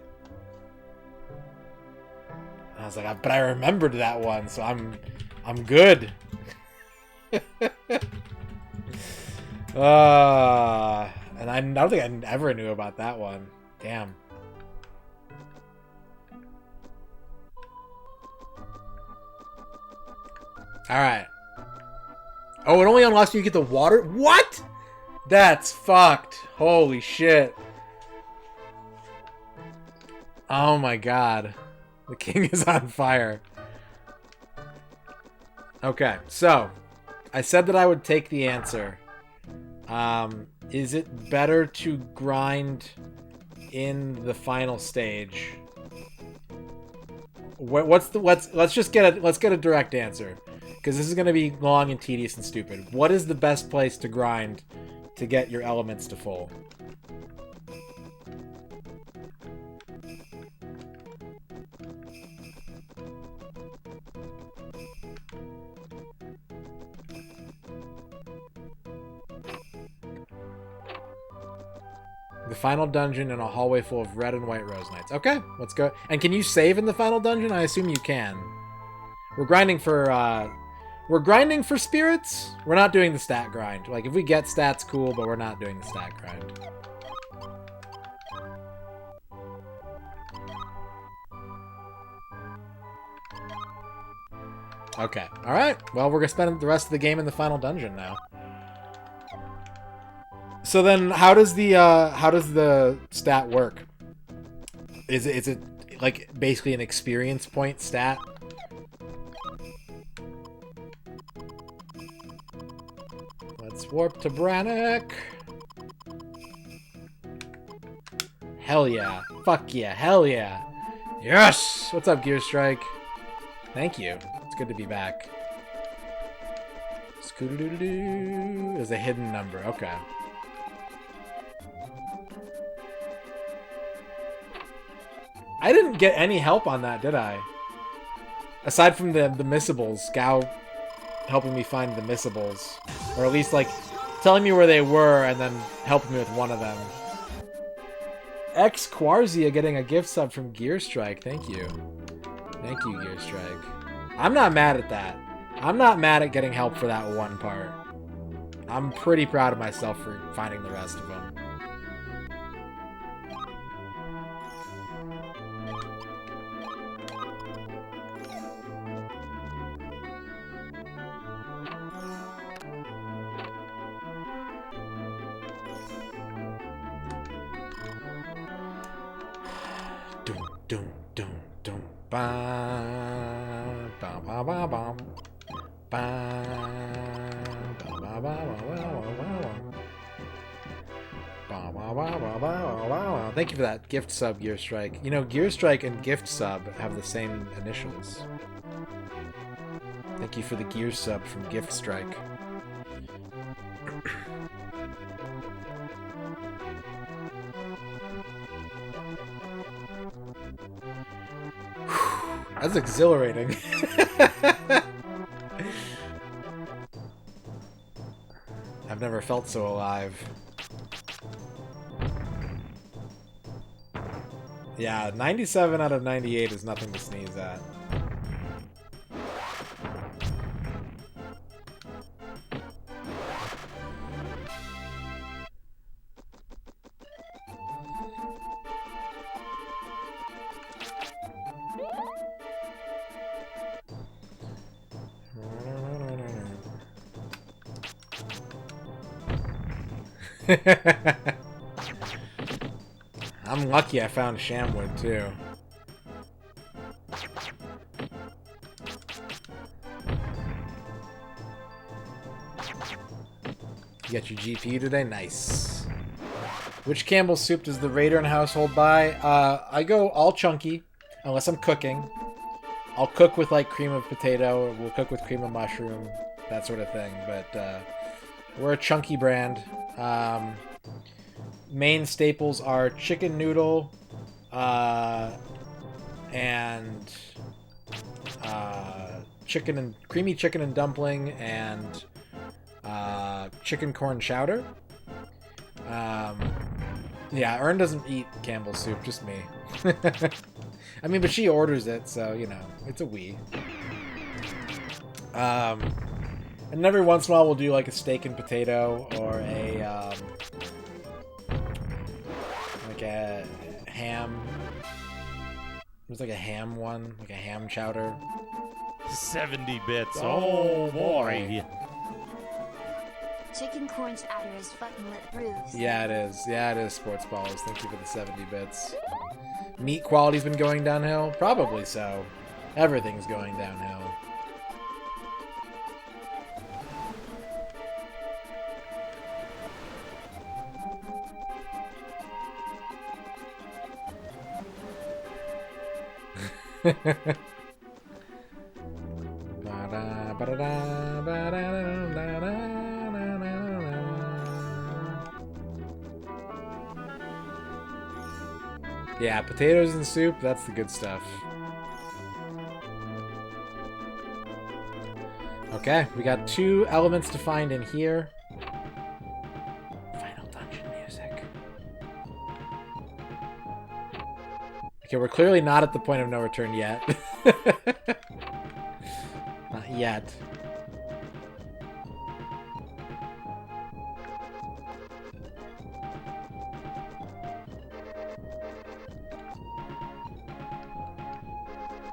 I was like, but I remembered that one, so I'm good. And I don't think I ever knew about that one. Damn. Alright. Oh, it only unlocks when you get the water? What? That's fucked. Holy shit. Oh my god. The king is on fire. Okay, so I said that I would take the answer. Is it better to grind in the final stage? Let's get a direct answer, because this is going to be long and tedious and stupid. What is the best place to grind to get your elements to full? The final dungeon in a hallway full of red and white rose knights. Okay, let's go. And can you save in the final dungeon? I assume you can. We're grinding for spirits. We're not doing the stat grind. Like, if we get stats, cool, but we're not doing the stat grind. Okay. All right. Well, we're gonna spend the rest of the game in the final dungeon now. So then, how does the stat work? Is it like basically an experience point stat? Let's warp to Brannock. Hell yeah! Fuck yeah! Hell yeah! Yes! What's up, Gear Strike? Thank you. It's good to be back. Scoo-doo-doo-doo. There's a hidden number. Okay. I didn't get any help on that, did I? Aside from the missables, Gao helping me find the missables. Or at least, like, telling me where they were and then helping me with one of them. X Quarzia getting a gift sub from Gear Strike. Thank you. Thank you, Gear Strike. I'm not mad at that. I'm not mad at getting help for that one part. I'm pretty proud of myself for finding the rest of them. Thank you for that gift sub, Gear Strike. You know, Gear Strike and gift sub have the same initials. Thank you for the gear sub from Gift Strike. That's exhilarating. I've never felt so alive. Yeah, 97 out of 98 is nothing to sneeze at. I'm lucky I found Shamwood, too. You got your GPU today? Nice. Which Campbell's soup does the Radon household buy? I go all chunky, unless I'm cooking. I'll cook with, like, cream of potato, we'll cook with cream of mushroom, that sort of thing, but, we're a chunky brand. Main staples are chicken noodle, and creamy chicken and dumpling, and chicken corn chowder. Yeah, Ern doesn't eat Campbell's soup, just me. I mean, but she orders it, so, you know, it's a Wii. And every once in a while we'll do like a steak and potato or a like a ham. There's like a ham one, like a ham chowder. 70 bits. Oh boy. Chicken corn chowder is fucking lit, Bruce. Yeah, it is. Yeah, it is, Sports Ballers. Thank you for the 70 bits. Meat quality's been going downhill? Probably so. Everything's going downhill. Yeah, potatoes and soup, that's the good stuff. Okay, we got 2 elements to find in here. Final dungeon music. Okay, we're clearly not at the point of no return yet. Not yet.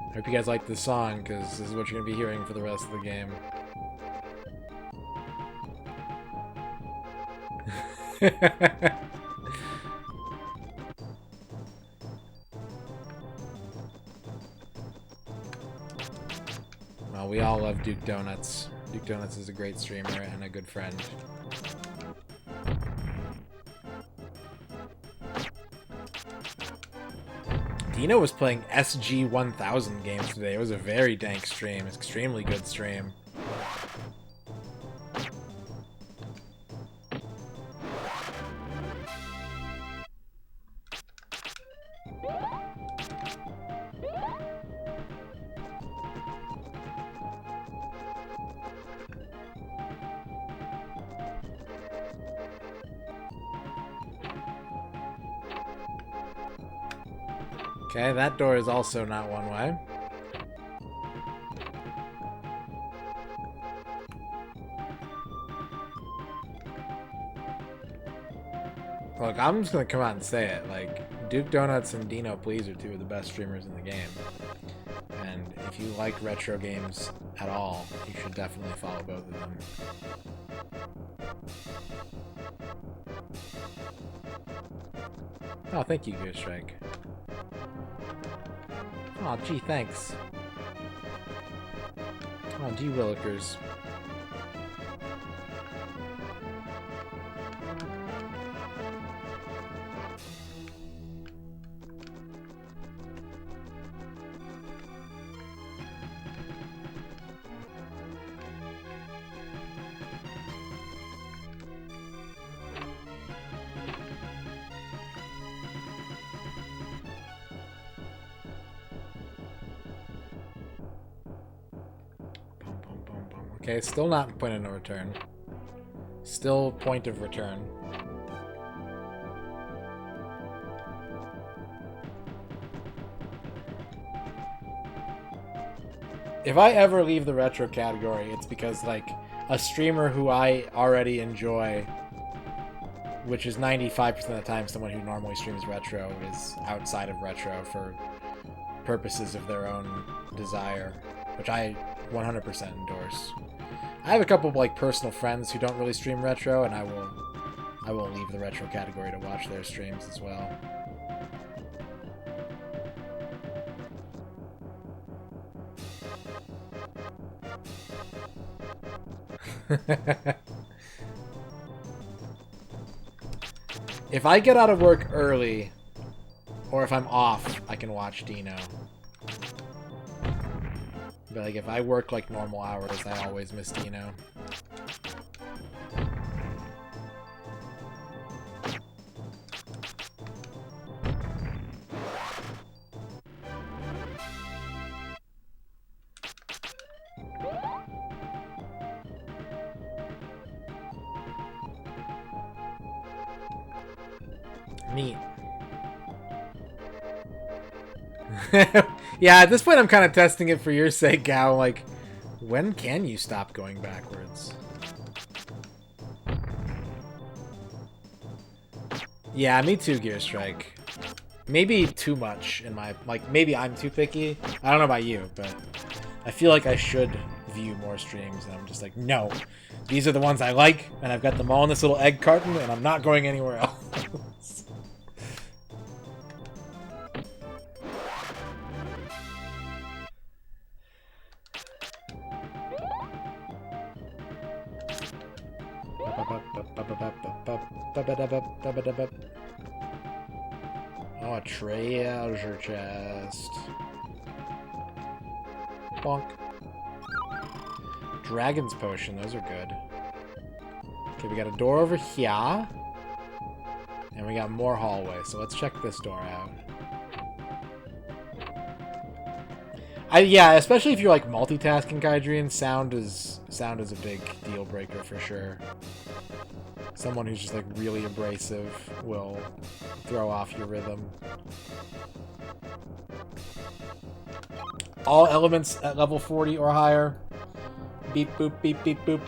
I hope you guys like this song, because this is what you're going to be hearing for the rest of the game. Well, we all love Duke Donuts. Duke Donuts is a great streamer and a good friend. Dino was playing SG-1000 games today. It was a very dank stream. It's an extremely good stream. Okay, that door is also not one way. Look, I'm just gonna come out and say it. Like, Duke Donuts and Dino Please are 2 of the best streamers in the game. And if you like retro games at all, you should definitely follow both of them. Oh, thank you, Goose Strike. Aw, oh, gee, thanks. Oh, gee, Willikers. Okay, still not point of no return. Still point of return. If I ever leave the retro category, it's because, like, a streamer who I already enjoy, which is 95% of the time someone who normally streams retro, is outside of retro for purposes of their own desire, which I 100% endorse. I have a couple of, like, personal friends who don't really stream retro, and I will leave the retro category to watch their streams as well. If I get out of work early, or if I'm off, I can watch Dino. But, like, if I work, like, normal hours, I always miss Dino. Neat. Yeah, at this point I'm kind of testing it for your sake, Gal. Like, when can you stop going backwards? Yeah, me too, Gear Strike. Maybe too much in my... Like, maybe I'm too picky. I don't know about you, but I feel like I should view more streams, and I'm just like, no. These are the ones I like, and I've got them all in this little egg carton, and I'm not going anywhere else. Oh, a treasure chest. Bonk. Dragon's Potion, those are good. Okay, we got a door over here. And we got more hallway, so let's check this door out. Yeah, especially if you're like multitasking, Kaidrian, sound is a big deal breaker for sure. Someone who's just like really abrasive will throw off your rhythm. All elements at level 40 or higher. Beep boop, beep beep boop.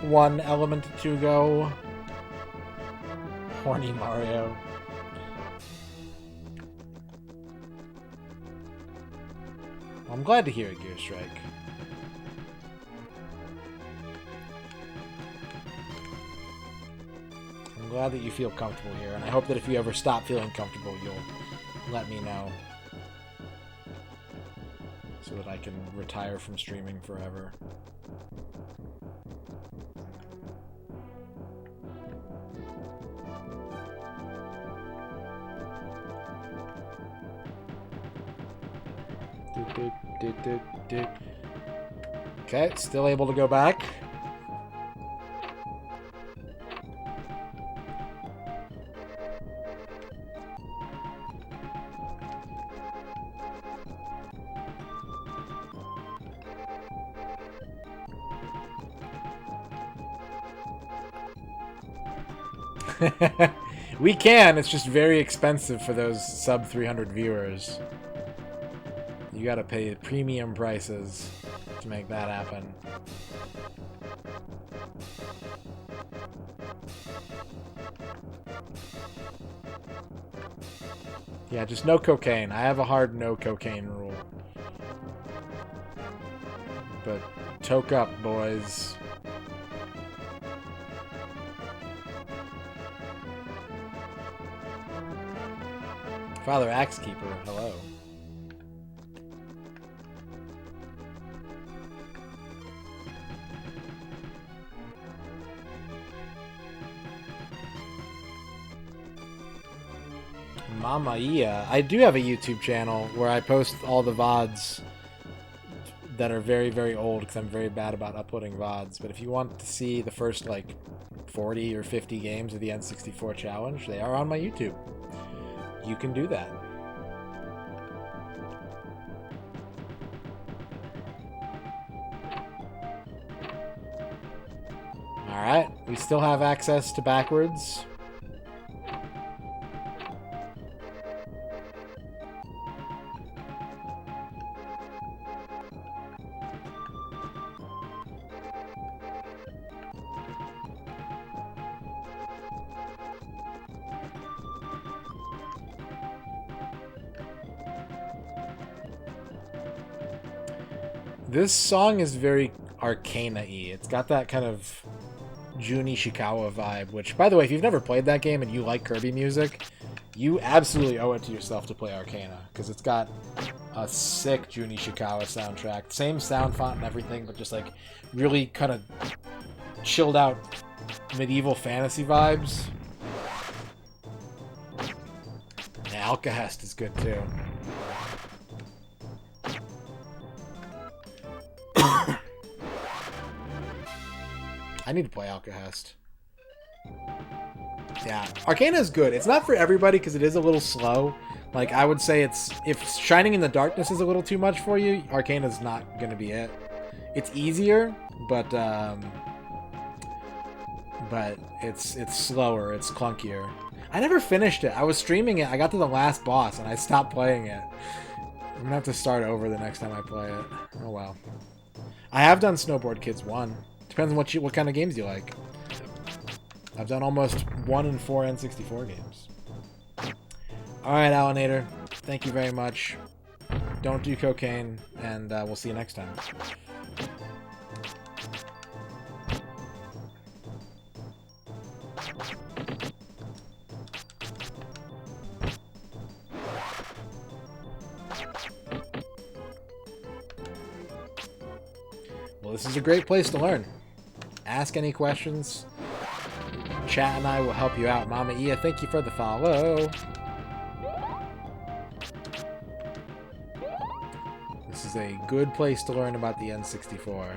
One element to go. Horny Mario. I'm glad to hear it, Gear Strike. I'm glad that you feel comfortable here, and I hope that if you ever stop feeling comfortable, you'll let me know. So that I can retire from streaming forever. Okay, still able to go back. We can, it's just very expensive for those sub 300 viewers. You gotta pay premium prices to make that happen. Yeah, just no cocaine. I have a hard no cocaine rule. But toke up, boys. Father Axekeeper, hello. Mama Ia. I do have a YouTube channel where I post all the VODs that are very, very old because I'm very bad about uploading VODs. But if you want to see the first, like, 40 or 50 games of the N64 challenge, they are on my YouTube. You can do that. Alright, we still have access to backwards. This song is very Arcana-y. It's got that kind of Jun Ishikawa vibe, which, by the way, if you've never played that game and you like Kirby music, you absolutely owe it to yourself to play Arcana, because it's got a sick Jun Ishikawa soundtrack. Same sound font and everything, but just, like, really kind of chilled out medieval fantasy vibes. And Alcahest is good, too. I need to play Alcahest. Yeah, Arcana is good. It's not for everybody because it is a little slow. Like, I would say it's... If Shining in the Darkness is a little too much for you, Arcana's not going to be it. It's easier, but it's slower. It's clunkier. I never finished it. I was streaming it. I got to the last boss and I stopped playing it. I'm gonna have to start over the next time I play it. Oh well. I have done Snowboard Kids 1. Depends on what kind of games you like. I've done almost 1 in 4 N64 games. Alright, Alanator. Thank you very much. Don't do cocaine, and we'll see you next time. Well, this is a great place to learn. Ask any questions. Chat and I will help you out. Mama Ia, thank you for the follow. This is a good place to learn about the N64.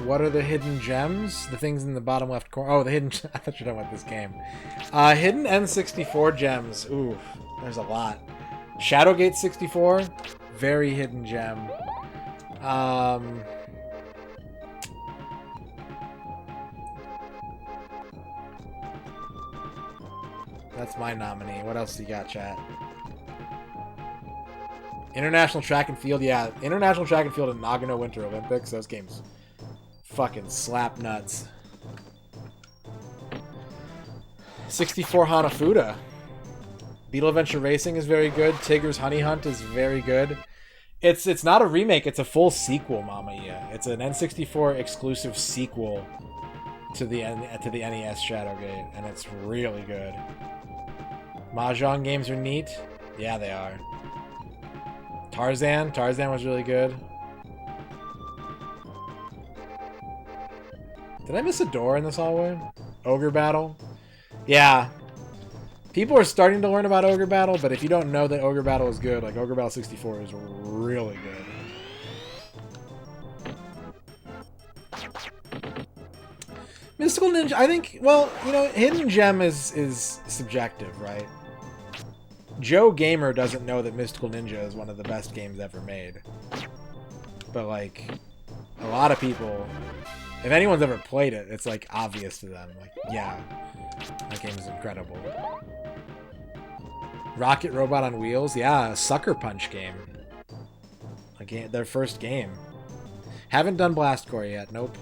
What are the hidden gems? The things in the bottom left corner. Oh, the hidden... I thought you were talking about this game. Hidden N64 gems. Ooh, there's a lot. Shadowgate 64. Very hidden gem. That's my nominee. What else you got, chat? International Track and Field. Yeah, International Track and Field and Nagano Winter Olympics. Those games fucking slap nuts. 64 Hanafuda. Beetle Adventure Racing is very good. Tigger's Honey Hunt is very good. It's not a remake, it's a full sequel, Mama Ia. It's an N64 exclusive sequel to the NES Shadowgate, and it's really good. Mahjong games are neat. Yeah, they are. Tarzan was really good. Did I miss a door in this hallway? Ogre Battle? Yeah. People are starting to learn about Ogre Battle, but if you don't know that Ogre Battle is good, like Ogre Battle 64 is really good. Mystical Ninja, I think, well, you know, Hidden Gem is subjective, right? Joe Gamer doesn't know that Mystical Ninja is one of the best games ever made. But, like, a lot of people... If anyone's ever played it, it's, like, obvious to them. Like, yeah, that game is incredible. Rocket Robot on Wheels? Yeah, a Sucker Punch game. Their first game. Haven't done Blast Core yet, nope.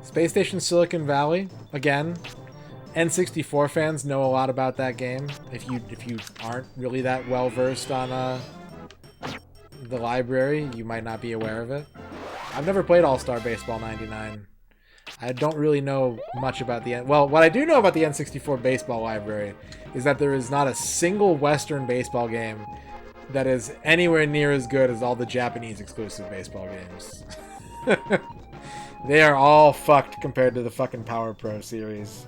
Space Station Silicon Valley, again. N64 fans know a lot about that game. If you aren't really that well versed on the library, you might not be aware of it. I've never played All-Star Baseball 99. I don't really know much about the... Well, what I do know about the N64 baseball library is that there is not a single Western baseball game that is anywhere near as good as all the Japanese exclusive baseball games. They are all fucked compared to the fucking Power Pro series.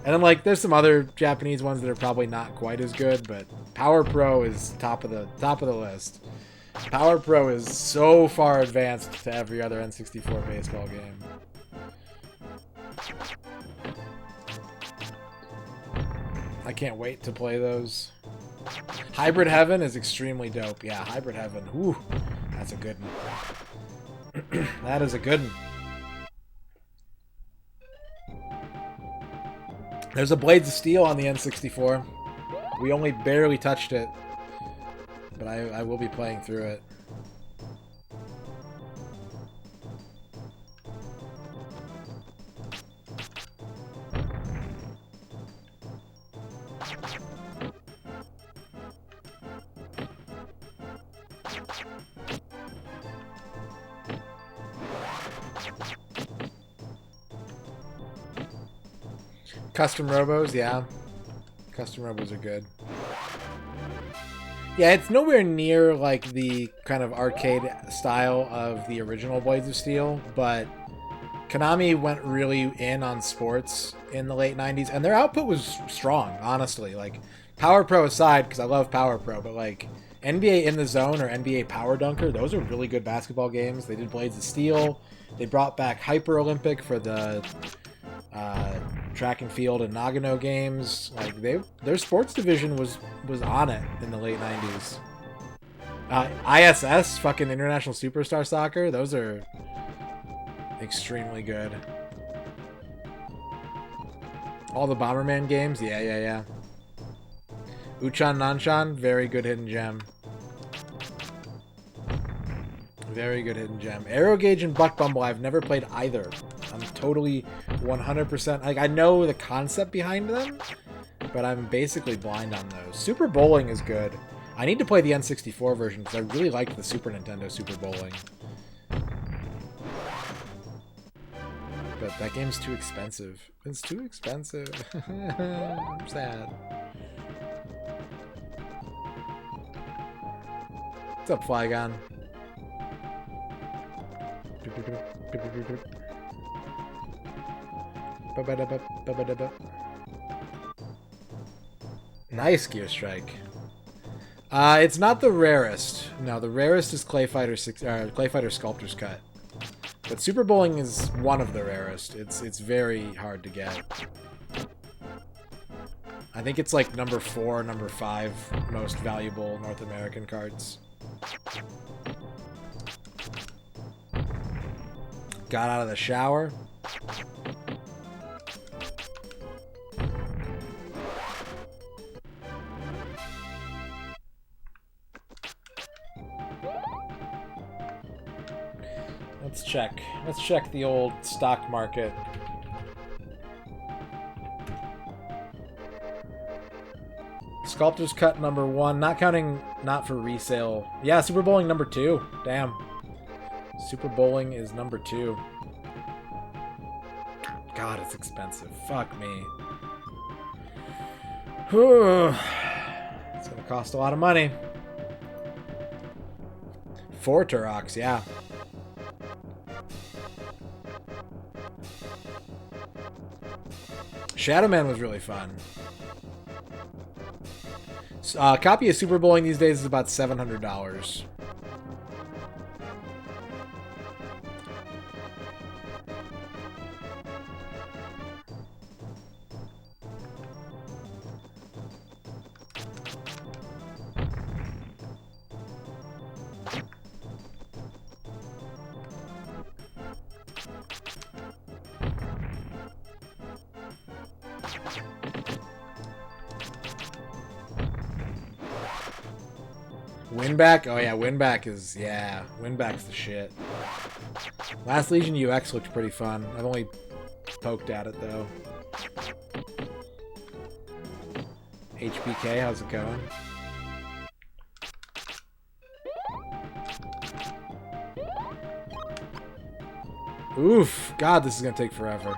And then, like, there's some other Japanese ones that are probably not quite as good, but Power Pro is top of the list. Power Pro is so far advanced to every other N64 baseball game. I can't wait to play those. Hybrid Heaven is extremely dope. Yeah, Hybrid Heaven. Whew, that's a good one. That is a good one. There's a Blades of Steel on the N64. We only barely touched it, but I will be playing through it. Custom robos, yeah. Custom robos are good. Yeah, it's nowhere near like the kind of arcade style of the original Blades of Steel, but Konami went really in on sports in the late 90s, and their output was strong, honestly. Like, Power Pro aside, because I love Power Pro, but like NBA In the Zone or NBA Power Dunker, those are really good basketball games. They did Blades of Steel. They brought back Hyper Olympic for the track and field and Nagano games. Like, their sports division was on it in the late 90s. ISS, fucking International Superstar Soccer, those are extremely good. All the Bomberman games, yeah. Uchan Nanchan, very good hidden gem. Very good hidden gem. Aero Gauge and Buck Bumble, I've never played either. I'm totally 100%... Like, I know the concept behind them, but I'm basically blind on those. Super Bowling is good. I need to play the N64 version, because I really liked the Super Nintendo Super Bowling. But that game's too expensive. It's too expensive. I'm sad. What's up, Flygon? Nice Gear Strike. It's not the rarest. No, the rarest is Clay Fighter Sculptor's Cut. But Super Bowling is one of the rarest. It's very hard to get. I think it's like number 4, number 5 most valuable North American cards. Got out of the shower. Let's check. Let's check the old stock market. Sculptor's Cut number 1, not counting, not for resale. Yeah, Super Bowling number 2. Damn. Super Bowling is number 2. God, it's expensive. Fuck me. It's gonna cost a lot of money. 4 Turoks, yeah. Shadow Man was really fun. A copy of Super Bowling these days is about $700. Winback? Oh yeah, Winback is, yeah, Winback's the shit. Last Legion UX looked pretty fun. I've only poked at it though. HBK, how's it going? Oof, God, this is gonna take forever.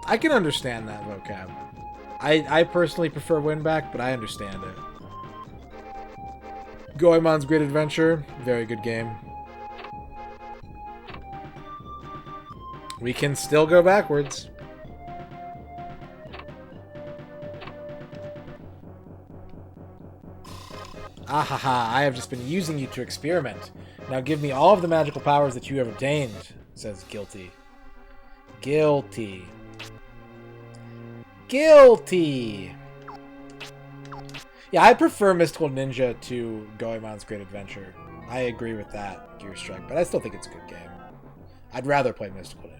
I can understand that vocab. I personally prefer Winback, but I understand it. Goemon's Great Adventure, very good game. We can still go backwards. Ahaha, I have just been using you to experiment. Now give me all of the magical powers that you have obtained, says Guilty. Guilty. Guilty! Yeah, I prefer Mystical Ninja to Goemon's Great Adventure. I agree with that, Gear Strike, but I still think it's a good game. I'd rather play Mystical Ninja.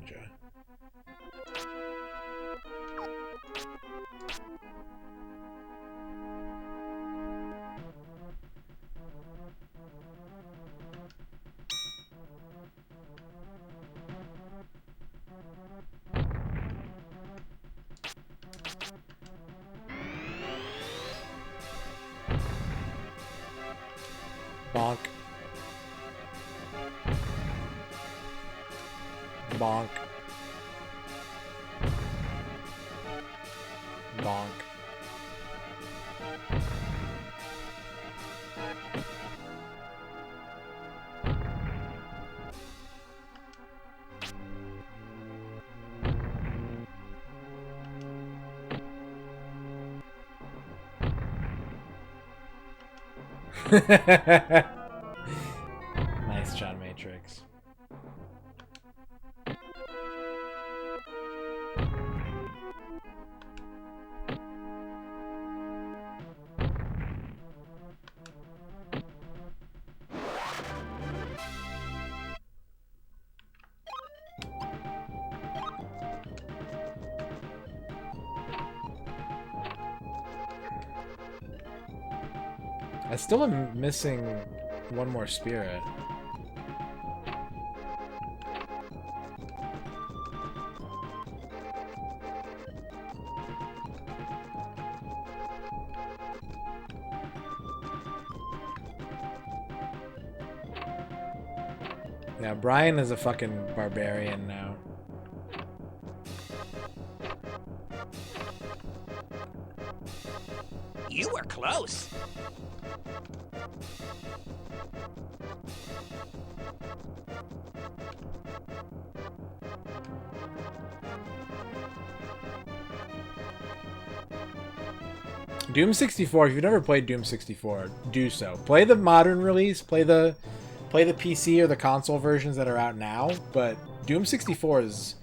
Bonk. Bonk. Bonk. Nice, John Matrix. I still am missing one more spirit. Yeah, Brian is a fucking barbarian now. You were close. Doom 64, if you've never played Doom 64, do so. Play the modern release, play the PC or the console versions that are out now, but Doom 64 is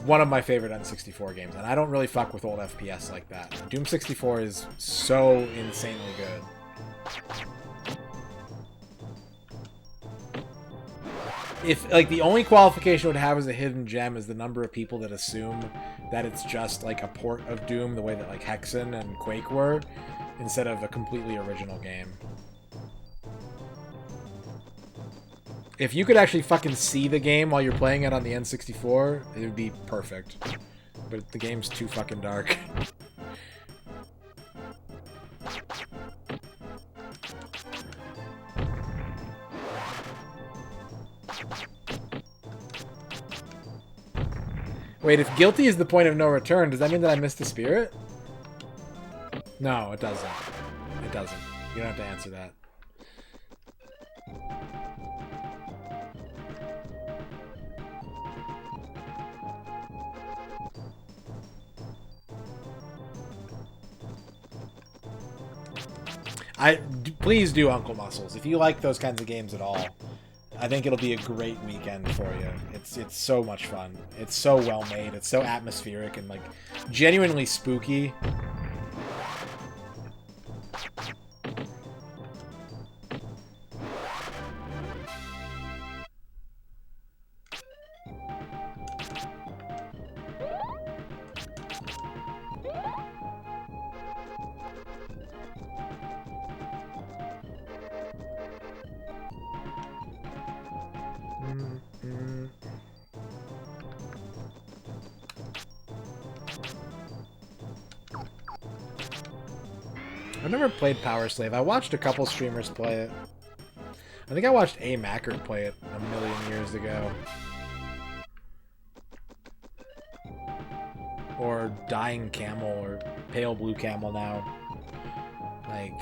one of my favorite N64 games, and I don't really fuck with old FPS like that. Doom 64 is so insanely good. If, like, the only qualification it would have as a hidden gem is the number of people that assume that it's just, like, a port of Doom, the way that, like, Hexen and Quake were, instead of a completely original game. If you could actually fucking see the game while you're playing it on the N64, it would be perfect. But the game's too fucking dark. Wait, if guilty is the point of no return, does that mean that I missed the spirit? No, it doesn't. It doesn't. You don't have to answer that. Please do Uncle Muscles. If you like those kinds of games at all, I think it'll be a great weekend for you. It's so much fun. It's so well made. It's so atmospheric and, like, genuinely spooky. I've never played Power Slave. I watched a couple streamers play it. I think I watched A. Mackert play it a million years ago. Or Dying Camel, or Pale Blue Camel now. Like...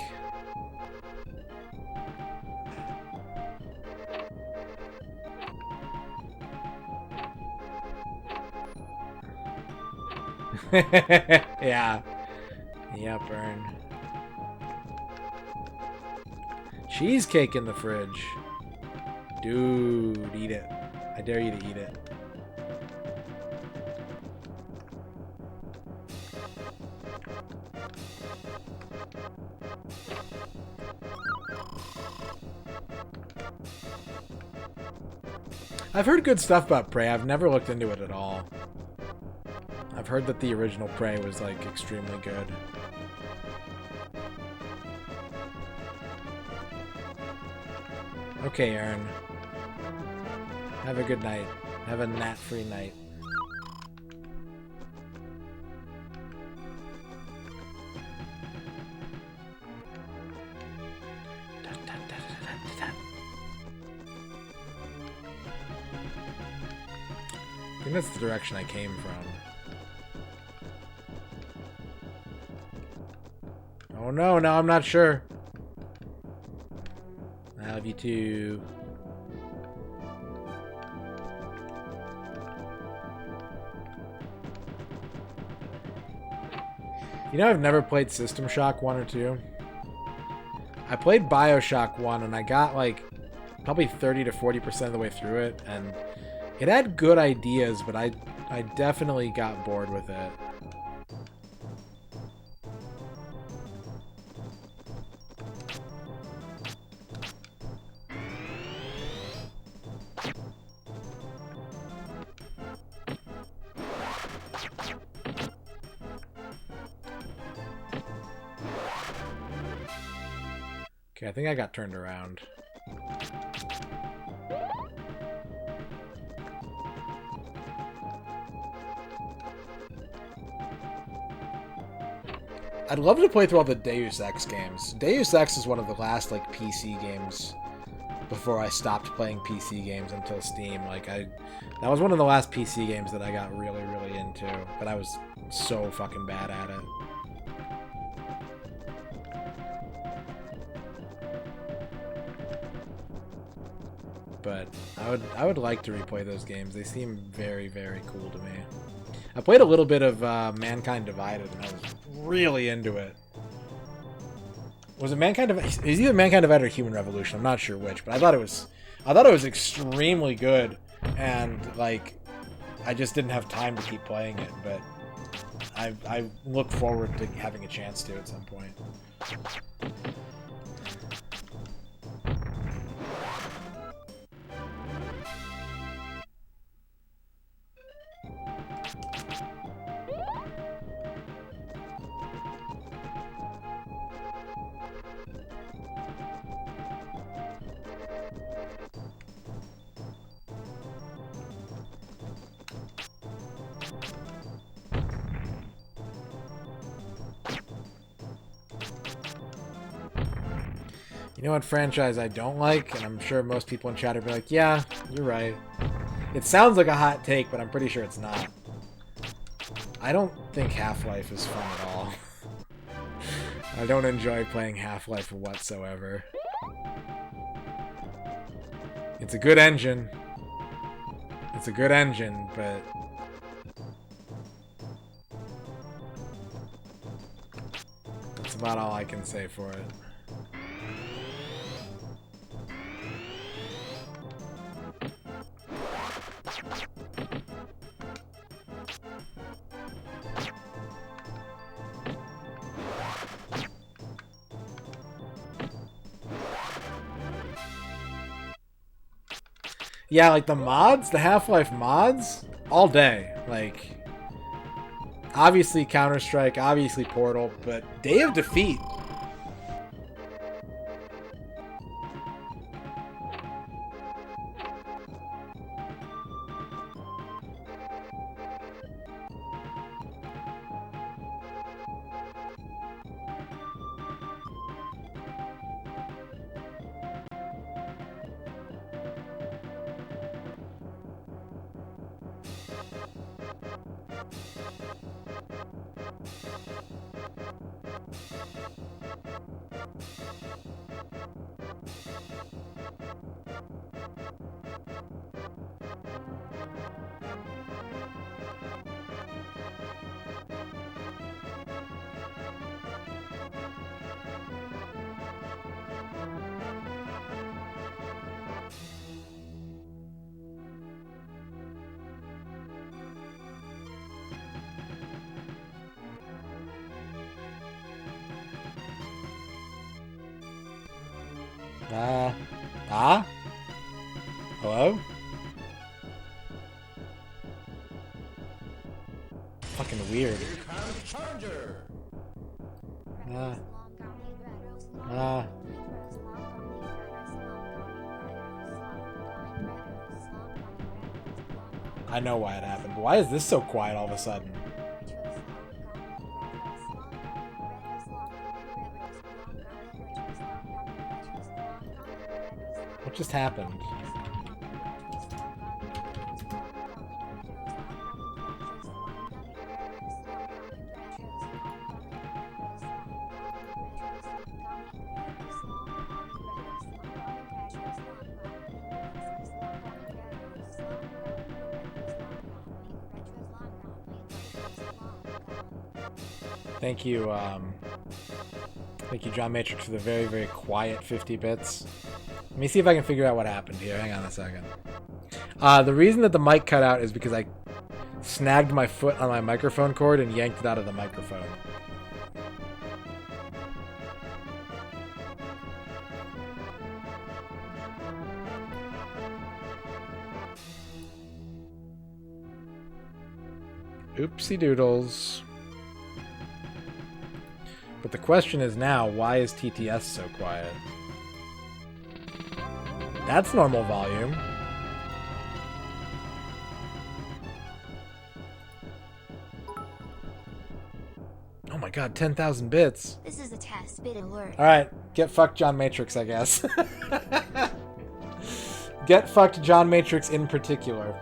yeah. Yeah, burn. Cheesecake in the fridge. Dude, eat it. I dare you to eat it. I've heard good stuff about Prey. I've never looked into it at all. I've heard that the original Prey was, like, extremely good. Okay, Aaron. Have a good night. Have a gnat-free night. think that's the direction I came from. Oh no, now I'm not sure. I love you too. You know, I've never played System Shock 1 or 2. I played Bioshock 1 and I got like probably 30 to 40% of the way through it, and it had good ideas, but I definitely got bored with it. Okay, I think I got turned around. I'd love to play through all the Deus Ex games. Deus Ex is one of the last like PC games before I stopped playing PC games until Steam. That was one of the last PC games that I got really, really into, but I was so fucking bad at it. But I would like to replay those games. They seem very, very cool to me. I played a little bit of Mankind Divided, and I was really into it. Was it Mankind Divided? It's either Mankind Divided or Human Revolution. I'm not sure which, but I thought it was extremely good, and like I just didn't have time to keep playing it. But I look forward to having a chance to at some point. You know what franchise I don't like? And I'm sure most people in chat would be like, yeah, you're right. It sounds like a hot take, but I'm pretty sure it's not. I don't think Half-Life is fun at all. I don't enjoy playing Half-Life whatsoever. It's a good engine. It's a good engine, but... that's about all I can say for it. Yeah, like the mods, the Half-Life mods, all day. Like, obviously Counter-Strike, obviously Portal, but Day of Defeat. Hello? Fucking weird. I know why it happened. Why is this so quiet all of a sudden? What just happened? Thank you, John Matrix, for the very, very quiet 50 bits. Let me see if I can figure out what happened here. Hang on a second. The reason that the mic cut out is because I snagged my foot on my microphone cord and yanked it out of the microphone. Oopsie doodles. But the question is now, why is TTS so quiet? That's normal volume. Oh my god, 10,000 bits. This is a test bit alert. Alright, get fucked John Matrix, I guess. Get fucked John Matrix in particular.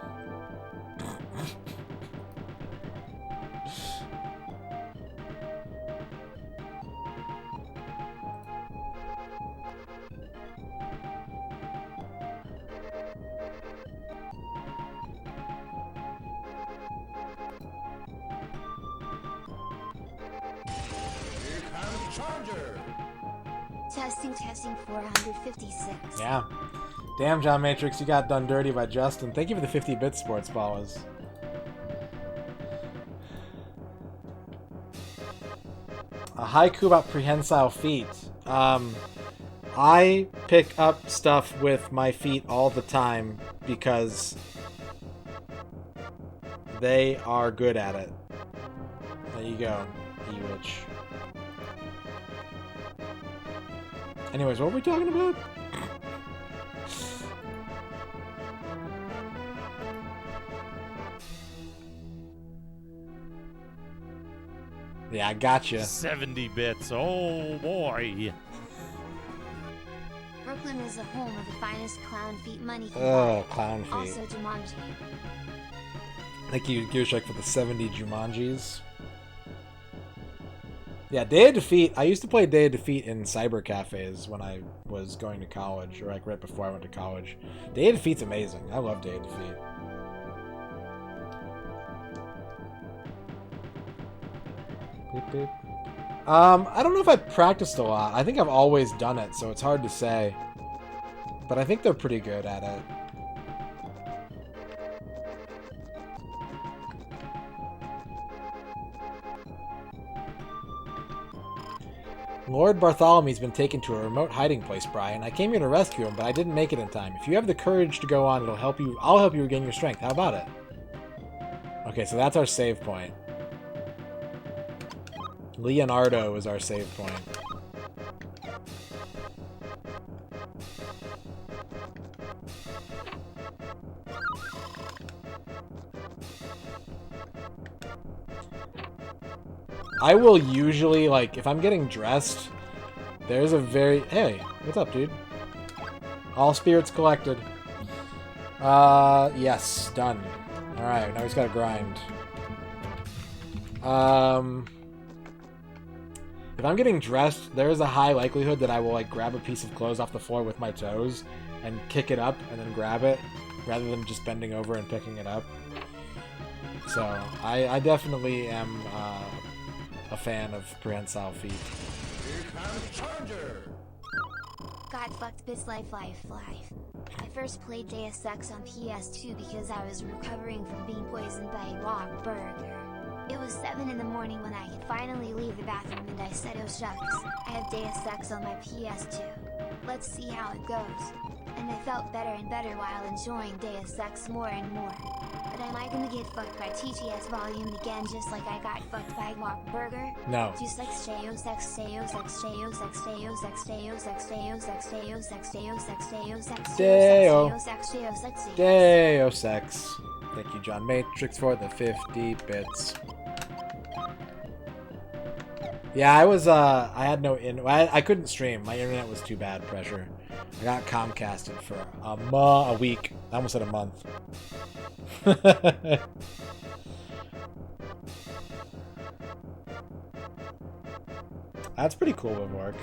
Testing 456. Yeah. Damn, John Matrix, you got done dirty by Justin. Thank you for the 50-bit sports ballas. A haiku about prehensile feet. I pick up stuff with my feet all the time because they are good at it. There you go, Ewitch. Anyways, what were we talking about? Yeah, I gotcha. 70 bits. Oh, boy. Brooklyn is the home of the finest clown feet money can Oh, buy. clown feet. Also Jumanji. Thank you, Gearstrike, for the 70 Jumanjis. Yeah, Day of Defeat. I used to play Day of Defeat in cyber cafes when I was going to college, or like right before I went to college. Day of Defeat's amazing. I love Day of Defeat. Beep, beep. I don't know if I practiced a lot. I think I've always done it, so it's hard to say. But I think they're pretty good at it. Lord Bartholomew's been taken to a remote hiding place, Brian. I came here to rescue him, but I didn't make it in time. If you have the courage to go on, it'll help you. I'll help you regain your strength. How about it? Okay, so that's our save point. Leonardo is our save point. I will usually, like, if I'm getting dressed, there's a very... Hey, what's up, dude? All spirits collected. Yes, done. Alright, now he's got to grind. If I'm getting dressed, there is a high likelihood that I will, like, grab a piece of clothes off the floor with my toes and kick it up and then grab it, rather than just bending over and picking it up. So, I definitely am, a fan of prehensile feet. Got fucked bits life. I first played Deus Ex on PS2 because I was recovering from being poisoned by a Wok burger. It was 7 in the morning when I could finally leave the bathroom and I said, oh shucks, I have Deus Ex on my PS2. Let's see how it goes. And I felt better and better while enjoying Deus Ex more and more. But am I gonna get fucked by TTS volume again just like I got fucked by Wok burger? No. Just like Deus Ex, Deus Ex, Deus Ex, Deus Ex, Deus Ex, Deus Ex, Deus Ex, Deus Ex, Deus Ex, Deus Ex, Deus Ex, Deus Ex. Thank you, John Matrix, for the 50 bits. Yeah, I had no I couldn't stream. My internet was too bad pressure. I got Comcasted for a week. I almost said a month. That's pretty cool with work.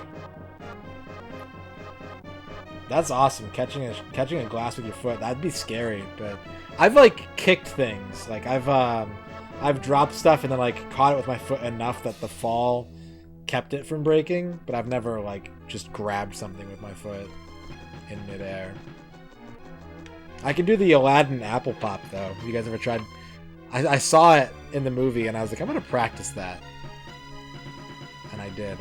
That's awesome. Catching a glass with your foot. That'd be scary, but I've like kicked things. Like I've I've dropped stuff and then like caught it with my foot enough that the fall kept it from breaking, but I've never like just grabbed something with my foot in midair. I can do the Aladdin apple pop though. Have you guys ever tried? I saw it in the movie and I was like, I'm gonna practice that. And I did.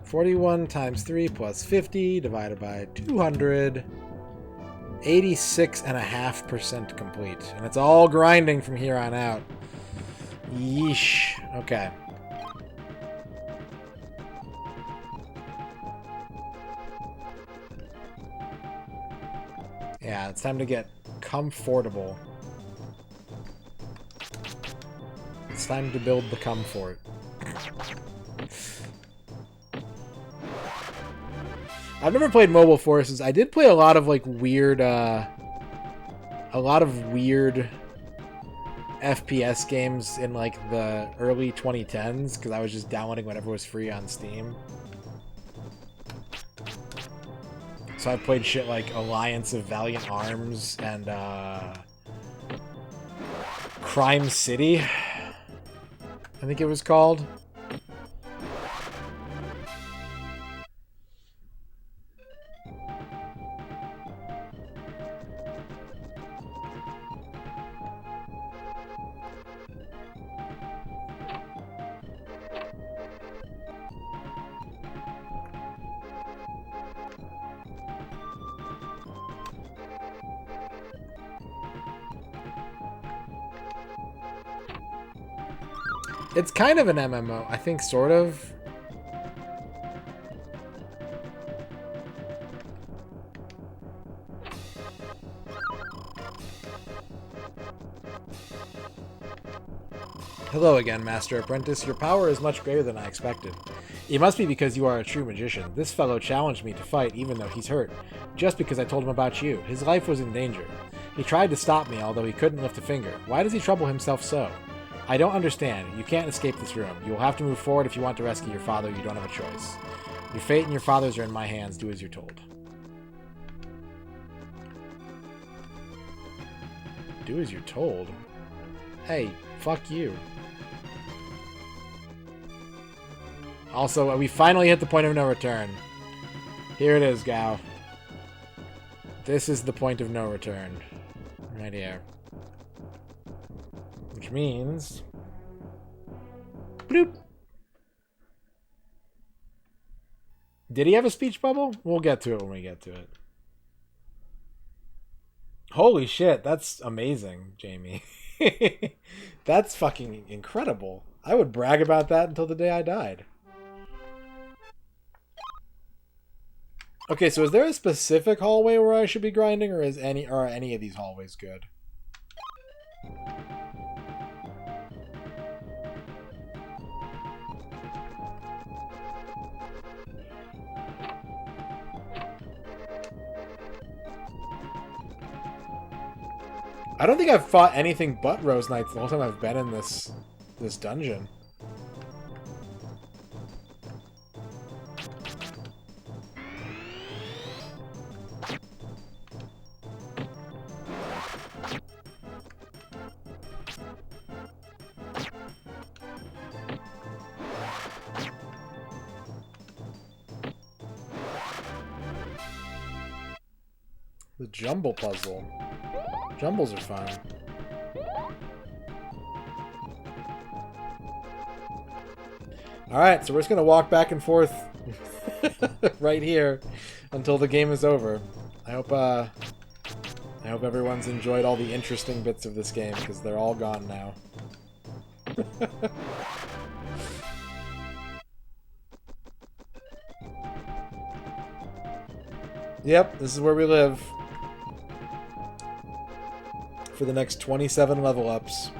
$41 times 3 plus 50 divided by 200. 86.5% complete. And it's all grinding from here on out. Yeesh. Okay. Yeah, it's time to get comfortable. It's time to build the comfort. I've never played Mobile Forces. I did play a lot of like weird FPS games in like the early 2010s because I was just downloading whatever was free on Steam. So I played shit like Alliance of Valiant Arms and Crime City, I think it was called. It's kind of an MMO, I think, sort of. Hello again, Master Apprentice. Your power is much greater than I expected. It must be because you are a true magician. This fellow challenged me to fight even though he's hurt, just because I told him about you. His life was in danger. He tried to stop me, although he couldn't lift a finger. Why does he trouble himself so? I don't understand. You can't escape this room. You will have to move forward if you want to rescue your father. You don't have a choice. Your fate and your father's are in my hands. Do as you're told. Do as you're told? Hey, fuck you. Also, we finally hit the point of no return. Here it is, Gao. This is the point of no return. Right here. Which means... Bloop! Did he have a speech bubble? We'll get to it when we get to it. Holy shit, that's amazing, Jamie. That's fucking incredible. I would brag about that until the day I died. Okay, so is there a specific hallway where I should be grinding, or are any of these hallways good? I don't think I've fought anything but Rose Knights the whole time I've been in this dungeon. The jumble puzzle. Jumbles are fun. Alright, so we're just going to walk back and forth right here until the game is over. I hope everyone's enjoyed all the interesting bits of this game, because they're all gone now. Yep, this is where we live. For the next 27 level ups.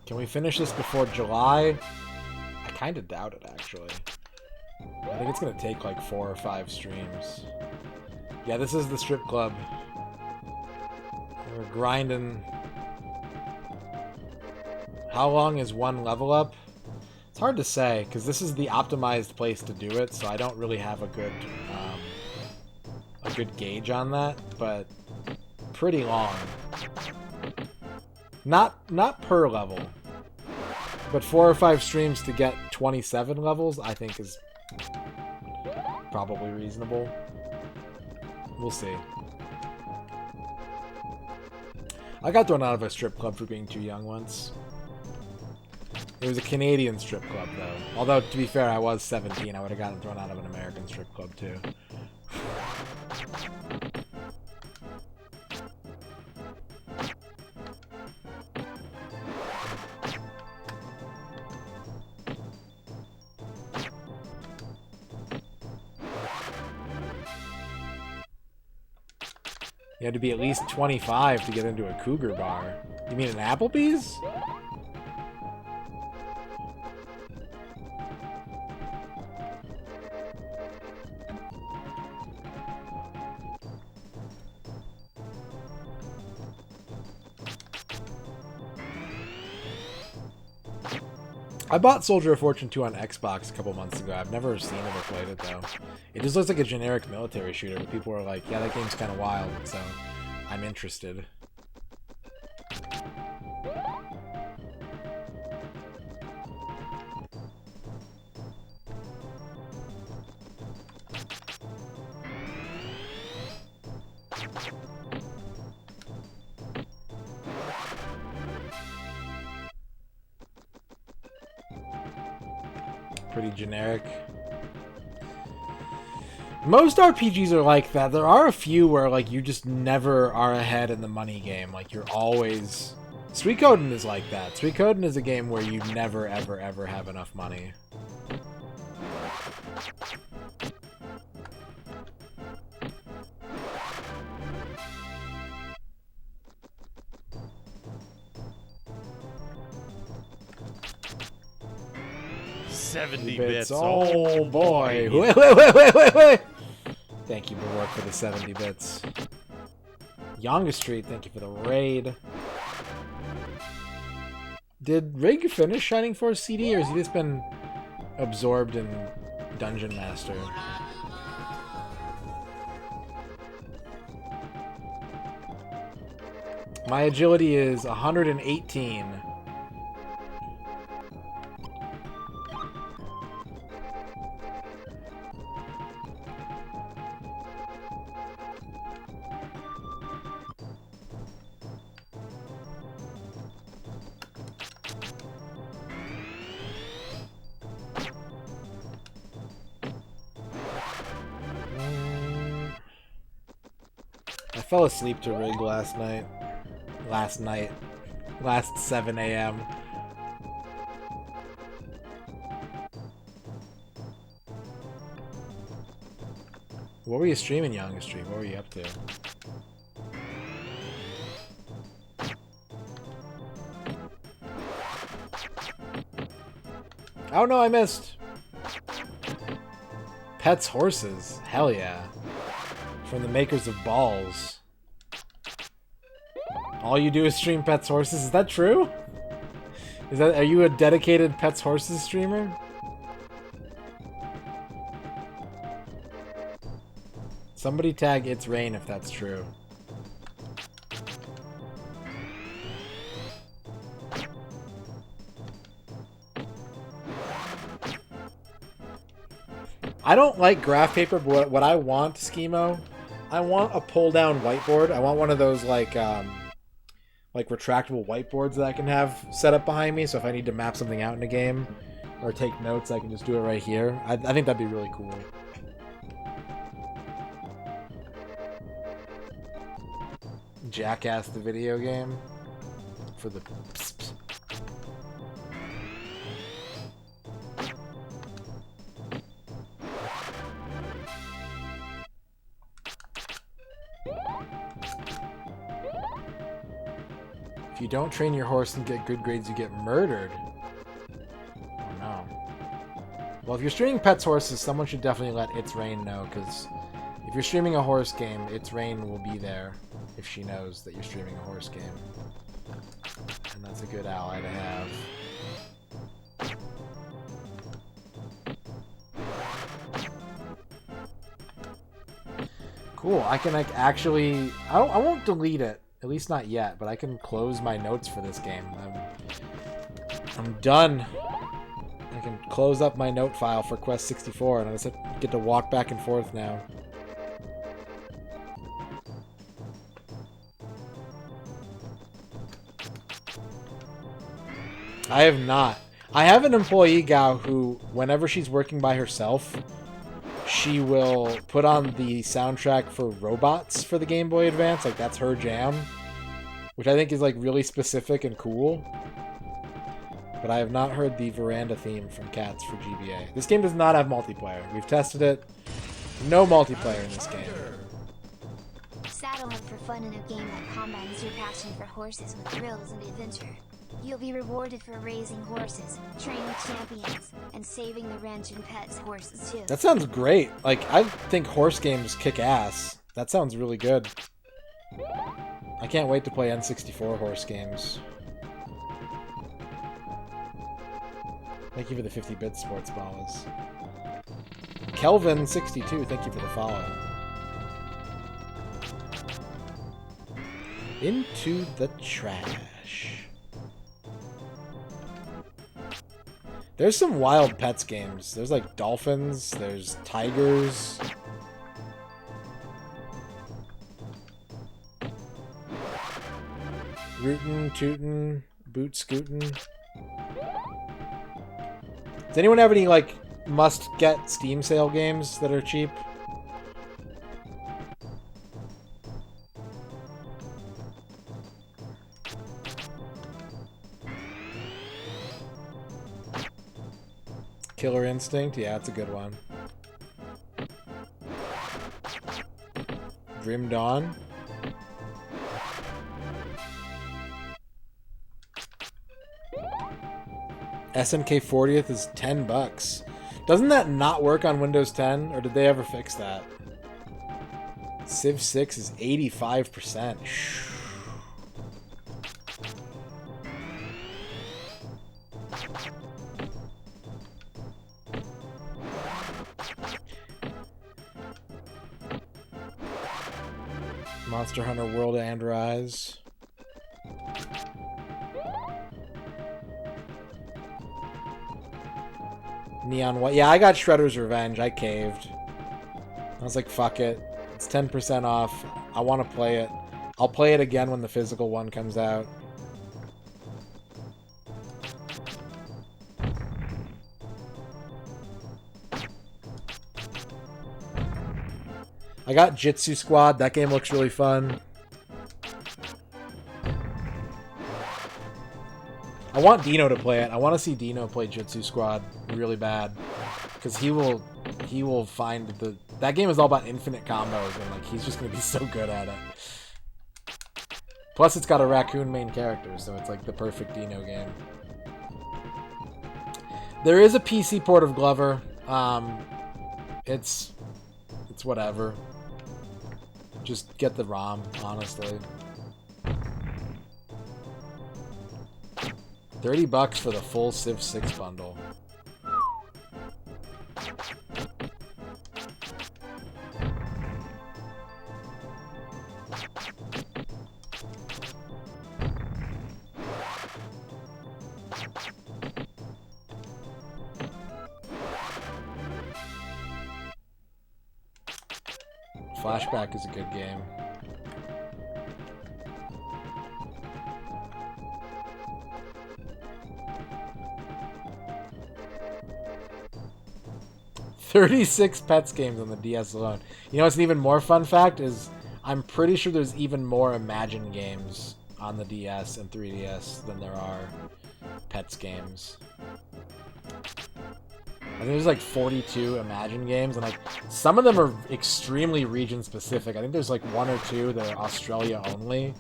Can we finish this before July? kind of doubt it, actually. I think it's going to take like 4 or 5 streams. Yeah, this is the strip club. We're grinding. How long is one level up? It's hard to say, because this is the optimized place to do it, so I don't really have a good gauge on that, but pretty long. Not per level, but 4 or 5 streams to get 27 levels, I think is probably reasonable. We'll see. I got thrown out of a strip club for being too young once. It was a Canadian strip club, though. Although, to be fair, I was 17. I would have gotten thrown out of an American strip club, too. You had to be at least 25 to get into a Cougar bar. You mean an Applebee's? I bought Soldier of Fortune 2 on Xbox a couple months ago. I've never seen it or played it, though. It just looks like a generic military shooter, but people are like, yeah, that game's kind of wild, so I'm interested. Pretty generic. Most RPGs are like that. There are a few where like you just never are ahead in the money game. Like you're always... Suikoden is like that. Suikoden is a game where you never ever ever have enough money. $70 Oh boy. Wait. Thank you, Baroque, for the 70 bits. Yonga Street, thank you for the raid. Did Rig finish Shining Force CD, or has he just been absorbed in Dungeon Master? My agility is 118. I fell asleep to Rig last night. Last 7 a.m. What were you streaming, Youngest Street? What were you up to? Oh no, I missed! Pets Horses. Hell yeah. From the makers of Balls. All you do is stream Pets Horses? Is that true? Are you a dedicated Pets Horses streamer? Somebody tag It's Rain if that's true. I don't like graph paper, but what I want, Schemo, I want a pull-down whiteboard. I want one of those like retractable whiteboards that I can have set up behind me, so if I need to map something out in a game or take notes, I can just do it right here. I think that'd be really cool. Jackass the video game for the pss. If you don't train your horse and get good grades, you get murdered. Oh no. Well, if you're streaming Pets Horses, someone should definitely let It's Rain know, because if you're streaming a horse game, It's Rain will be there if she knows that you're streaming a horse game. And that's a good ally to have. Cool, I can like actually... I won't delete it, at least not yet, but I can close my notes for this game. I'm done. I can close up my note file for Quest 64, and I just get to walk back and forth now. I have not. I have an employee gal who, whenever she's working by herself, she will put on the soundtrack for Robots for the Game Boy Advance. Like, that's her jam. Which I think is, like, really specific and cool. But I have not heard the Veranda theme from Cats for GBA. This game does not have multiplayer. We've tested it. No multiplayer in this game. Saddle up for fun in a game that combines your passion for horses with thrills and adventure. You'll be rewarded for raising horses, training champions, and saving the ranch and pets horses too. That sounds great. Like, I think horse games kick ass. That sounds really good. I can't wait to play N64 horse games. Thank you for the 50-bit sports balls. Kelvin62, thank you for the follow. Into the trash. There's some wild pets games. There's like dolphins, there's tigers. Rootin', tootin', boot scootin'. Does anyone have any, like, must-get Steam sale games that are cheap? Killer Instinct? Yeah, that's a good one. Grim Dawn? SNK 40th is $10. Doesn't that not work on Windows 10? Or did they ever fix that? Civ 6 is 85%. Monster Hunter World and Rise. Neon White. Yeah, I got Shredder's Revenge. I caved. I was like, fuck it. It's 10% off. I want to play it. I'll play it again when the physical one comes out. I got Jitsu Squad. That game looks really fun. I want Dino to play it. I want to see Dino play Jitsu Squad really bad, because he will find the... That game is all about infinite combos, and like he's just gonna be so good at it. Plus, it's got a raccoon main character, so it's like the perfect Dino game. There is a PC port of Glover. It's whatever. Just get the ROM, honestly. $30 for the full Civ 6 bundle. Flashback is a good game. $36 Pets games on the DS alone. You know what's an even more fun fact is I'm pretty sure there's even more Imagine games on the DS and 3DS than there are Pets games. I think there's like 42 Imagine games, and like some of them are extremely region specific. I think there's like one or two that are Australia only.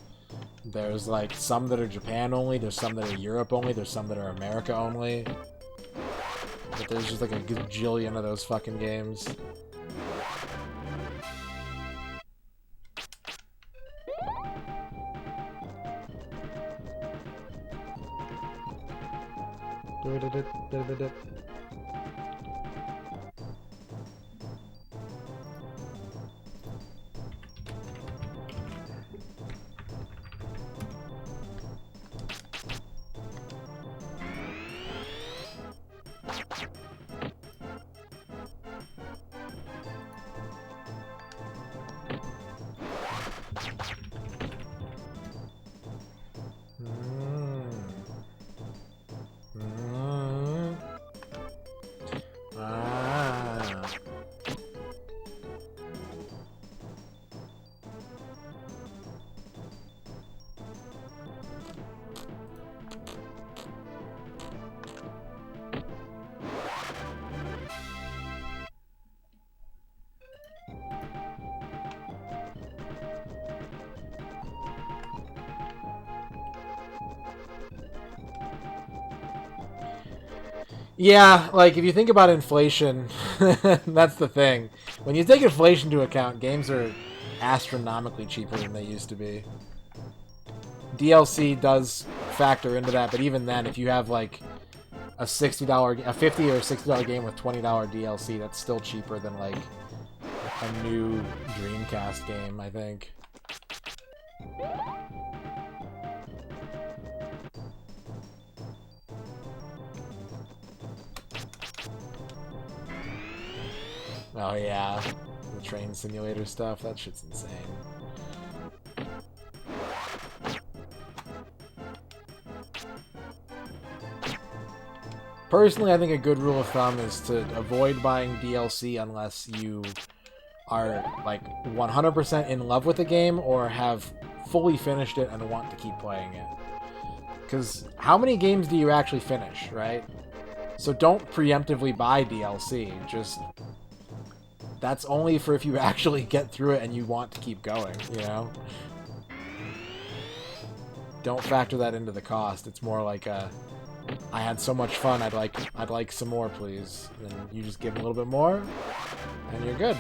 There's like some that are Japan only. There's some that are Europe only. There's some that are America only. But there's just like a gajillion of those fucking games. Yeah, like, if you think about inflation, that's the thing. When you take inflation into account, games are astronomically cheaper than they used to be. DLC does factor into that, but even then, if you have, like, a $50 or $60 game with $20 DLC, that's still cheaper than, like, a new Dreamcast game, I think. Oh yeah, the train simulator stuff, that shit's insane. Personally, I think a good rule of thumb is to avoid buying DLC unless you are like 100% in love with the game or have fully finished it and want to keep playing it. Because how many games do you actually finish, right? So don't preemptively buy DLC, just... That's only for if you actually get through it and you want to keep going, you know? Don't factor that into the cost. It's more like a, I had so much fun, I'd like some more, please. And then you just give them a little bit more, and you're good.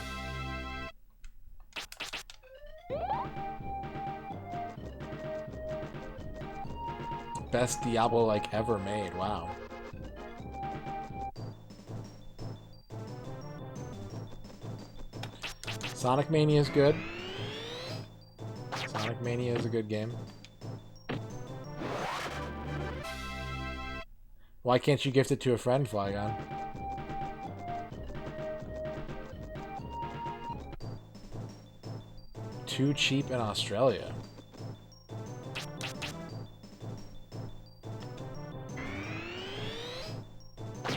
Best Diablo like ever made, wow. Sonic Mania is good. Sonic Mania is a good game. Why can't you gift it to a friend, Flygon? Too cheap in Australia.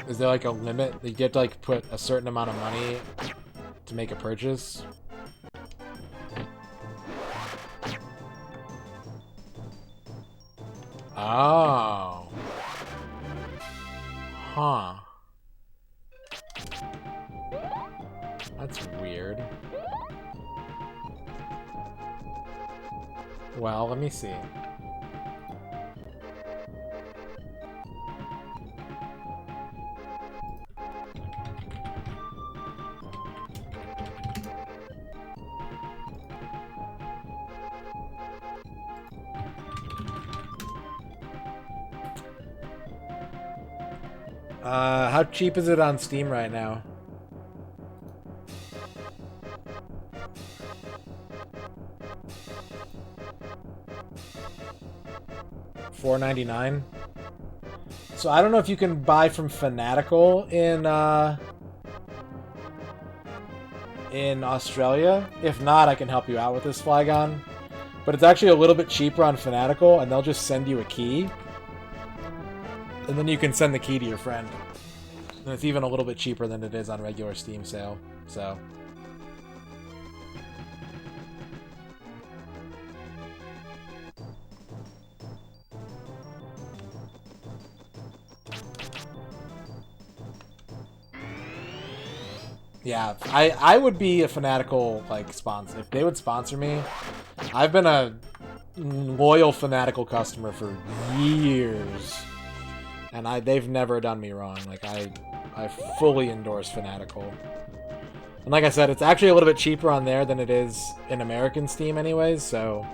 Is there like a limit? You get to like put a certain amount of money to make a purchase? Oh. Huh. That's weird. Well, let me see. How cheap is it on Steam right now? $4.99. So I don't know if you can buy from Fanatical in Australia. If not, I can help you out with this, Flygon. But it's actually a little bit cheaper on Fanatical, and they'll just send you a key. And then you can send the key to your friend. And it's even a little bit cheaper than it is on regular Steam sale. So... yeah, I would be a Fanatical, like, sponsor. If they would sponsor me, I've been a loyal Fanatical customer for years. And they've never done me wrong. Like, I fully endorse Fanatical. And like I said, it's actually a little bit cheaper on there than it is in American Steam anyways, so...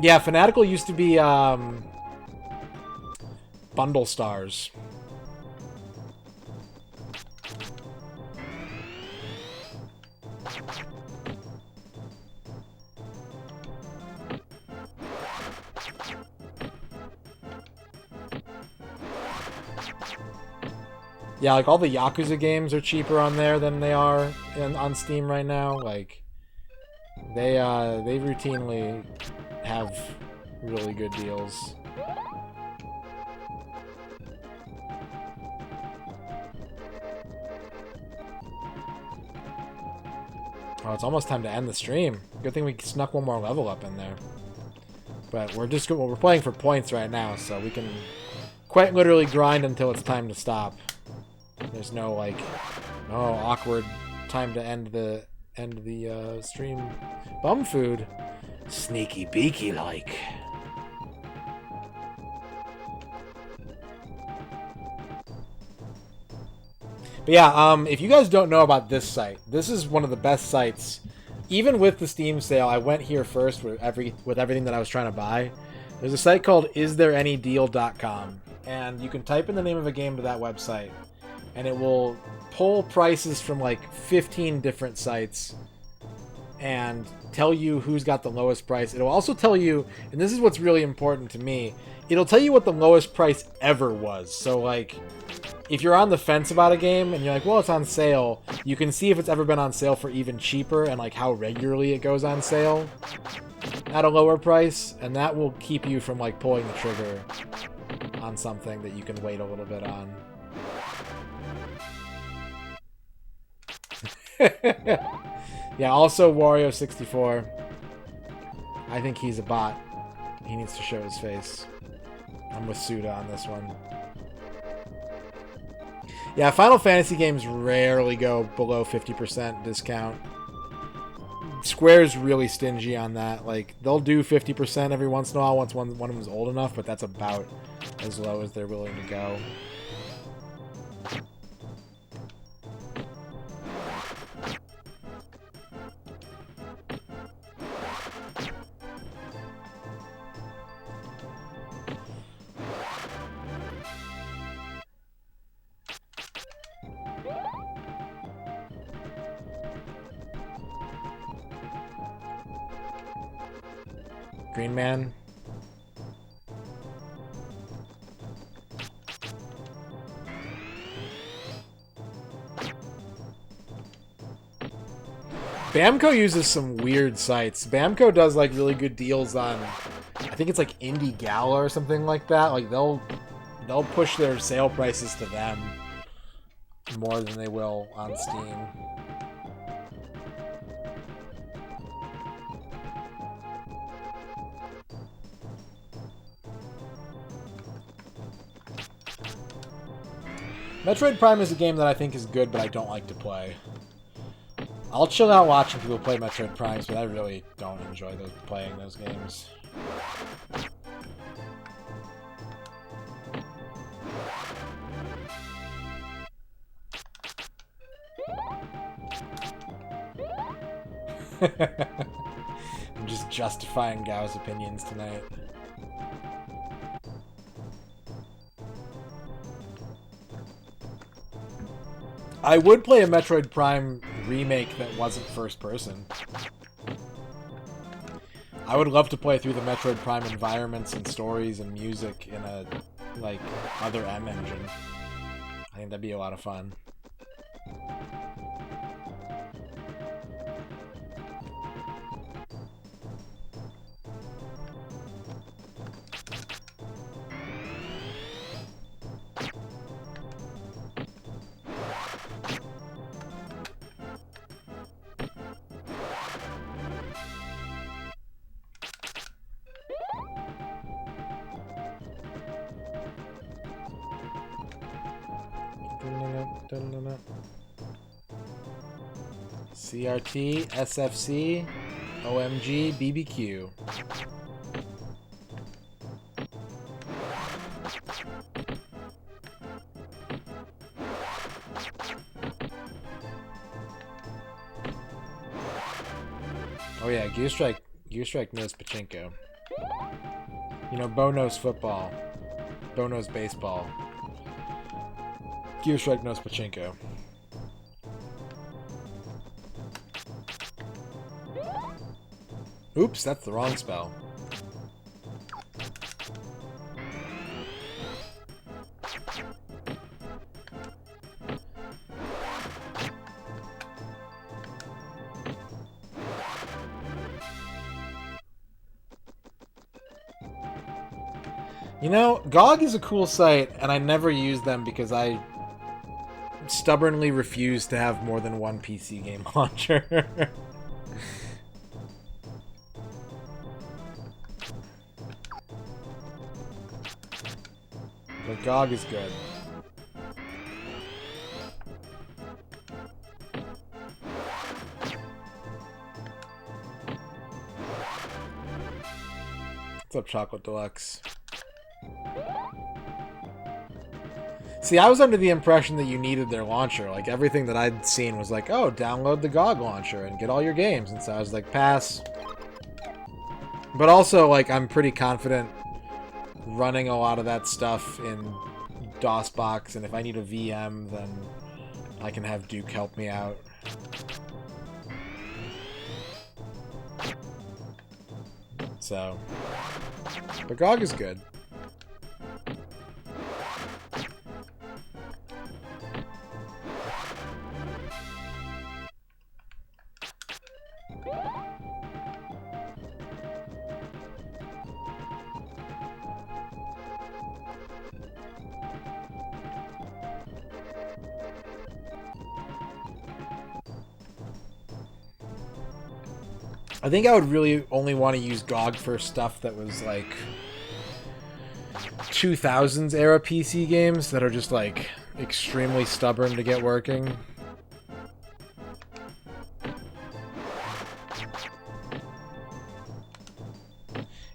Yeah, Fanatical used to be, Bundle Stars. Yeah, like all the Yakuza games are cheaper on there than they are on Steam right now. Like, they routinely have really good deals. Oh, it's almost time to end the stream. Good thing we snuck one more level up in there. But we're playing for points right now, so we can quite literally grind until it's time to stop. There's no like, oh, awkward time to end the stream. Bum food, sneaky beaky like. But yeah, if you guys don't know about this site, this is one of the best sites. Even with the Steam sale, I went here first with everything that I was trying to buy. There's a site called istthereanydeal.com, and you can type in the name of a game to that website, and it will pull prices from like 15 different sites and tell you who's got the lowest price. It'll also tell you, and this is what's really important to me, it'll tell you what the lowest price ever was. So like, if you're on the fence about a game and you're like, well, it's on sale, you can see if it's ever been on sale for even cheaper and like how regularly it goes on sale at a lower price, and that will keep you from like pulling the trigger on something that you can wait a little bit on. Yeah, also Wario64. I think he's a bot. He needs to show his face. I'm with Suda on this one. Yeah, Final Fantasy games rarely go below 50% discount. Square's really stingy on that. Like, they'll do 50% every once in a while once one of them is old enough, but that's about as low as they're willing to go. Green Man. Bamco uses some weird sites. Bamco does like really good deals on, I think it's like Indie Gala or something like that. Like they'll push their sale prices to them more than they will on Steam. Metroid Prime is a game that I think is good, but I don't like to play. I'll chill out watching people play Metroid Primes, but I really don't enjoy playing those games. I'm just justifying Gao's opinions tonight. I would play a Metroid Prime remake that wasn't first person. I would love to play through the Metroid Prime environments and stories and music in a, like, Other M engine. I think that'd be a lot of fun. CRT, SFC, OMG, BBQ. Oh yeah, Gear Strike knows pachinko. You know, Bo knows football. Bo knows baseball. Gear Strike knows pachinko. Oops, that's the wrong spell. You know, GOG is a cool site, and I never use them because I stubbornly refuse to have more than one PC game launcher. But GOG is good. What's up, Chocolate Deluxe? See, I was under the impression that you needed their launcher. Like, everything that I'd seen was like, oh, download the GOG launcher and get all your games. And so I was like, pass. But also, like, I'm pretty confident running a lot of that stuff in DOSBox. And if I need a VM, then I can have Duke help me out. So, but GOG is good. I think I would really only want to use GOG for stuff that was like 2000s era PC games that are just like extremely stubborn to get working.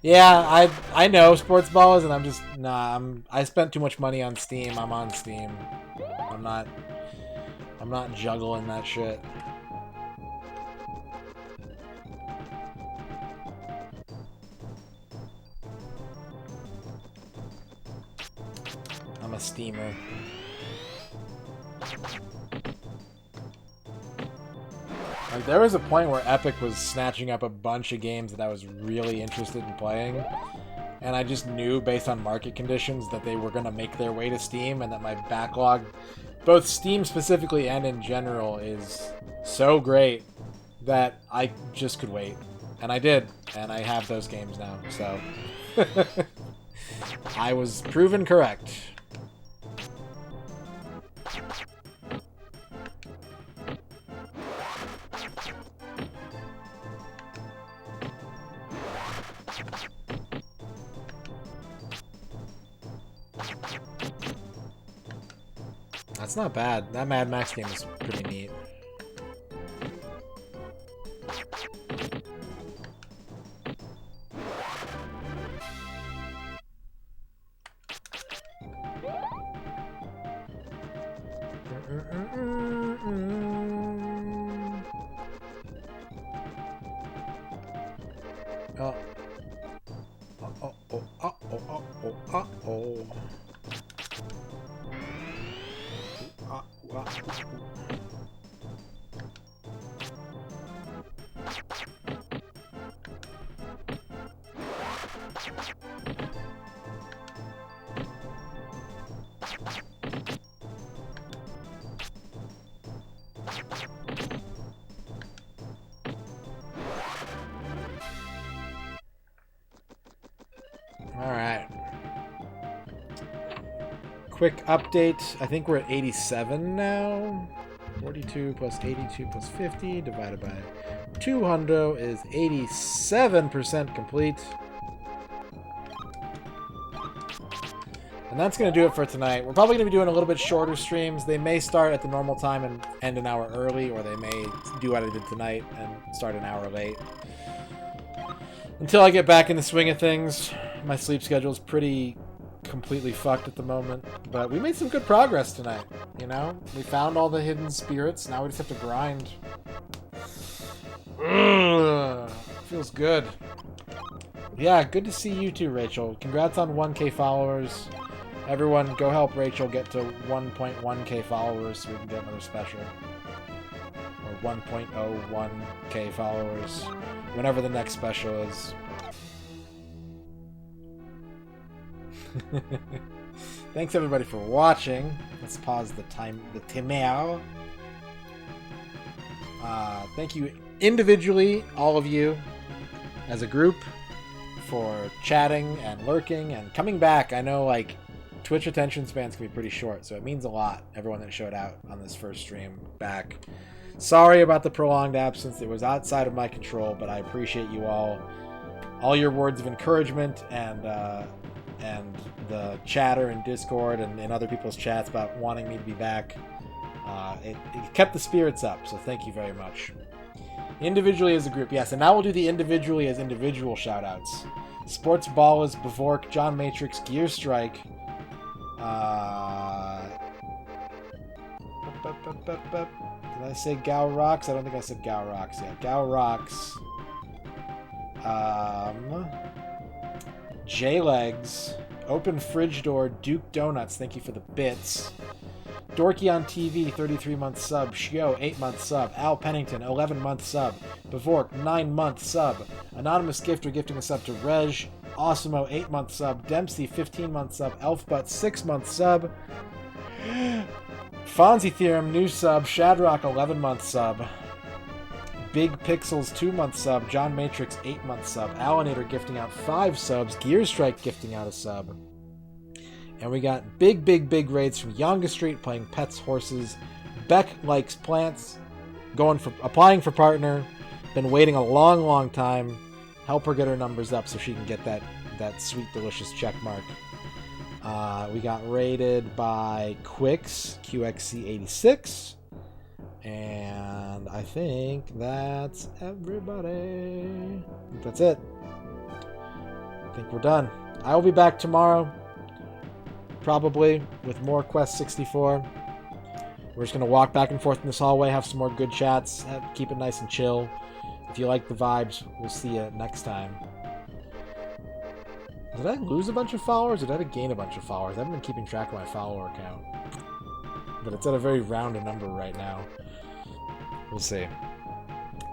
Yeah, I know sports balls, and I'm just I spent too much money on Steam. I'm on Steam. I'm not juggling that shit. I'm a steamer. Like, there was a point where Epic was snatching up a bunch of games that I was really interested in playing, and I just knew based on market conditions that they were going to make their way to Steam, and that my backlog, both Steam specifically and in general, is so great that I just could wait. And I did, and I have those games now, so I was proven correct. That's not bad. That Mad Max game is pretty neat. Oh. Alright. Quick update. I think we're at 87 now. 42 plus 82 plus 50 divided by 200 is 87% complete. And that's going to do it for tonight. We're probably going to be doing a little bit shorter streams. They may start at the normal time and end an hour early, or they may do what I did tonight and start an hour late. Until I get back in the swing of things, my sleep schedule is pretty completely fucked at the moment. But we made some good progress tonight, you know? We found all the hidden spirits. Now we just have to grind. Ugh. Feels good. Yeah, good to see you too, Rachel. Congrats on 1K followers. Everyone, go help Rachel get to 1.1K followers so we can get another special. Or 1.01K followers. Whenever the next special is. Thanks everybody for watching. Let's pause the timer. Thank you individually, all of you, as a group, for chatting and lurking and coming back. I know, like, Twitch attention spans can be pretty short, so it means a lot, everyone that showed out on this first stream back. Sorry about the prolonged absence. It was outside of my control, but I appreciate you all your words of encouragement and the chatter in Discord and in other people's chats about wanting me to be back. It kept the spirits up, so thank you very much. Individually as a group, yes, and now we'll do the individually as individual shoutouts. Sports Ballers, Bavork, John Matrix, Gear Strike. Did I say Gal Rocks? I don't think I said Gal Rocks yet. Gal Rocks. J-Legs. Open Fridge Door, Duke Donuts, thank you for the bits. Dorky on TV, 33-month sub. Shio, 8-month sub. Al Pennington, 11-month sub. Bavork, 9-month sub. Anonymous Gifter gifting a sub to Rej. Awesemo, 8-month sub. Dempsey, 15-month sub. Elfbutt, 6-month sub. Fonzie Theorem, new sub. Shadrock, 11-month sub. Big Pixels, 2-month sub. John Matrix, 8-month sub. Alanator gifting out 5 subs. Gear Strike gifting out a sub. And we got big raids from Yonga Street playing Pets, Horses. Beck likes plants. Applying for partner. Been waiting a long time. Help her get her numbers up so she can get that sweet, delicious check mark. We got raided by Quix, QXC86. And I think that's everybody. I think that's it. I think we're done. I will be back tomorrow. Probably with more Quest 64. We're just going to walk back and forth in this hallway, have some more good chats, keep it nice and chill. If you like the vibes, we'll see you next time. Did I lose a bunch of followers or did I gain a bunch of followers? I haven't been keeping track of my follower count. But it's at a very rounded number right now. We'll see.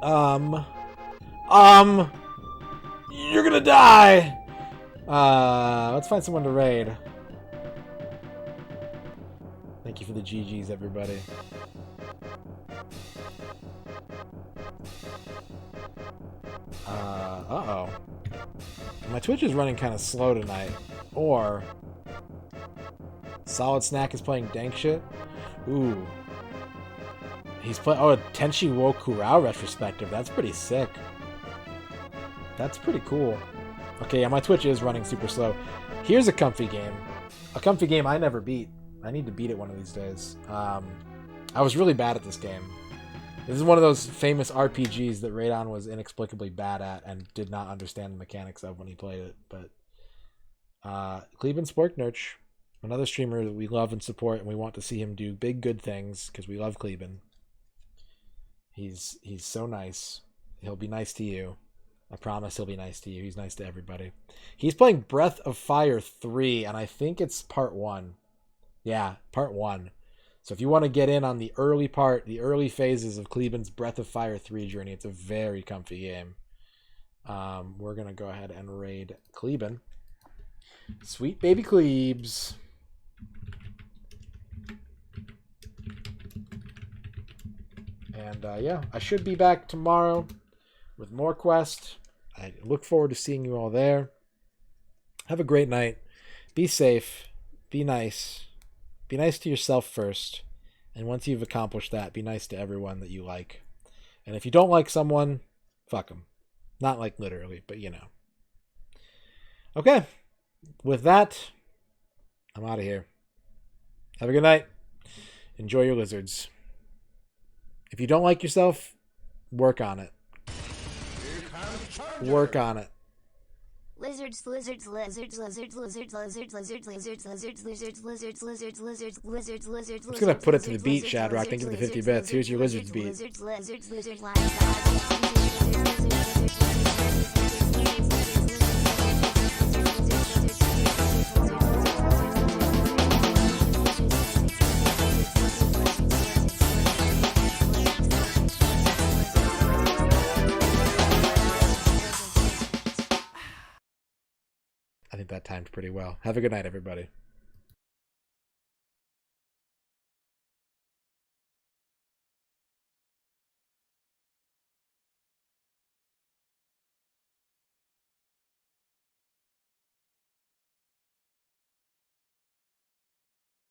You're gonna die! Let's find someone to raid. Thank you for the GGs, everybody. Uh-oh. My Twitch is running kind of slow tonight. Or Solid Snack is playing dank shit. Ooh. He's playing... Oh, a Tenchi wo Kurao retrospective. That's pretty sick. That's pretty cool. Okay, yeah, my Twitch is running super slow. Here's a comfy game. A comfy game I never beat. I need to beat it one of these days. I was really bad at this game. This is one of those famous RPGs that Radon was inexplicably bad at and did not understand the mechanics of when he played it. But Cleveland Sporknurch, another streamer that we love and support, and we want to see him do big good things because we love Cleveland. He's so nice. He'll be nice to you. I promise he'll be nice to you. He's nice to everybody. He's playing Breath of Fire 3, and I think it's part 1. Yeah, part 1. So if you want to get in on the early early phases of Cleveland's Breath of Fire 3 journey, it's a very comfy game. We're going to go ahead and raid Cleveland. Sweet baby Cleebs. And yeah, I should be back tomorrow with more Quest. I look forward to seeing you all there. Have a great night. Be safe. Be nice. Be nice to yourself first. And once you've accomplished that, be nice to everyone that you like. And if you don't like someone, fuck them. Not like literally, but you know. Okay. With that, I'm out of here. Have a good night. Enjoy your lizards. If you don't like yourself, work on it. Work on it. Lizards, lizards, lizards, lizards, lizards, lizards, lizards, lizards, lizards, lizards, lizards, lizards, lizards, lizards, lizards. I'm just gonna put it to the beat, Shadrock. Thank you for the 50 bits. Here's your lizards beat. Lizards, lizards, lizards, lizards, I think that timed pretty well. Have a good night, everybody.